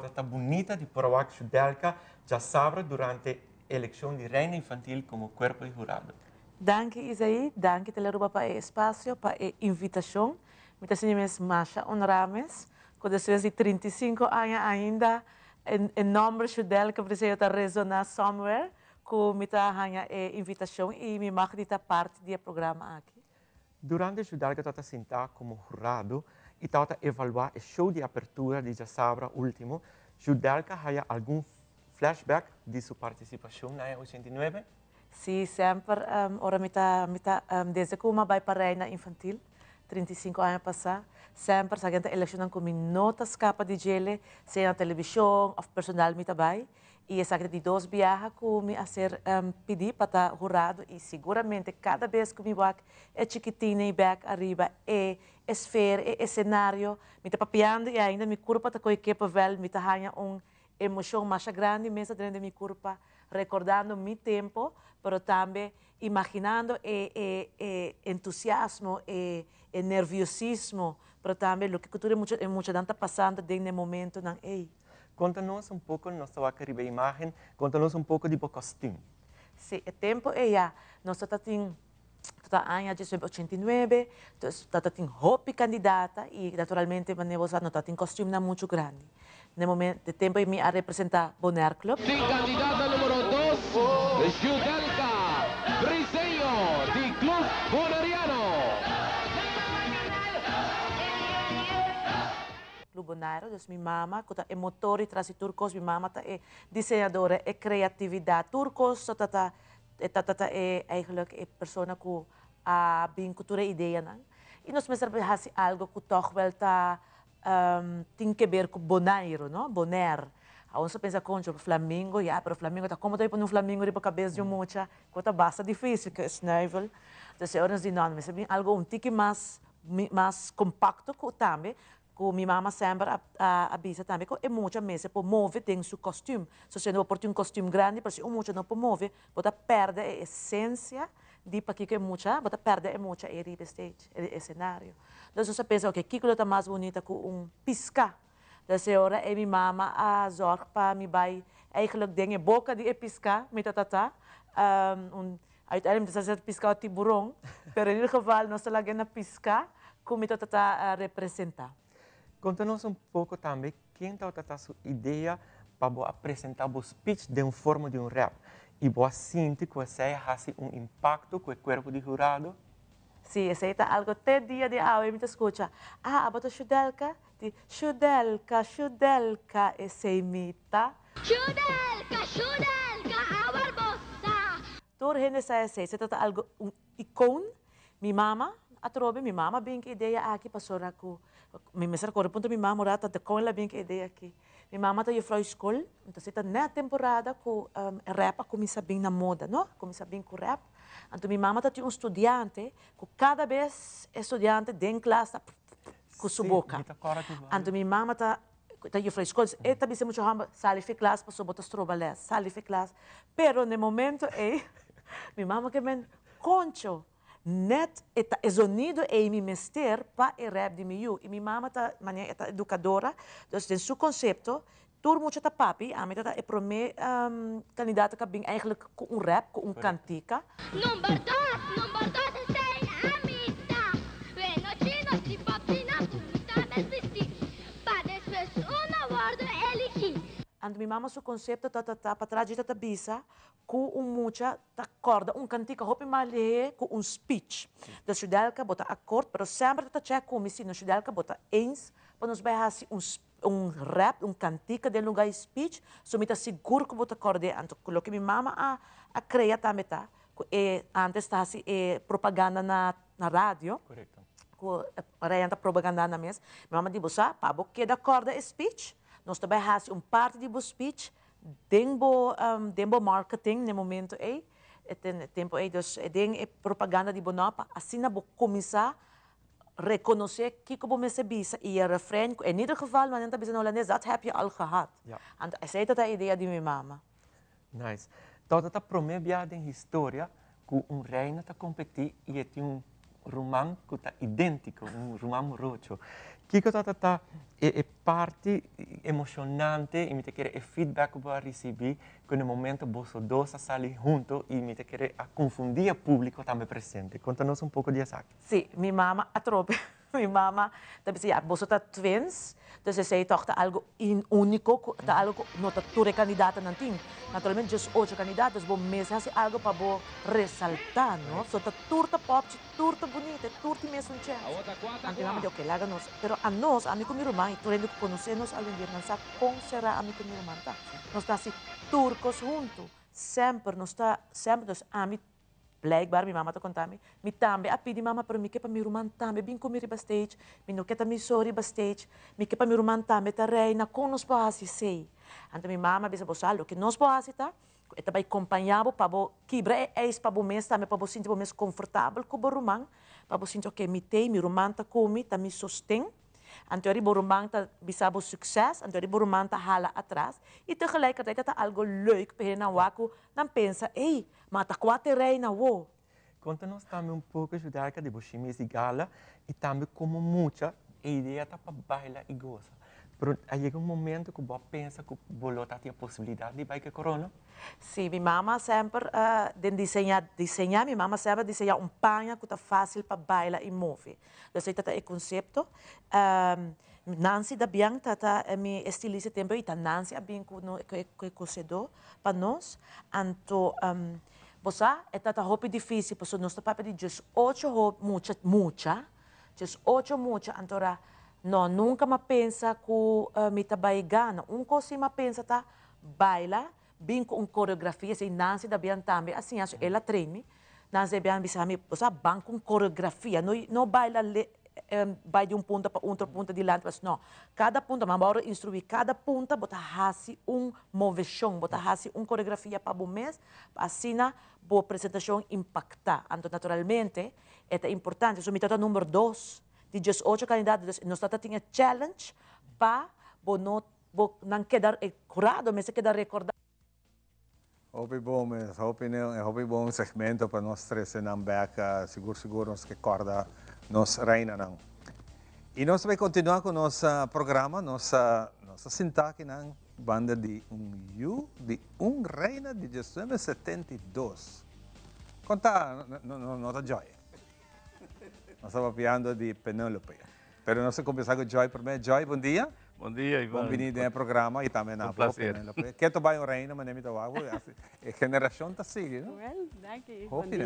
Está bonita de provar que Judalca já sabe durante a eleição de reina infantil como corpo de jurado. Danke, Isaí. Danke, Teleruba, para o espaço, para a invitação. Muitas vezes, Masha Honrames, que depois de 35 anos ainda, em nome de Del, que precisa resonar somewhere, que me está a invitação e me marca de estar parte do programa aqui. Durante o Judalca, está sentar como jurado e está evaluar o show de abertura de Jassabra último. Judalca, há algum flashback de sua participação em 89? Sim, sempre. Ora, desde que eu vai para a reina infantil, 35 anos passados, sempre, se a gente eleição com notas capa de gele, seja na televisão, ou personal, me vai. E essa de 2 viagens que me a ser pedir para estar jurado e seguramente cada vez que me vou é chiquitinha e back arriba é esfera, é cenário, me está papiando e ainda me curva para que o papel me está uma emoção mais grande mesmo dentro de minha curva, recordando meu tempo, mas também imaginando o entusiasmo, o nerviosismo, mas também o que tudo muito está passando nesse momento. Conta-nos pouco, nós estamos aqui a imagem, conta-nos pouco de costume. Sí, el tiempo ella, nosotros tenemos año 1989, entonces tenemos hopi candidata y naturalmente manemos a notar en costume muito grande. No momento de tempo me a representar Bonaire Club. Candidata número 2, Judelka Briseño, del Club Bonariano. Club Bonaire, dus minha mama, que é motor e traz turcos, minha mama é desenhadora, é criatividade. Turcos, é eigenlijk é persona que a bem cultura ideia, não? E nós pensamos fazer algo que toch wel tem que ver com Bonaire, não? Bonaire. A gente pensa com o Flamengo, ja, pero Flamengo tá como tipo no Flamengo de cabeça de muita, coisa basta difícil que é snuivel. Então se eles dizem não, mas é algo tique mais compacto que também. Que minha mama sempre avisa também que é muita mesa para mover tem seu costume. Se você não pode um costume grande, para se muito não pode mover, você perde a essência de para que é muita, você perde a muita e riba stage, o cenário. Então você pensa que aquilo está mais bonita que pisca. Da senhora é minha mama a zorg para me vai eigenlijk dingen boca de pisca, met tata. Uiteindelijk is het pisca o tiburão, pero in ieder geval nós lá na pisca, como tata representa. Conta-nos pouco também quem está a sua ideia para apresentar o speech de forma de rap. E você sente que você faz impacto com o corpo de jurado? Sim, esse é algo até dia de aula, me escuta. A bota Judelka, Judelka, esse imita. Judelka, awar bossa. Tur hende saya se trata algo icon. Mi mama, atrobe mi mama bem que ideia aqui passou com mi mesra corre ponto mi mama rata de com ela bem que ideia aqui. Mi mama tá juffrouw school, então se tá na temporada com rap começa bem na moda, não? Começa bem com rap. Então minha mama tinha estudante que cada vez estudante dentro classe com sua boca. Então minha mama tá juffrouw school, e também se muito hamba sali fi classe para botar trabalhar, sali fi classe. Pero no momento minha mama que men concho net é sonido e me mester para o rap de miu. E minha mama é educadora, então tem seu conceito. Door moet je te papi, aan mij dat is voor mij kandidaten kan eigenlijk een rap, een cantica. Number 2 zijn amita. We no chino si papi na puta besisti. Pa después una word elixi. En minha mama seu conceito para trás de bisa com mucha corda, cantica hopi malhe com speech. Da Judelka bota akkoord, pero sempre dat check com missão Judelka bota eens, para nos vai fazer rap, cantica de lugar speech, so me tá seguro que bota corda. Então, coloque minha mama a criar também tá. Antes tá assim propaganda na rádio. Correto. Renta propaganda na mesa. Minha mama diz, para boque da corda speech. Nós também fazemos parte de speech, dembo marketing no momento tempo dus é propaganda de bonapa, assim na começar reconhecer que como me bisa e a refrein in ieder geval wanneer dat bizar holandês dat heb je al gehad. Ja. En essa é a ideia de minha mama. Nice. Então tá primeira em história que reino tá competir e tem romance que tá idêntico, romance morocho. Que tá é parte emocionante e me te quer feedback que vai receber que no momento você dois saem juntos e me te quer confundir o público também presente. Conta-nos pouco disso aqui. Sim, minha mama atrope. Minha mama, você tá twins, então você toca algo único, tá algo não tá tudo candidata não tem. Naturalmente, just 8 candidatos, bom mês é algo para bo ressaltar, não? Só tá turta pop, turta bonita, turta mesmo chance. Antes mama de ok, laga nos, pero a nós, amigo meu irmão, tu rende que conhecemos ao dia não sabe como será amigo meu irmão, tá? Nós tá assim turcos junto, sempre nós tá sempre dos amigos. Blijkbaar, minha mama está contando, me também a pedir mama para mim que para meu irmão também bem comer bastante, me não quer também sorrir bastante, me que para meu irmão também tá reina com nós para sei. Então minha mama disse para o que nós para tá, é também acompanhado para bo quebrar é para bo mês também para bo sentir bo mês confortável com o irmão, para bo sentir que me tem, meu irmão tá come, tá me sustém. Então o irmão tá bisa bo sucesso, então o irmão tá hala atrás e tegelijkertijd tá algo leuk para na waku, não pensa, ei, mas tá quase reina wo. Conta-nos também pouco, Judelka, de você me gala e também como muita ideia tá para bailar e goza. Pero hay un momento que vos piensas que vos tiene possibilidad de ir corona? Sim, minha mama sempre desenhar, minha mama sempre desenhar panha que tá fácil para bailar e mover. Então, esse é o conceito. Nancy da Bianca me estilista tempo e Nancy a bem que cocedor para nós. Então, você é roupa difícil, porque nós estamos de just 8 roupas, just 8 mucha, então não nunca me pensa que me tá baigana. Coisa me pensa tá baila bem com coreografia, assim Nancy da Bianca também, assim ela treina. Nancy da Bianca bisa me, você ban com coreografia, não baila vai de ponto para outro ponto de lado, mas não. Cada ponto, mas bora instruir cada ponta, botar assim moveção, botar assim coreografia para o mês, assim na boa apresentação impactar. Então, naturalmente, é importante. Isso me trata número 2, de 18 candidatos, nós temos challenge para não quedar curado, mas quedar recordado. Hopi bom, hopi bom segmento para nós três em Ambeca, seguro nos que corda nos reina não. E nós vamos continuar com nosso programa, nossa sintaxe na banda de reina de 1972. Conta nota Joy. Nós estamos falando de Penélope. Pero nós começamos com Joy primeiro. Joy, bom dia. Bom dia, Ivan. Bem-vindo ao programa e também na Penélope. Que tu vai reina, mas nem me dá água. A geração está seguindo. Well, thank you. Hope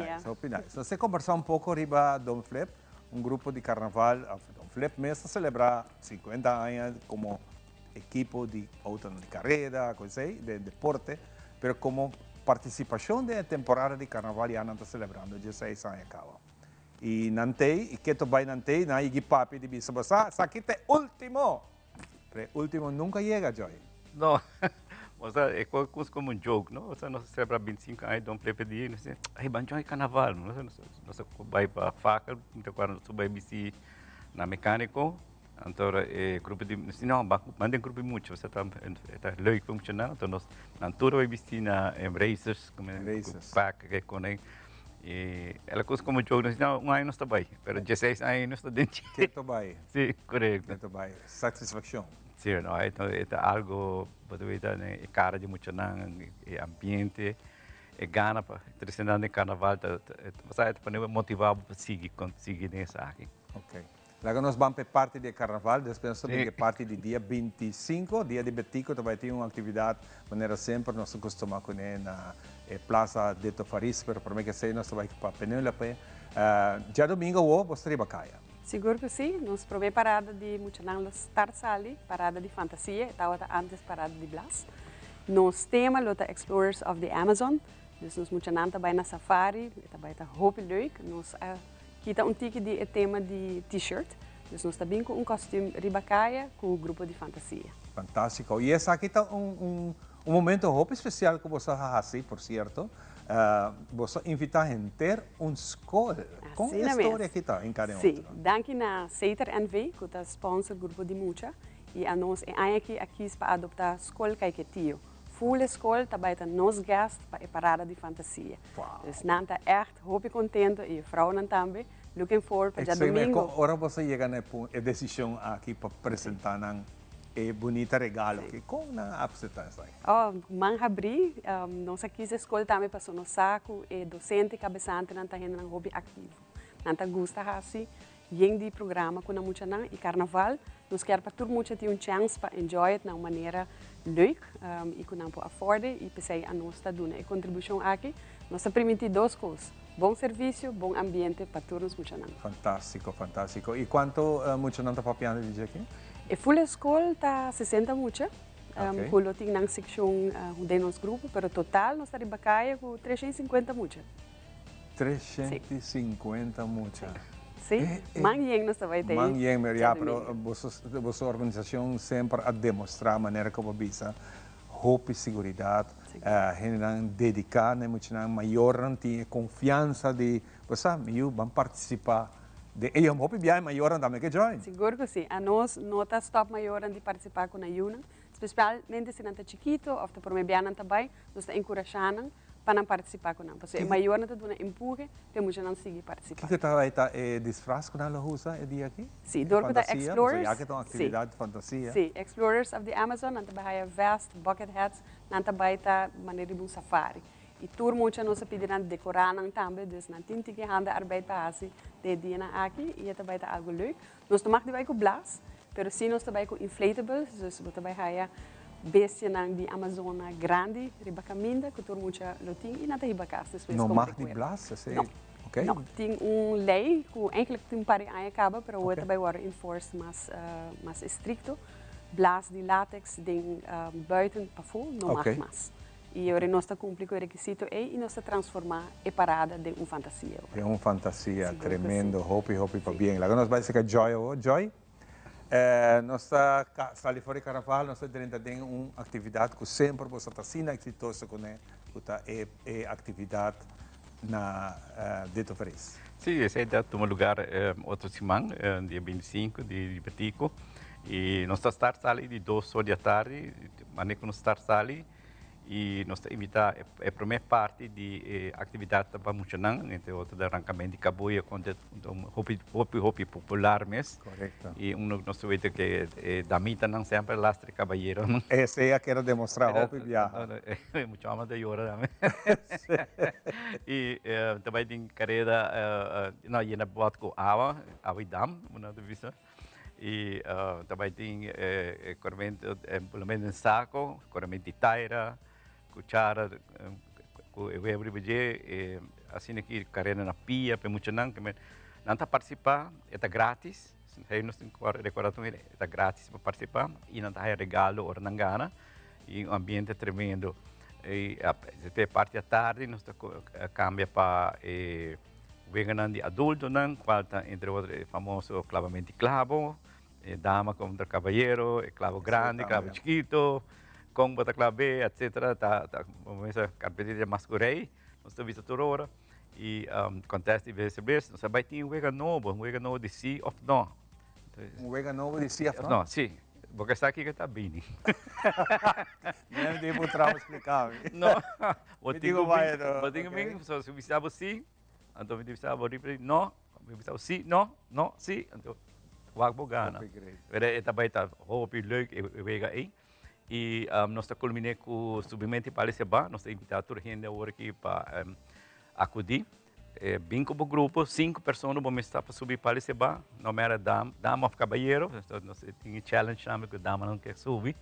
nice. Você conversar um pouco riba Dom Flip, grupo de carnaval. Dom Flip mesmo celebrar 50 anos como equipo de auto de carreira, coisa aí, de deporte, mas como participação da temporada de carnaval já não está celebrando 16 anos acaba. E nantei, e que tu vai nantei, na papi de bisa basa, aqui é último. Último nunca chega, Joy. Não, mas é quase como jogo, não? Nós celebra 25 anos, então prepedir, nós banjoi carnaval, nós vai para faca, então quando nós vai bisi na mecânico, então grupo de, não, mandem grupo muito, você está leuk funcionando, então nós na tour vai bisi na racers, como faca que conem. E ela coisa como jogo, não, ano está bem, mas 16 anos está dentro. Que está bem. Sim, correto. Que está bem. Satisfação. Sim, não, então é algo, é cara de muito não, é ambiente, é gana para trazendo no carnaval, você é para motivar para seguir nessa aqui. Ok. Lá nós vamos para parte do carnaval, depois de parte do dia 25, dia de Betico, vai ter uma atividade, maneira sempre, nós costumamos com na Plaza de Tofaris, mas para mim que sei, nós vamos para Penélope. Já domingo, você vai cair. Seguro que sim, nós provemos parada de Muchanang Star Sali, parada de fantasia, estava antes parada de Blas. Nós temos a Explorers of the Amazon, então nós Muchanang também na safari, também está muito leuk. Nós kita ticket de tema de t-shirt, então nós também com costume ribacaia com o grupo de fantasia. Fantástico. E esse aqui está um momento muito especial que você faz, por certo. Você invita a ter escola. Com a história que está em cada Sim, danke na Seiter NV, que é sponsor do grupo de Mucha, e a nós aqui para adoptar a escola que tio. Full escola também está nos gastos para a parada de fantasia. Então, nós estamos muito contentes e a vrouw também. Looking forward para domingo. Agora você chega na decisão aqui para apresentar bonita regalo que como a apresentação. Manga abrir, nós aqui na escola também passou no saco e docente cabeçante não está indo um hobby ativo. Não está gosta assim, de programa com a Muchanang e carnaval, nós queremos para todo mundo ter chance para enjoy de uma maneira leuk e que não pode afford e pensei a nós está dando a contribuição aqui, nós permitir duas coisas. Bom serviço, bom ambiente para todos os Muchanang. Fantástico, fantástico. E quanto Muchanang está papiando de aqui? A full escola está 60 mucha, que tem na seção de nosso grupo, mas total nós estamos em com 350 mucha. 350 mucha. Sim, manhã nós também temos. Manhã, mas a organização sempre a demonstrar a maneira como visa, hope e segurança, dedicar, maior confiança de, você vamos participar. E eu hope bem maior também que join. Seguro que sim. A nós nota stop maior de participar com a Yuna, especialmente se não está chiquito ou está por meio também, nós está encorajando para não participar com nós. Porque é maior não te dá empurre, para muitos não seguir participar. Que está aí disfraz com a Lahusa é dia aqui? Sim, door com Explorers. Já que tem uma atividade de fantasia. Sim, Explorers of the Amazon, não vai vest, bucket hats, não vai maneira de um safari. E tur muita nossa pediram decorar não também, dus não tem que handa arbeid para fazer de dia aqui e até vai estar algo leuk. Nós tomamos de vai com blas, pero sim nós também com inflatables, dus você vai haya bestia de Amazônia grande, riba caminda, que tur muita loting e nada riba casa. Não mag die blas, não. Okay. Não, tem lei que eigenlijk tem para aí acaba, pero o também vai enforce mais estricto. Blas de látex de buiten para fora não mag mais. E agora nós estamos cumprindo o requisito e nós estamos transformar a parada de uma fantasia. É uma fantasia tremendo, hopi para bem. Agora nós vamos ser Joy hoje. Joy, nós estamos ali fora do carnaval, nós estamos tendo uma atividade que sempre você está sendo exitosa com a atividade na Dito Fres. Sim, esse é o lugar outro semana, dia 25 de Batico. E nós estamos ali de 2 horas da tarde, maneira que nós estamos ali. E nós invitamos a primeira parte de atividade para Muchanan, entre outros, de arrancamento de caboia, com hobby popular mesmo. Correto. E nós vemos que Damita não sempre lastre caballeiro. Essa é a que era demonstrar hobby viaja. É muito ama de hora também. E também tem carreira, não, e na bota com água e dam, uma vista. E também tem corremento, implemento em saco, corremento de taira, cuchara, eu abri assim aqui carreira na pia, para muitos não está participar, é grátis, aí nós temos decoração é grátis para participar e não está regalo ou não gana e um ambiente tremendo. E até parte da tarde nós cambia para vegan de adulto não, qual entre outros famoso clavamento de clavo, dama contra caballero, clavo grande, clavo chiquito. Com bota clave, etc. Vamos ver a carpinteria masculina, nós estamos vendo toda hora. E conteste de vez nós vai ter um vegan novo de sim ou não. Um vegan novo de sim ou não? Não, sim. Porque está aqui que está bem. Não devo explicar. Não, eu tenho bem, se você visava sim, então você visava não, visava sim, não, sim, então o gana. É também está hobby leuk, vegan aí. E nós culminamos com o subimento para Seba, nós invitamos toda a gente aqui para acudir. Bem como grupo, 5 pessoas vão estar para subir para Seba, não era dama ou caballeiro, nós tínhamos challenge também que a dama não quer subir.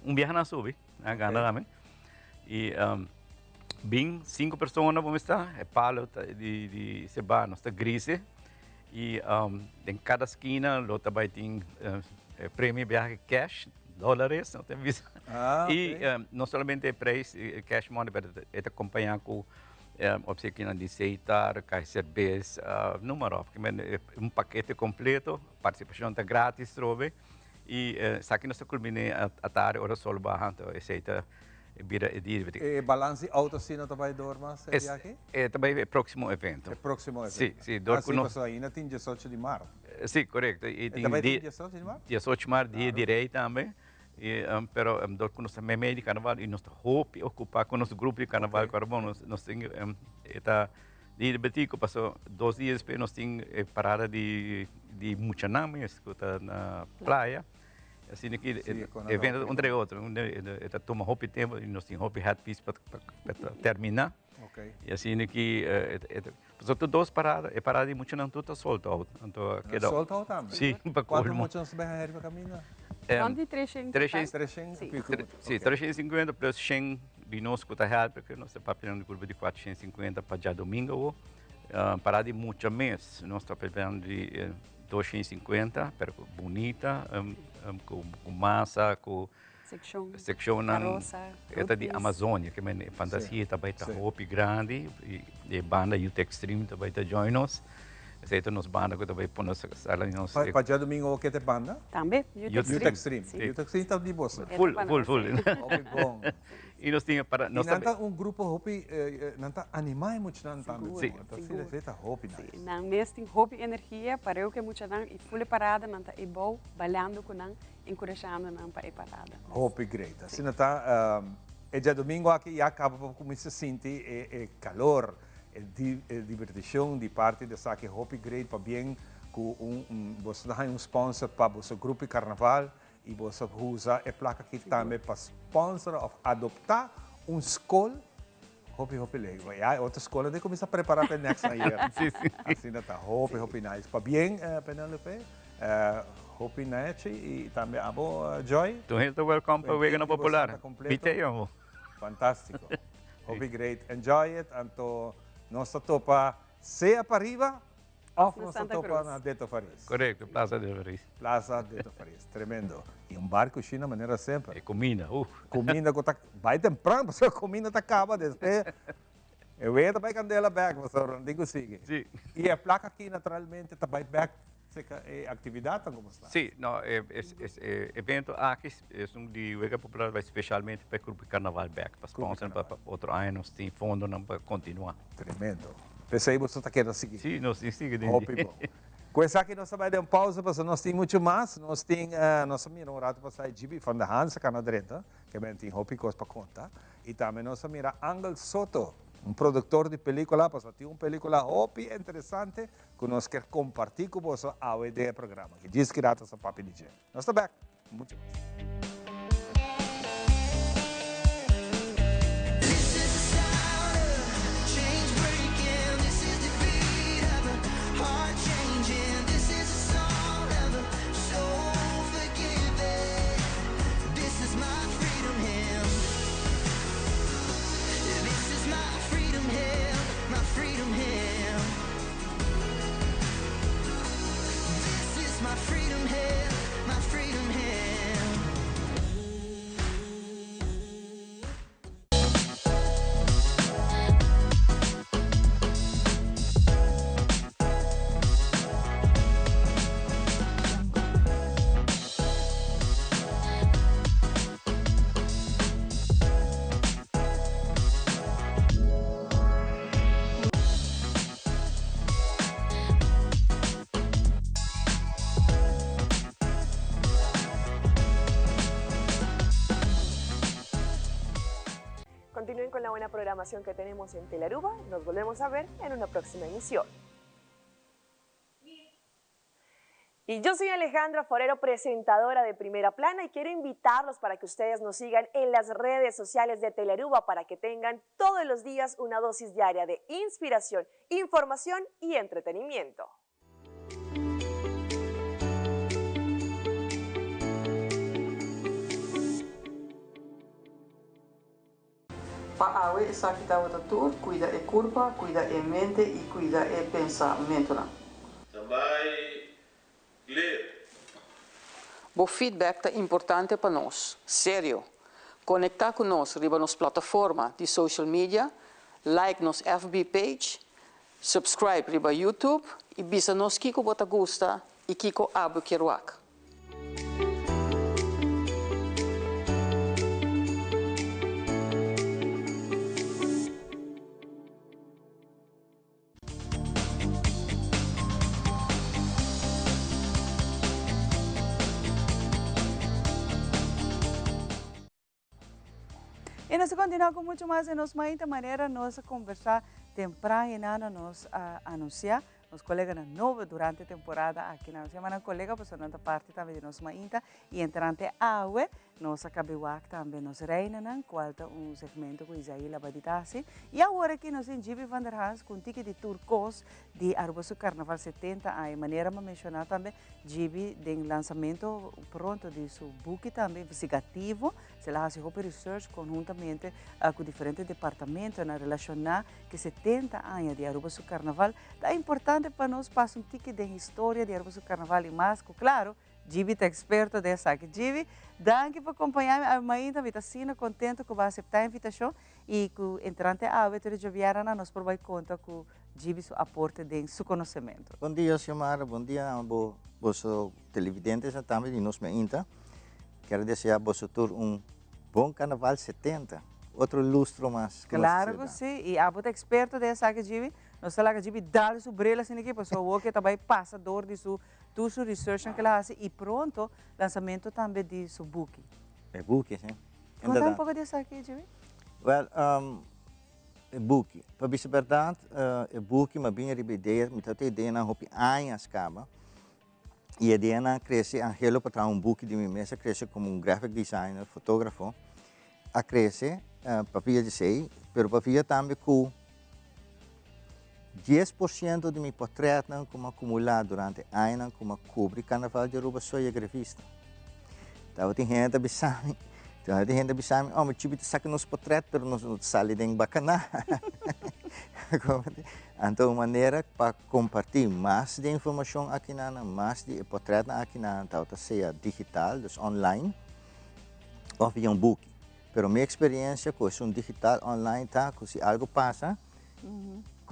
Viagem não sube, gana também. E bem 5 pessoas vão estar, palo de Seba, nós está grise. E em cada esquina, lá também tem prêmio viagem cash. Dólares, não tem visto. E não somente preço, cash money, mas acompanhar com obsequio de aceitar, cerveja, número, um paquete completo, participação está grátis, trobe. E aqui nós culminamos a tarde, hora sol barra, então aceita vira e balance auto sim não vai dormir seria aqui? Também é próximo evento. É próximo evento. Sim, sim. Passou ainda tem 18 de março. Sim, correto. E tem 18 de março? 18 de março, dia direito também. Pero dor com nossa meia de carnaval e nós hope ocupar com nosso grupo de carnaval carbono nós temos eta de Batico passou 2 dias depois nós temos parada de Muchanami escuta na praia assim aqui evento entre outro eta toma hope tempo e nós temos hope hat piece para terminar. E assim aqui passou 2 paradas e parada de Muchanami tudo solto então queda solto também. Sim, para quanto Muchanami se vai para caminhar? Onde 350? Sim, 350 plus 100 binos que está real, porque nós estamos preparando curva de 450 para já domingo. Para de muito mês, nós estamos preparando de 250, pero bonita, com massa, com secção de Amazônia, que é fantasia, também está roupa grande, e banda Youth Extreme também está join nós. Aceita nos banda que também põe nos sala nos. Para dia domingo o que te banda? Também. Youth Extreme. Youth Extreme está de boa. Full. Bom. E nós tinha para nós também grupo hopi não tá animar muito não também. Sim. Então feita hopi. Não mês tem hopi energia para eu que muito não e full parada não tá e bom balando com não encorajando não para parada. Hopi great. Assim tá E já domingo aqui já acaba como se sente o calor, a divertição de parte dessa que Hopi Great para bem com você dá sponsor para o seu grupo de carnaval e você usa a placa aqui também para sponsor of adoptar escola Hopi Lego. E a outra escola de começar a preparar para next year. Assim está Hopi nice. Para bem, Penelope, Hopi Nice e também a Joy. Tu gente welcome para Vegana Popular. Viteio. Fantástico. Hopi Great. Enjoy it. Anto nossa topa seja para arriba. Of nossa topa na Deto Faris. Correto, Plaza de Faris. Plaza Deto Faris, tremendo. E barco China maneira sempre. E comida, Comida que vai temprano, porque a comida está acaba depois. Eu vejo também candela back, mas eu não digo sigue. Sim. E a placa aqui naturalmente também back atividade como está? Sim, não, esse evento aqui é de Vega Popular especialmente para o grupo Carnaval back, para sponsor para outro ano, nós temos fundo para continuar. Tremendo. Pensei que você está querendo seguir. Sim, nós seguimos. Com essa aqui nós vamos dar uma pausa, porque nós temos muito mais. Nós temos, nós temos um rato para sair de van der Hans, canadrenta, que também tem Hopi coisa para contar. E também nós temos Angel Soto, produtor de película, porque tem uma película Hopi interessante que nós queremos compartilhar com você ao ideia do programa, que diz que dá essa papo de gente. Nós estamos back. Muito mais. Continúen con la buena programación que tenemos en Telearuba. Nos volvemos a ver en una próxima emisión. Y yo soy Alejandra Forero, presentadora de Primera Plana, y quiero invitarlos para que ustedes nos sigan en las redes sociales de Telearuba para que tengan todos los días una dosis diaria de inspiración, información y entretenimiento. Para awe esa kita wata tur, cuida e curva, cuida e mente e cuida e pensamento na. Também ler. O feedback é importante para nós, sério. Conectar com nós riba nos plataforma de social media, like nos FB page, subscribe riba YouTube e bisa nos kiko bota gusta e kiko abu kiruak. E nós continuamos com muito mais em nossa maneira, nós conversar temprano, nós anunciar nos colegas na nova durante a temporada aqui na semana colega para na parte também de nossa mainta e entrante awe nós acabamos também nos reina nan qualta segmento com Isaí Labaditasi e agora aqui nós em Gibi van der Hans com ticket de turcos de Arubasu Carnaval 70 a maneira de mencionar também Gibi de lançamento pronto de seu book também investigativo se lá se Hopi Research conjuntamente com diferentes departamentos na relacionar que 70 anos de Arubasu Carnaval é importante para nós passar ticket de história de Arubasu Carnaval e mais claro Gibi é experto dessa aqui. Gibi, danke por acompanhar a minha invitação, contente que vai aceitar a invitação e que entrante a abertura de Viarana nos por vai conta com Gibi seu aporte de seu conhecimento. Bom dia, Xiomara. Bom dia a vossos televidentes também de nos mainta. Quero desejar a vossos bom Carnaval 70. Outro lustro mais. Claro que sim. E a é experto dessa aqui, Gibi. Nós falamos que Gibi dá sua brela assim aqui, pessoal que também passador de sua research que ela faz e pronto lançamento também de seu book. É book, sim. Conta um pouco disso aqui, Gibi. Well, é buki. Para dizer a verdade, é buki, mas bem a ideia, me tem ideia na hopi anos acaba. E a ideia na cresce, a hello para um buki de mim mesmo, cresce como um graphic designer, fotógrafo. A cresce, para via de sei, pero para via também com 10% de meu portrait como acumulado durante anos, como cobre carnaval de Aruba, sou grafista. Então tem gente bisami, oh, mas tipo saca nos portrait, pero nos sale de bacana. Então maneira para compartilhar mais de informação aqui na, mais de portrait aqui na, então seja digital, dus online, ou via book. Pero minha experiência com um digital online tá, se algo passa.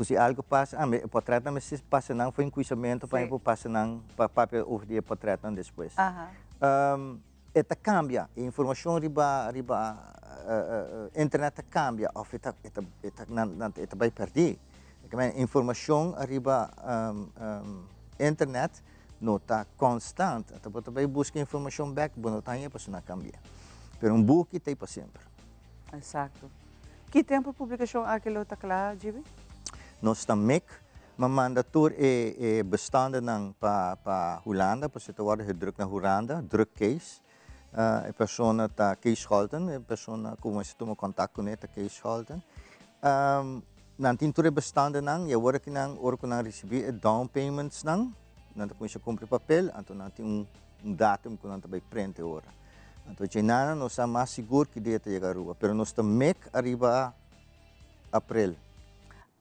Se algo passa, o portrait não se passa não foi conhecimento para eu passar não para papel ou de portrait não depois. Eta cambia, a informação riba internet cambia, ou eta vai perder. A informação riba internet não está constante, então você vai buscar informação back, não está aí para não cambiar. Pero book tem para sempre. Exato. Que tempo de publicação aquilo está claro, Gibi? Nós também mandator bestanden para Holanda, para se worden gedrukt na Holanda, drukcase. A pessoa está Kees Scholten, a pessoa como se toma contato com ele, Kees Scholten. Na tintura bestanden nang, je wordt kan receber down payments nang, na kun je comprar papel, então na tem datum que não vai print agora. Então je nana nós é mais seguro que dia chegar rua, pero nós também arriba abril.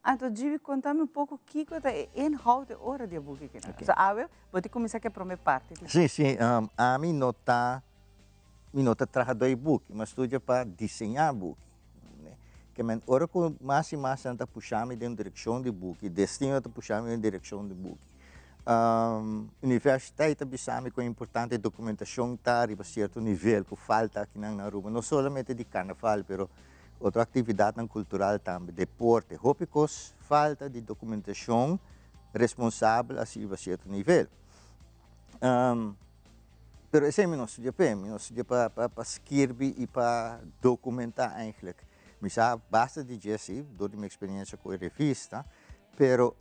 Então, Gibi, conta-me pouco o que é o inhoud de hora de boek. Então, Awe, pode começar a primeira parte. Sim, a mim não está trabalhando em book, mas estudo para desenhar book. Que a hora que mais e mais está puxando em direção de book, destino está puxando em direção de book. Universidade está pensando que é importante a documentação estar a certo nível que falta aqui na Aruba, não somente de carnaval, mas outra atividade cultural também, deporte, hópicos, falta de documentação responsável a certo nível. Pero esse é o nosso dia para escrever e para documentar eigenlijk. Mas basta de dizer, dou minha experiência com a revista, pero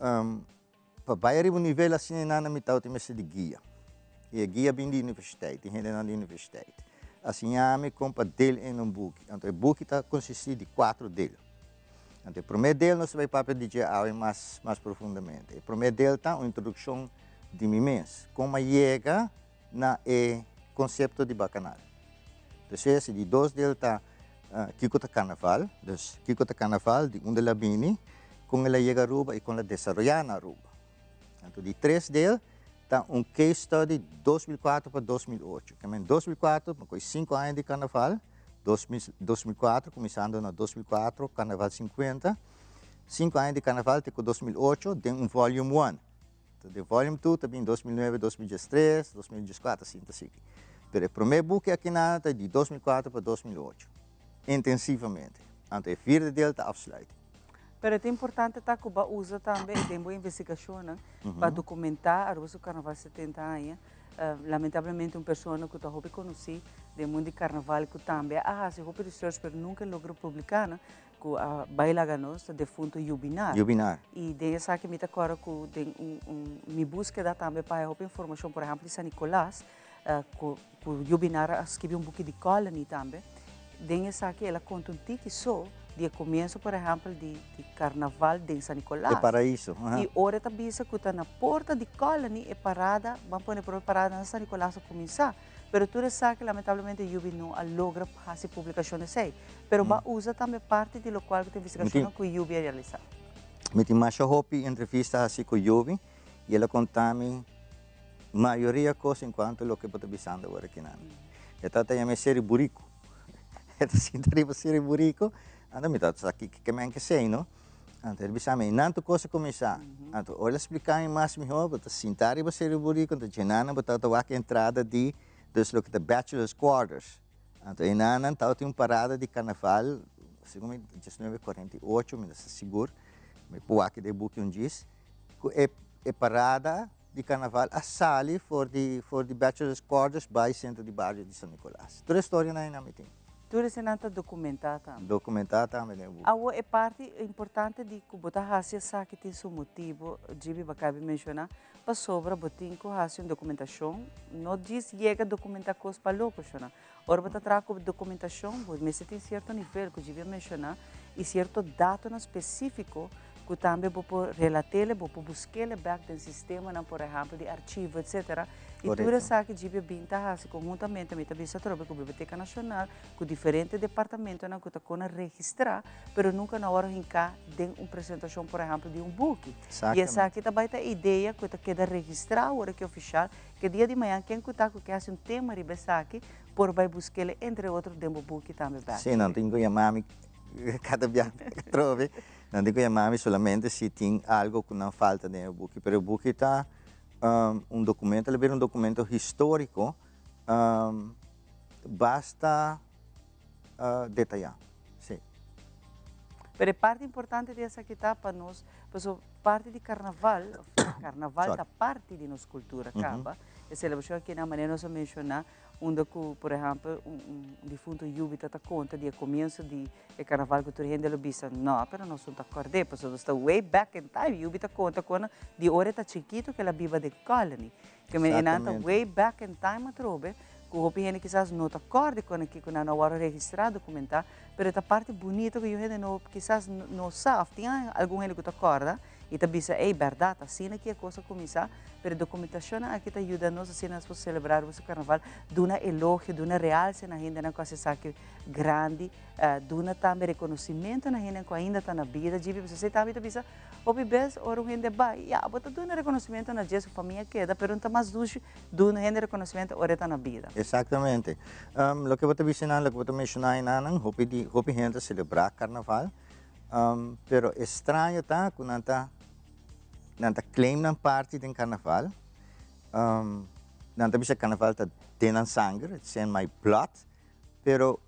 para baixar o nível assim na mitad tem esse de guia. E a guia vem da universidade, tem gente na universidade. Assim, me compra dele em book. Então, o book consiste de 4 deles. Então, o primeiro dele nós vai para dizer mais profundamente. O primeiro dele está uma introdução de mim mesmo, como chega na conceito de bacanal. Então, de 2 deles está Kiko ta Carnaval, então Kiko ta Carnaval de onde ela vem, como ela chega a Aruba e como ela desenvolve na Aruba. Então, de 3 deles está case study 2004 para 2008. Em 2004, com 5 anos de carnaval, 2004, começando na 2004, carnaval 50. 5 anos de carnaval, até 2008, tem volume 1. Então, de volume 2, também 2009, 2013, 2014, assim. Mas o primeiro book aqui na é de 2004 para 2008, intensivamente. Então, o 4 dele está afsluit. Pero é importante que Cuba usa também, tem boa investigação, para documentar o carnaval 70 anos. Lamentavelmente, uma pessoa que eu conheci do mundo de carnaval que também se houve research, mas nunca logrou publicar, que a baila ganos, defunto Yubinar. E dessa que me agora que me busca também para a informação, por exemplo, de São Nicolás, que Yubinar escreveu book de colony também. Dessa que ela conta tique só de começo, por exemplo, de carnaval de São Nicolás. É paraíso. E hora também que está na porta de colony é parada, vamos pôr parada na São Nicolás a começar. Mas tu sabe que lamentavelmente Yubi não logra fazer publicações aí. Mas usa também parte de lo qual que a investigação que Yubi realiza. Me tem mais hopi entrevista assim com Yubi e ela conta-me a maioria coisa enquanto o que eu estou pensando agora aqui. Então, tem a série Burico. Então, se arriba a série Burico, então, me dá aqui que me sei, não? Então, ele sabe, não coisa começar. Então, olha explicar mais melhor, porque se sentar e você Burico, então, Jenana, botar a entrada de look the bachelor's quarters. Então, Jenana, então, tem uma parada de carnaval, segundo 1948, me dá seguro, me pôr aqui de book diz, é parada de carnaval a sali for the bachelor's quarters by centro de bairro de São Nicolás. Toda a história não é na meeting. Tudo isso não está documentado também. Documentado também, né? A parte importante de que botar raça sabe que tem seu motivo, Gibi Bacabi mencionar, para sobra botin com raça uma documentação, não diz chega documentar coisas para loucos, não. Ora botar trago com documentação, mas tem certo nível que Gibi mencionar e certo dado específico que também vou relatar, vou buscar back do sistema, por exemplo, de arquivo, etc. E tudo isso que Gibi binta conjuntamente, me também se troca com a Biblioteca Nacional, com diferentes departamentos que estão a registrar, mas nunca na hora em cá tem uma apresentação, por exemplo, de book. E essa aqui também é a ideia que queda registrar, a hora que é oficial, que dia de manhã quem está que hace um tema de aqui, por vai buscar entre outros dentro do book também. Sim, não tenho que mami cada dia que trove. Não digo que mami solamente se tem algo que não falta no book, mas o book está documento, ele é um documento histórico, basta detalhar. Sim. Mas a parte importante dessa aqui está para nós, parte de carnaval, carnaval é parte de nossa cultura, acaba. A celebração aqui na maneira nós mencionar, onde, por exemplo, defunto Yubita está conta de começo de carnaval que tu rende lo bisa. Não, mas nós não acordei, porque nós está way back in time. Yubita conta quando de hora está chiquito que ela viva de colony. Que me enanta way back in time a trobe. Que o opinião quizás não está acorde com aqui que na hora registrar documentar, mas a parte bonita que eu não quizás não sabe, tem algum que está acorda e está bisa é verdade, assim que a coisa começar, mas a documentação aqui está ajudando nós assim nós celebrar o carnaval, duna elogio, duna realce na gente na coisa saque grande, duna também reconhecimento na gente que ainda está na vida, de você também está bisa, obi bes or um gente vai, já, bota duna reconhecimento na gente família queda, pero não está mais ducho, duna gente reconhecimento ora está na vida. Exatamente. Lo que você mencionar, lo que você mencionar ainda, hopi gente celebrar carnaval, pero estranho tá quando nanta claim na parte do carnaval, nanta bisa carnaval tá tem sangue, it's in my blood, pero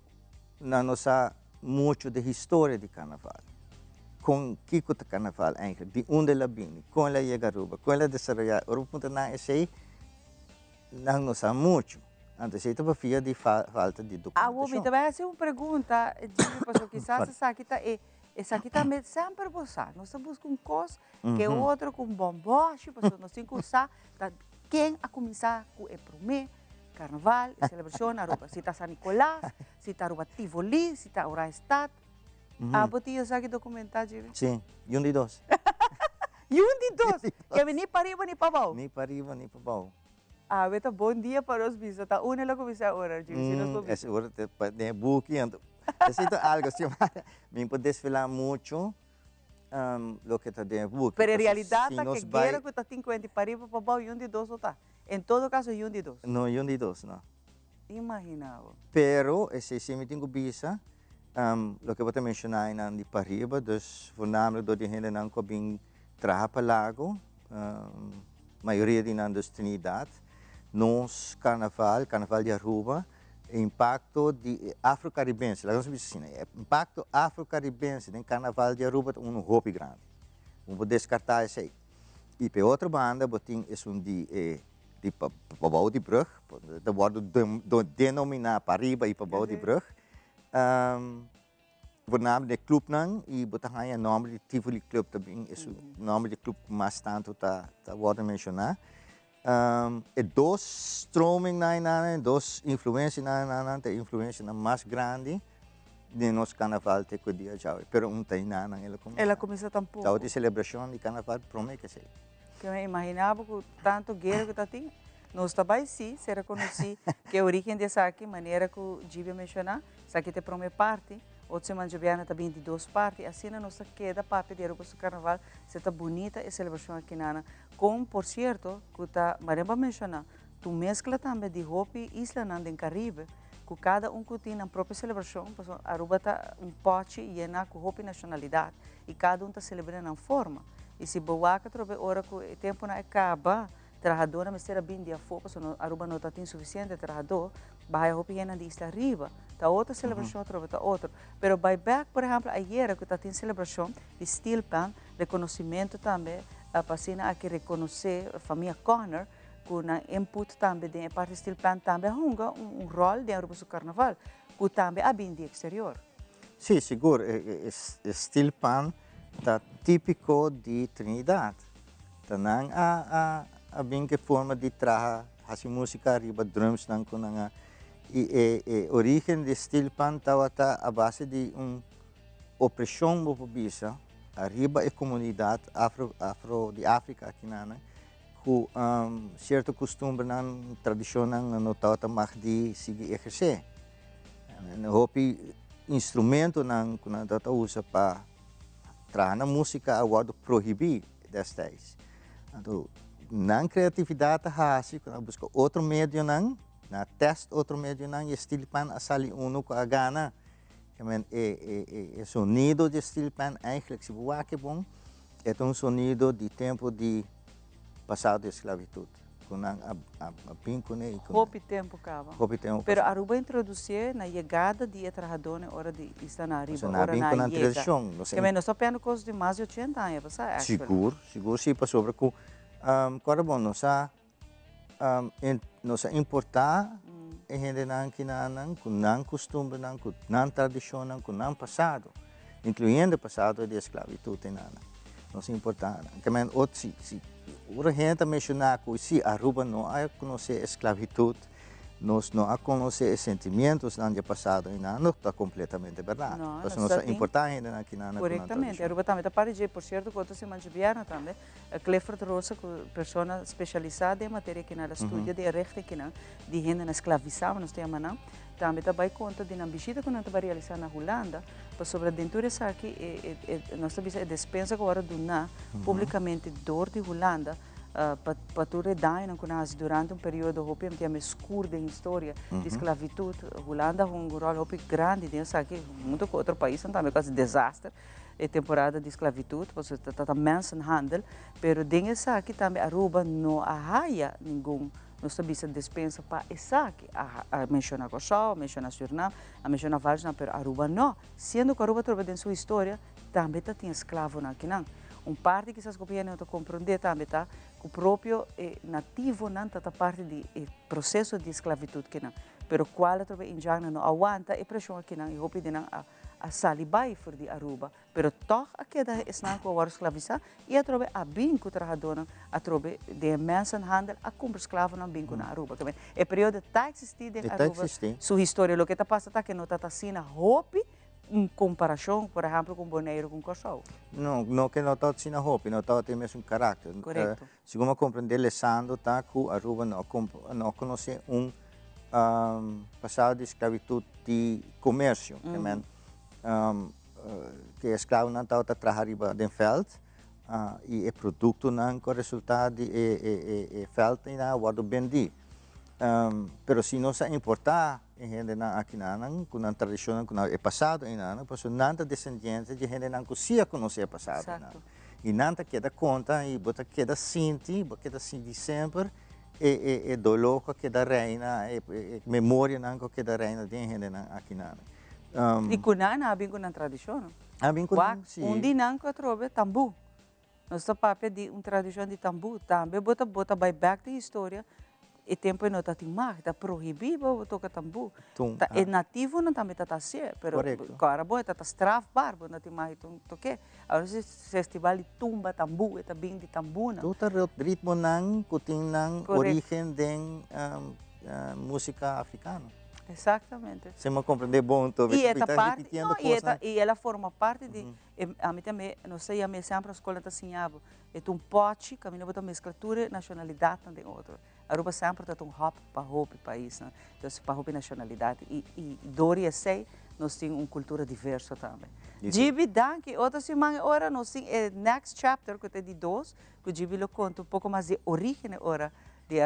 não sabe muito da história do carnaval. Com que o carnaval eigenlijk, de onde ela vem, como ela chega a Aruba, como ela desarrolla, o ponto na esse não sabe muito. Então, isso é via de falta de documentação. Ah, também essa é uma pergunta, porque quizás essa aqui está sempre você. Nós buscamos coisa que outro com bomboche, porque nós temos que usar quem a começar com o primeiro carnaval, a celebração na Aruba. Se está São Nicolás, se está Aruba Tivoli, se está Ora Estado. Ah, botinha essa aqui documentada, sim, e um de dois. E um de dois? Que nem para riba, nem para baixo? Nem para riba, nem para baixo. Ah, beta, bom dia para os bichos. Tá uma lá começar a hora, essa hora tem book, então. Necessito algo, se me pode desfilar muito lo que está dentro book. Pero em realidade, que guerra que está 50 para riba, para baixo, e um de dois não está. Em todo caso, e um de dois. Não, e um de dois, não. Imaginava. Pero, se me tenho visa, lo que você mencionar de para riba, dus voornamelijk door die hele nan bem traga para lago, maioria de nandos Trinidad. Nos carnaval de Aruba, impacto de afro-caribense, impacto afro-caribense no carnaval de Aruba é um roupa grande. Vamos descartar isso aí. E para outra banda, botin é um de Pabau de Brug, de worden denominar para riba e Pabau de Brug. Voornamelijk de club nan, e botan aí o nome de Tivoli Club também, é o nome de club mais tanto tá worden mencionar. Dos stroming na dos influências na te influência mais grande de nosso carnaval te que dia já, pero tem na ela começa tampouco. Então de celebração de carnaval promete que sei. Que eu imaginava que tanto guerra que tá tem, nós também sim, se reconheci que a origem dessa aqui, maneira que o Gibi mencionar, essa aqui te promete parte. Outra semana de Viana também de duas partes, assim na nossa queda parte de Aruba do Carnaval, se está bonita a celebração aqui na com, por certo, que está, Maremba mencionar, tu mescla também de Hopi e Isla Nanda em Caribe, que cada que tem a própria celebração, Aruba está pote e com Hopi nacionalidade, e cada está celebrando em forma. E se boa que trobe hora que o tempo não acaba, trabalhadora mas será bem dia fora, porque Aruba não tem suficiente trabalhador, vai a Hopi de Isla Riba. Tá outra celebração, tá outra. Pero by back, por exemplo, ayer que tá tem celebração de Steel Pan, reconhecimento também, a pasina aqui reconhecer a família Connor, com input também da parte Steel Pan também um rol dentro do carnaval. que também há bem de exterior. Sim, seguro. Estilo pan tá típico de Trinidad. Tanang a bem que forma de trabalhar a música arriba drums nan ko nanga e origem de estilo pan tá a base de opressão mobisa arriba a comunidade afro de África aqui nana com certo costume nan tradição nan no tá mais de seguir exercer. Hopi instrumento nan kuna data usa para trabalhar na música agora proibir destes. Então, na criatividade hasi quando busca outro meio nan, na test outro meio nan, estilo pan asali uno com a gana. O sonido de estilo pan eigenlijk se boa que bom, é sonido de tempo de passado de esclavitud. Hopi tempo cava. Hopi tempo. Pero Aruba introduzir na chegada de trabalhadores hora de estar na Aruba, hora na chega. Que menos só pena coisa de mais de 80 anos, passar. Seguro se passou sobre com agora bom nós importar e gente não que não costume não com não tradição não com não passado, incluindo passado de esclavitud nada. Nós importar. Que men outro se a gente mencionar que se Aruba não há conhecer esclavitud, nós não há conhecer sentimentos do passado e não está completamente verdade. Então nós importar ainda aqui na corretamente. Aruba também está para dizer, por certo, que outras semanas vieram também. Clifford Rosa, pessoa especializada em matéria que na estudia de rechte que na de gente na escravização, nós temos não. Também está bem conta de uma visita que nós estamos realizando na Holanda, para sobre a dentura aqui, nós estamos a dispensa agora do na publicamente dor de Holanda para tu redar durante um período hopi tem escuro de história de esclavitud. Holanda é um rol hopi grande dentro aqui, muito com outro país também quase desastre. É temporada de esclavitud, porque está mensenhandel, pero dentro aqui também Aruba não há nenhum nós temos a dispensa para essa aqui, a mencionar Kosovo, a mencionar Suriname, a mencionar vários, mas Aruba não. Sendo que Aruba trouxe em sua história, também tem escravo aqui não. Parte que essas copias não compreender também tá, que o próprio nativo não está parte do processo de esclavitud que não. Pero qual trouxe em Jana não aguanta e pressão aqui não e hope de não a salibai for de Aruba, pero toch a queda esnan com a esclavizar e a trobe a binco trabalhador a trobe de mensenhandel a comprar escravo na binco na Aruba. É período tá existindo em Aruba. Sua história, o que está passando que não está assim hope em comparação, por exemplo, com Bonaire com Kosovo. Não que não está assim hope, não está tem mesmo caráter. Correto. Segundo compreender, Lesando tá que Aruba não conhece passado de esclavitud de comércio, que escravo não está trabalhando no veld e o produto não com resultado de veld e não guarda vendi. Pero se não se importar gente na aqui não com a tradição com o passado e não, porque não há descendentes de gente não que se conhece o passado e não queda conta e bota queda sente sempre e dolor que queda reina e memória não que queda reina de gente aqui não. E kunana abing ko ng tradisyon. Abing ko sim. Undi nang ko trobe tambu. Nossa papel de tradição de tambu. Também bota by back de história. E tempo não tá timar, tá proibido tocar tambu. Tá é nativo não também tá assim, pero agora boa tá strafbar, não timar então toque. Agora esse festival de tumba tambu, tá bem de tambu não. Todo ritmo nang kuting nang origem de música africana. Exatamente. Se me compreender bom, estou repetindo coisas. E ela forma parte de, a mim também, não sei, a mim sempre a escola está ensinando, é um pote, que a mim não botou mesclatura, nacionalidade também outro. A Aruba sempre está hop para hop país, né? Então para hop nacionalidade e Dori sei, nós temos uma cultura diversa também. Gibi danke, outra semana ora nós temos next chapter que é de 2, que Gibi lo conta pouco mais de origem ora. De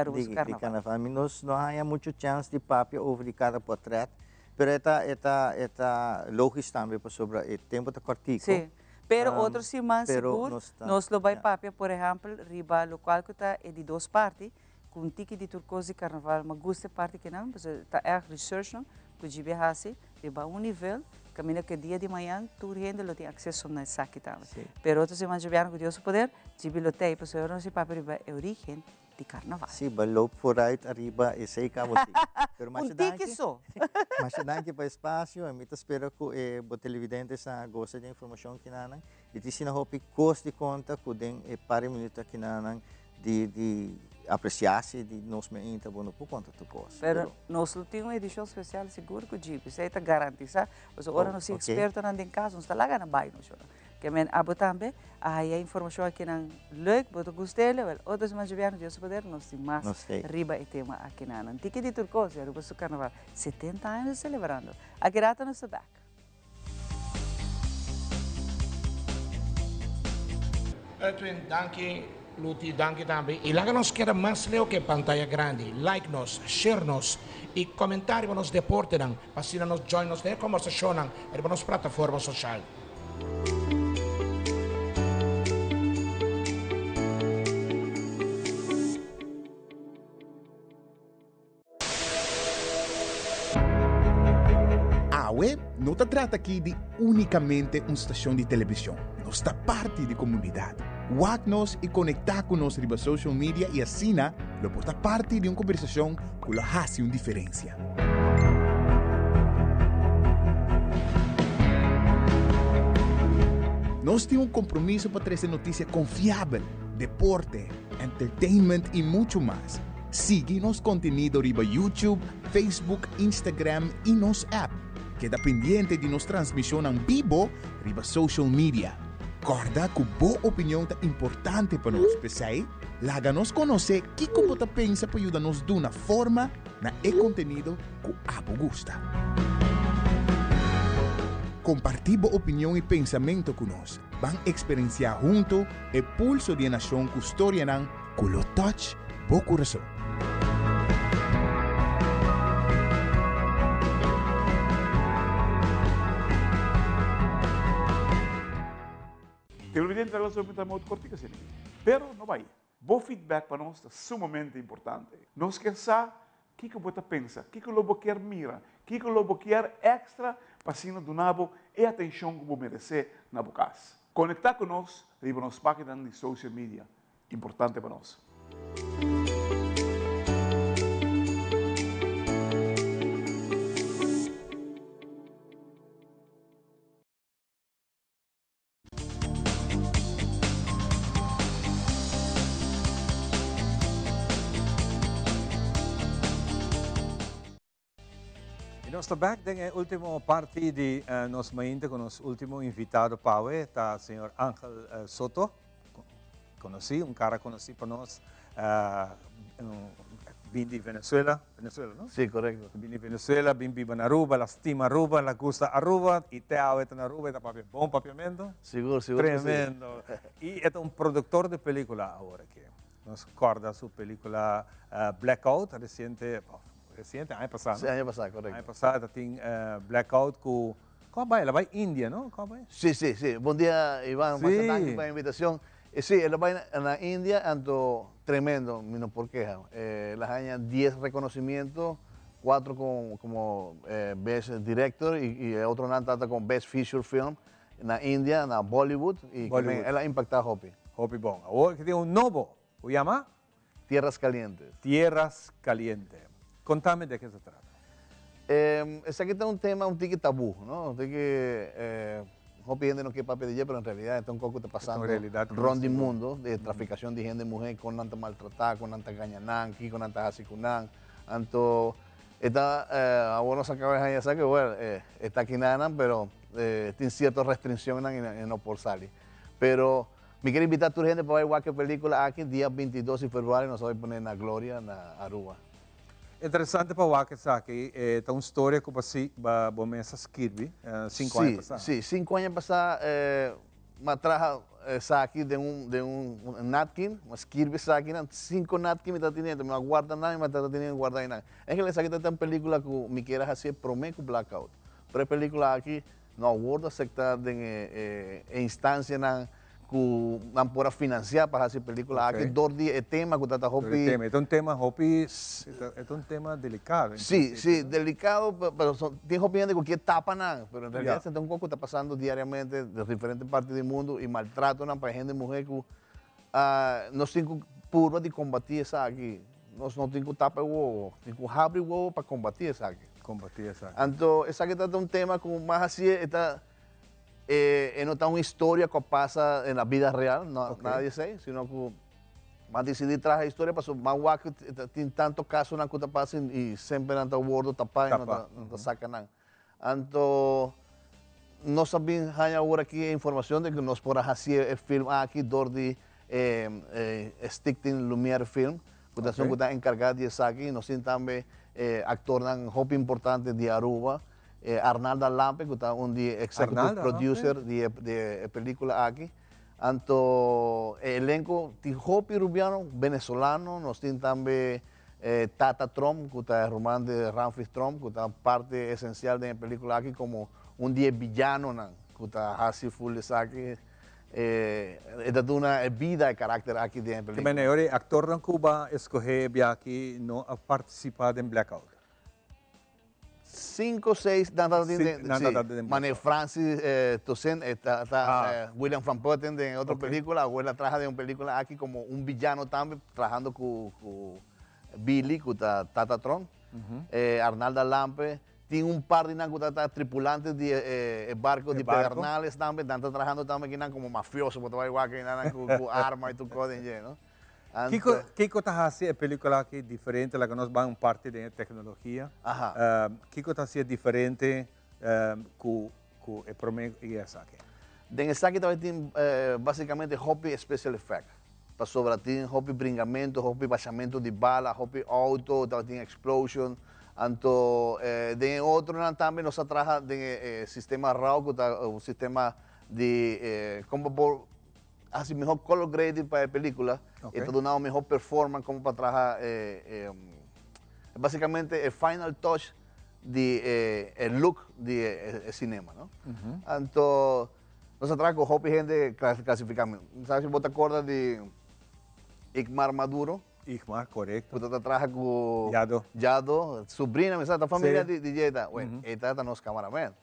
carnaval. Nós não há muito chance de papo over cada portrait, mas é lógico também sobre o tempo da cortico. Sim, pero outro semana seguro, nós lo vai papo, por exemplo, riba local que está de 2 partes, com tiki de turcoso e carnaval, mas gosta parte que não, porque está research não, que o GB hace, riba nível, caminha que dia de manhã, tu rende lo tem acesso na saque também. Pero outro semana já vieram com Deus o poder, GB lo tem, porque eu não sei papo riba origem de carnaval. Sim, mas loop vooruit, arriba, e sei cá você. Pero Um tique só. Mas danke para o espaço, e eu espero que os televidentes gostem da informação que nós e te sina hopi cost de conta que tem para minutos que nós de apreciar-se de nós ainda bom por conta do cost. Pero nós temos uma edição especial seguro que o Jeep, isso aí está garantizado. Mas agora nós somos expertos em caso, nós está lá na bairro, que men abo também, aí a informação aqui na leuk, boto gostei, outros mais bem, Deus poder, nós temos mais riba e tema aqui na Antique de Turcos, é o carnaval, 70 anos celebrando. Aqui rata no back. Edwin, danke, Luti, danke também. E lá nos quer mais leo que pantalla grande. Like nos, share nos e comentar nos deporte nang, pasina nos join nos na conversação nang, e nos plataforma social. AWE não se trata aqui de unicamente uma estação de televisão. Nós está parte da comunidade. Wag-nos e conectar com nós nas social media e assim, lo porta parte de uma conversação que lo hace uma diferença. Nós temos um compromisso para trazer notícia confiável, deporte, entertainment e muito mais. Siga nosso conteúdo riba YouTube, Facebook, Instagram e nosso app. Queda pendiente de nossa transmissão em vivo riba social media. Corda que boa opinião é importante para nós, pessoal. Laga-nos conhecer o que você pensa para ajudar-nos de uma forma na conteúdo que abo gusta. Compartir boa opinião e pensamento conosco. Vão experienciar junto o pulso de nação com história que lo touch bo coração. Televidente della sua vita molto cortica, pero não vai. Bom feedback para nós é sumamente importante. Nós queremos saber o que você pensa, o que você quer mirar, o que você quer extra para ser donado e atenção que você merece na sua casa. Conectar com nós e nos páginas de social media. Importante para nós. Nós estamos back na última parte de nosso mainta com nosso último invitado, Paue, está o senhor Ángel Soto. Conheci, cara conhecido para nós, vim de Venezuela, não? Sim, correto. Vim de Venezuela, vim de Aruba, lastima Aruba, la gusta Aruba, e te está na Aruba, está bom papiamento? Seguro. Tremendo. E é produtor de película agora, que nos recorda sua película Blackout, recente, ano passado. Sim, ano passado, correto. Ano passado tem Blackout com... Qual vai? Ela vai Índia, não? Qual vai? Sim. Bom dia, Iván. Sí. Muchas gracias por la invitación. Sí, ela vai na India, ando tremendo, no por queja. Las años 10 reconocimientos, 4 como Best Director y otro trata con Best Feature Film na India, na Bollywood. Y ela impacta Hopi. Hopi bom. Agora que tem novo, o llama? Tierras Calientes. Tierras Calientes. Contame de qué se trata. Ese aquí está un tema, un tique tabú, ¿no? Un tique, Hopi gente no quiere papi de pero en realidad está un poco está pasando ron del mundo de traficación de gente de mujer con tanta maltratada, con tanta gañanán, con tanta asicunán. Anto, está, ahora se acaba de decir que, bueno, está aquí nada, pero tiene ciertas restricciones y no por salir. Pero me quiero invitar a tu gente para ver cualquier película aquí, día 22 de febrero, nos vamos a poner en la Gloria, en Aruba. Interessante para o que está uma história que você começa a escrever 5 anos passados. Sim, 5 anos passados, me trajo aqui de napkin, uma escrevi aqui, 5 napkin me está tendo, me guarda nada, me está tendo guardar nada. É que essa aqui tem uma película que me quer fazer prometo blackout. Pero a película aqui não aguarda se está em instância que não pode financiar para fazer película. Aqui 2 dias é tema que está Hopi. É um tema Hopi, é um tema delicado. Sim, delicado, mas tem Hopi gente que tapa nada, mas em realidade tem um pouco que está passando diariamente de diferentes partes do mundo e maltrato para gente mulher que nós temos que purva de combatir essa aqui. Nós não temos que tapar o ovo, temos que abrir o ovo para combatir essa aqui. Combatir essa aqui. Então, essa aqui está um tema com mais assim, não está uma história que passa na vida real, não, nada disso aí, sino que mas decidi trazer a história para mais que tem tanto caso na que passa e sempre não está o gordo tapar, não está sacanagem. Então, nós sabemos agora aqui a informação de que nós podemos fazer o filme aqui de Stichting Lumière Film, que está encarregado de isso aqui. Nós temos também ator muito importante de Aruba, Arnaldo Lampe, que está um executive producer de película aqui. Então, elenco de Hopi Rubiano, venezolano, nós temos também Tata Trump, que está irmão de Ramfis Trump, que está parte essencial da película aqui como um dia villano, que está assim full isso aqui. Esta é uma vida de caráter aqui da película. Também é o ator na Cuba escolher aqui não participar em Blackout. 5 ou 6, mas Francis Toussaint, William Van Putten em outra película, agora trabalha em uma película aqui como um villano também, trabalhando com Billy, que está Tata Tron, Arnaldo Lampe, tem um par de tripulantes de barco de Pedernales também, estão trabalhando também como mafioso, porque igual que com arma e tudo coisa, Kiko está haciendo película aqui diferente, la que nos va parte de tecnologia. Kiko está haciendo diferente com o promedio e essa aqui. Den essa aqui também tem basicamente Hopi Special Effect. Para sobre tem Hopi bringamento, Hopi baixamento de bala, Hopi auto, também tem explosion. Então, den outro também nós trabalhamos de sistema RAW, que é um sistema de como por assim melhor color grading para a película e todo uma melhor performance como para trabalhar basicamente o final touch de look de cinema, não? Então nós trabalhamos com Hopi gente classificamento. Sabe se você acorda de Igmar Maduro? Igmar, correto. Você trabalha com Yado, sobrinha, mas a família de Jeda. Bueno, esta é nosso cameraman.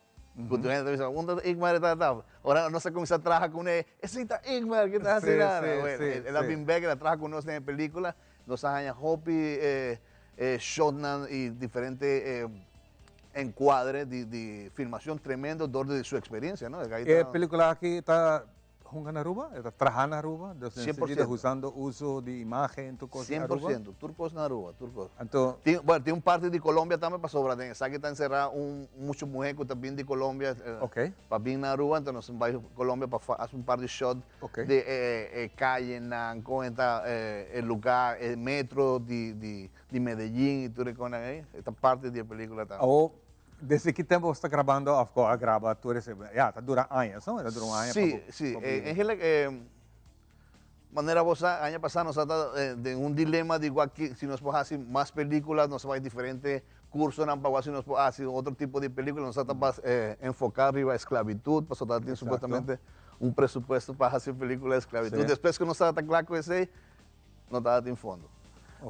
Ahora no se comienza a trabajar con él. Ese está Igmar, ¿qué estás haciendo? Él bien Becker trabaja con nosotros en películas. Nos años Hopi, Shotnan y diferentes encuadres de filmación tremendo de su experiencia, ¿no? La película aquí está jugando en Aruba, está trabajando en Aruba, 100%. usando uso de imagen, tu cosa 100%, turcos en Aruba, turcos. Bueno, tiene un parte de Colombia también para sobrar, esa que está encerrada muchos mujeres también de Colombia, para vir en Aruba, entonces nos vamos a Colombia para hacer un par de shots de calle, el lugar, el metro de Medellín y tú reconoces ahí, esta parte de la película también. Desde que tempo você está gravando a gravatura? Está durando anos, não? Dura anos. Sí, sí. En realidad, manera vos año pasado nos de un dilema de igual que si nos podemos hacer más películas, nos va a diferentes cursos, si nos podemos hacer otro tipo de películas, nos vamos a enfocar arriba a esclavitud, pues nosotros tenemos supuestamente un presupuesto para hacer películas de esclavitud. Después que nos está claro con ese, nos está en fondo.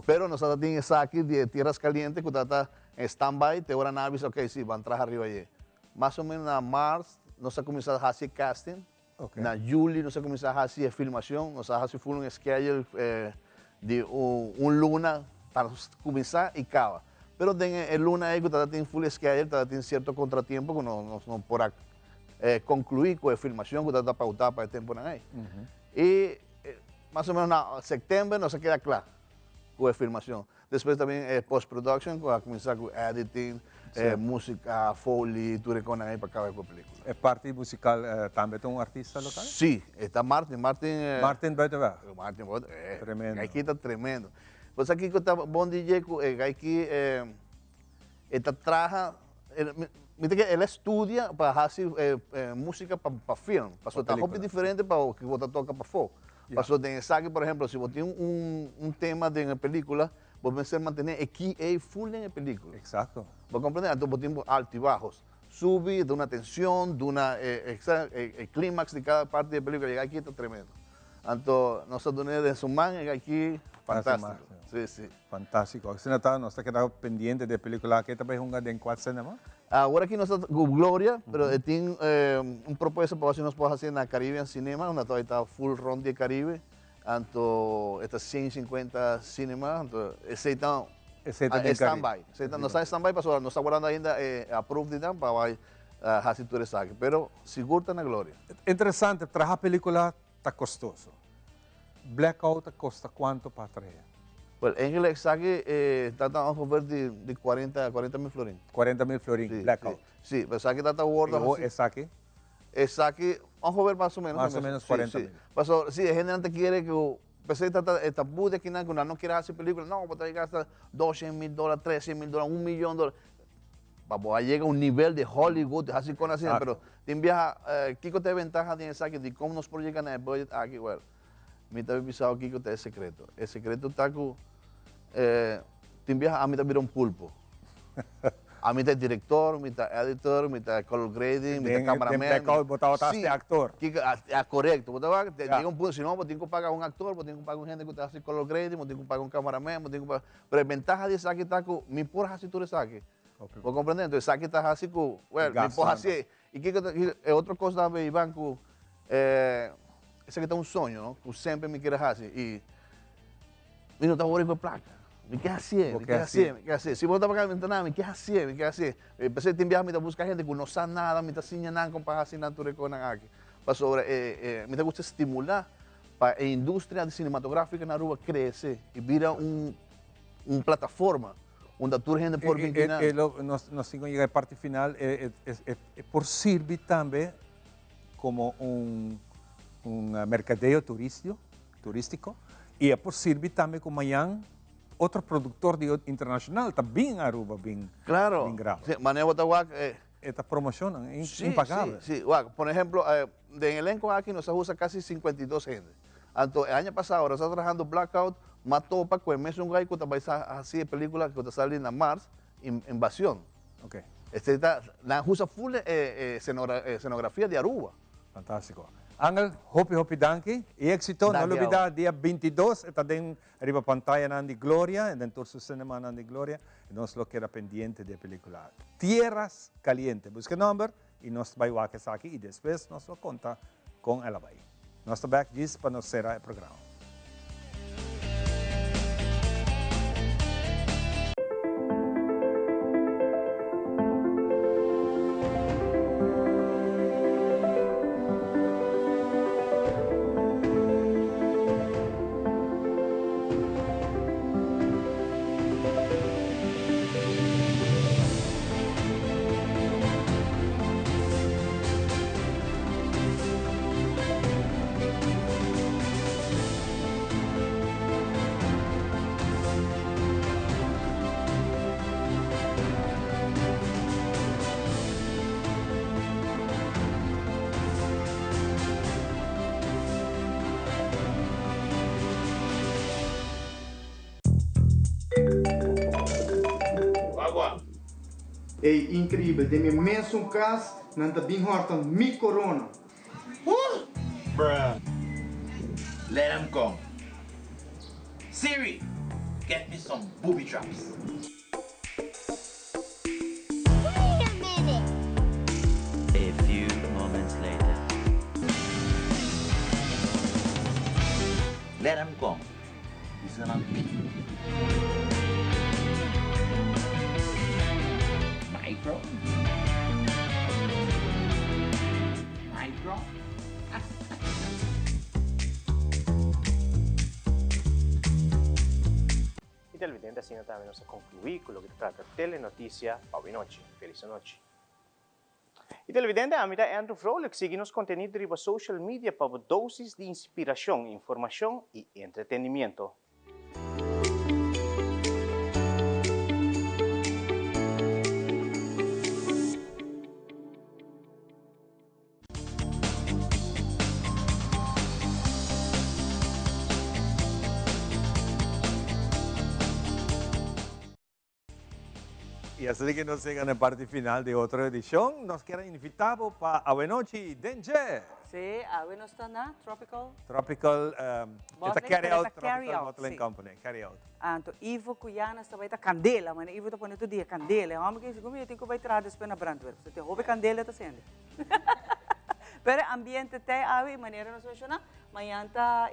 Pero nosotros tenemos esa aquí de tierras calientes que está en stand-by, te ahora naves, ok, sí, van a entrar arriba allí. Más o menos en marzo, nos ha comenzado a hacer casting. En julio, nos ha comenzado a hacer filmación, nos ha hecho un schedule de un luna para comenzar y acaba. Pero en el luna ahí, que tiene full schedule, tiene cierto contratiempo que no podrá concluir con la filmación que está pautada para el tiempo ahí. Y más o menos en septiembre nos queda claro con la filmación. Después también post-production, que va a comenzar con editing, música, foley, tú reconoces ahí para acabar con la película. ¿Es parte musical también de un artista local? Sí, está Martin. Martin Buitenweg. Martin, tremendo. Aquí está tremendo. Pues aquí está buen DJ, aquí está trabaja, él estudia para hacer música para film, para estar un diferente para que vos toca para fogo. Pasó de ensayo, por ejemplo, si vos tienes un tema de una película, vos vas a mantener aquí full en la película. Exacto. ¿Vos comprendés? Entonces vos tienes altos y bajos. Sube de una tensión, de una el clímax de cada parte de la película. Llega aquí, está tremendo. Entonces, nosotros de su man, llega aquí, fantástico. Sí, sí. Fantástico. Você não está quedando pendente de película que também jugando em qual cinema? Agora aqui nós estamos com Glória, mas tem proposta para ver se nós podemos fazer na Caribbean Cinema, onde está full round de Caribe. Anto, esta 150 cinema, anto, aceitam stand-by. Não está stand-by, pastor, não está guardando ainda approved de para vai fazer tudo isso aqui, pero seguro está na glória. Interessante, trazer a película está custoso. Blackout custa quanto para trazer? Well, eigenlijk zag je, dat dan ongeveer de 40 mil florin. 40 mil florin, sí, blackout. Sí, pero zag je dat dan wordt. ¿Es aquí? Es aquí, ongeveer más o menos. Más o menos 40 mil. Pastor, sí, gente no quiere que, pensé que esta bude que no quiere hacer película, no, porque gasta $200,000, $300,000, $1 millón. Para llegar a un nivel de Hollywood, así con así, pero te envía, ¿qué te ventaja de esa que de cómo nos proyectan el budget aquí? Well, me está pensado aquí que es secreto. El secreto está que te envía a mí también un pulpo. A mí está director, a mí está editor, a mí está color grading, a mí está cameraman. Sí, actor. Correcto. Llega un punto, si no, tengo que pagar un actor, tengo que pagar un gente que está haciendo color grading, tengo que pagar un cameraman, pero la ventaja de esa que está que mi por así tú le saques. ¿Vos comprender? Entonces, aquí está así que, bueno, mi por así. Y que otra cosa también, Iván, que ese que está un sueño, ¿no? Que siempre me quieres hacer. Y no está bueno con placa. Me queda así, me queda así. Si vos estás para acá, nada, me queda así, me queda así. Empecé a enviar, me buscar gente que no sabe nada, me está señalando con para así natural con aquí. Para sobre, me gusta estimular para la industria cinematográfica en Aruba crece y vira una plataforma onde a gente por vincular. Nós temos que a parte final, por servir também como mercadeio turístico e por servir também como outro produtor internacional também em Aruba, bem grave. Sí, manejo esta promoción impagable. Sí. Por ejemplo, de elenco aquí nos usa casi 52 gente. El año pasado, ahora está trabajando Blackout, mató para que el mes un gay que va a hacer película que está saliendo en marzo, Invasión. Okay. Usa full escenografía de Aruba. Fantástico. Angel, hopi danke. E éxito, não olvidar, dia 22, está dentro da pantalla na Glória, dentro do cinema na Glória, e nós lo que era pendiente da película. Tierras Calientes. Busca o número e nós vamos aqui e depois nós vamos contar com ela. Nós estamos aqui para nós encerrar o programa. É incrível, tem imenso caso, não está bem horta, mi corona. Bruh. Let him go. Siri, get me some booby traps. Wait a minute. A few moments later. Let him go. He's gonna Micro. Y televidente, así también nos concluí con lo que trata Telenoticia Pau Noche. Feliz noche. Y televidente, a mí Andrew Froelich, síguenos contenido en social media para dosis de inspiración, información y entretenimiento. Y así que nos sigan en la parte final de otra edición. Nos queda invitado para Avenochi Denje. Sí, Ave no está na Tropical. Tropical, Carry Out, Tropical Bottling sí. Company, Carry Out. Anto, Ivo Cuyana está vai candela, mas Ivo está ponendo dia candela. Homem que como eu tenho que vai tirar depois na Brandwerk. Você tem roupa candela tá sendo. Pero ambiente te Ave, maneira não funciona. Amanhã tá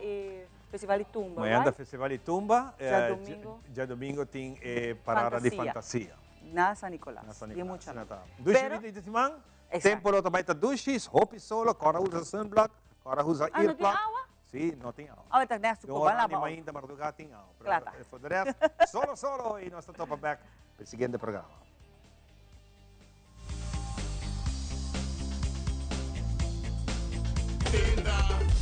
Festival de Tumba, Amanhã right? da Festival de Tumba. Já domingo. Domingo tem Parada de Fantasia. Na San Nicolás. Na San E Nicolás. muito Dushi vida de semana. Tempo lo também tá dushis, hopi solo, cora usa sunblock, cora usa não tem earplug. água? Sim, não tem água. Ah, tá nessa Eu cuba lá, oro ainda madrugada tem água. Claro. For the rest, solo e nós estamos back para o seguinte programa. Tenda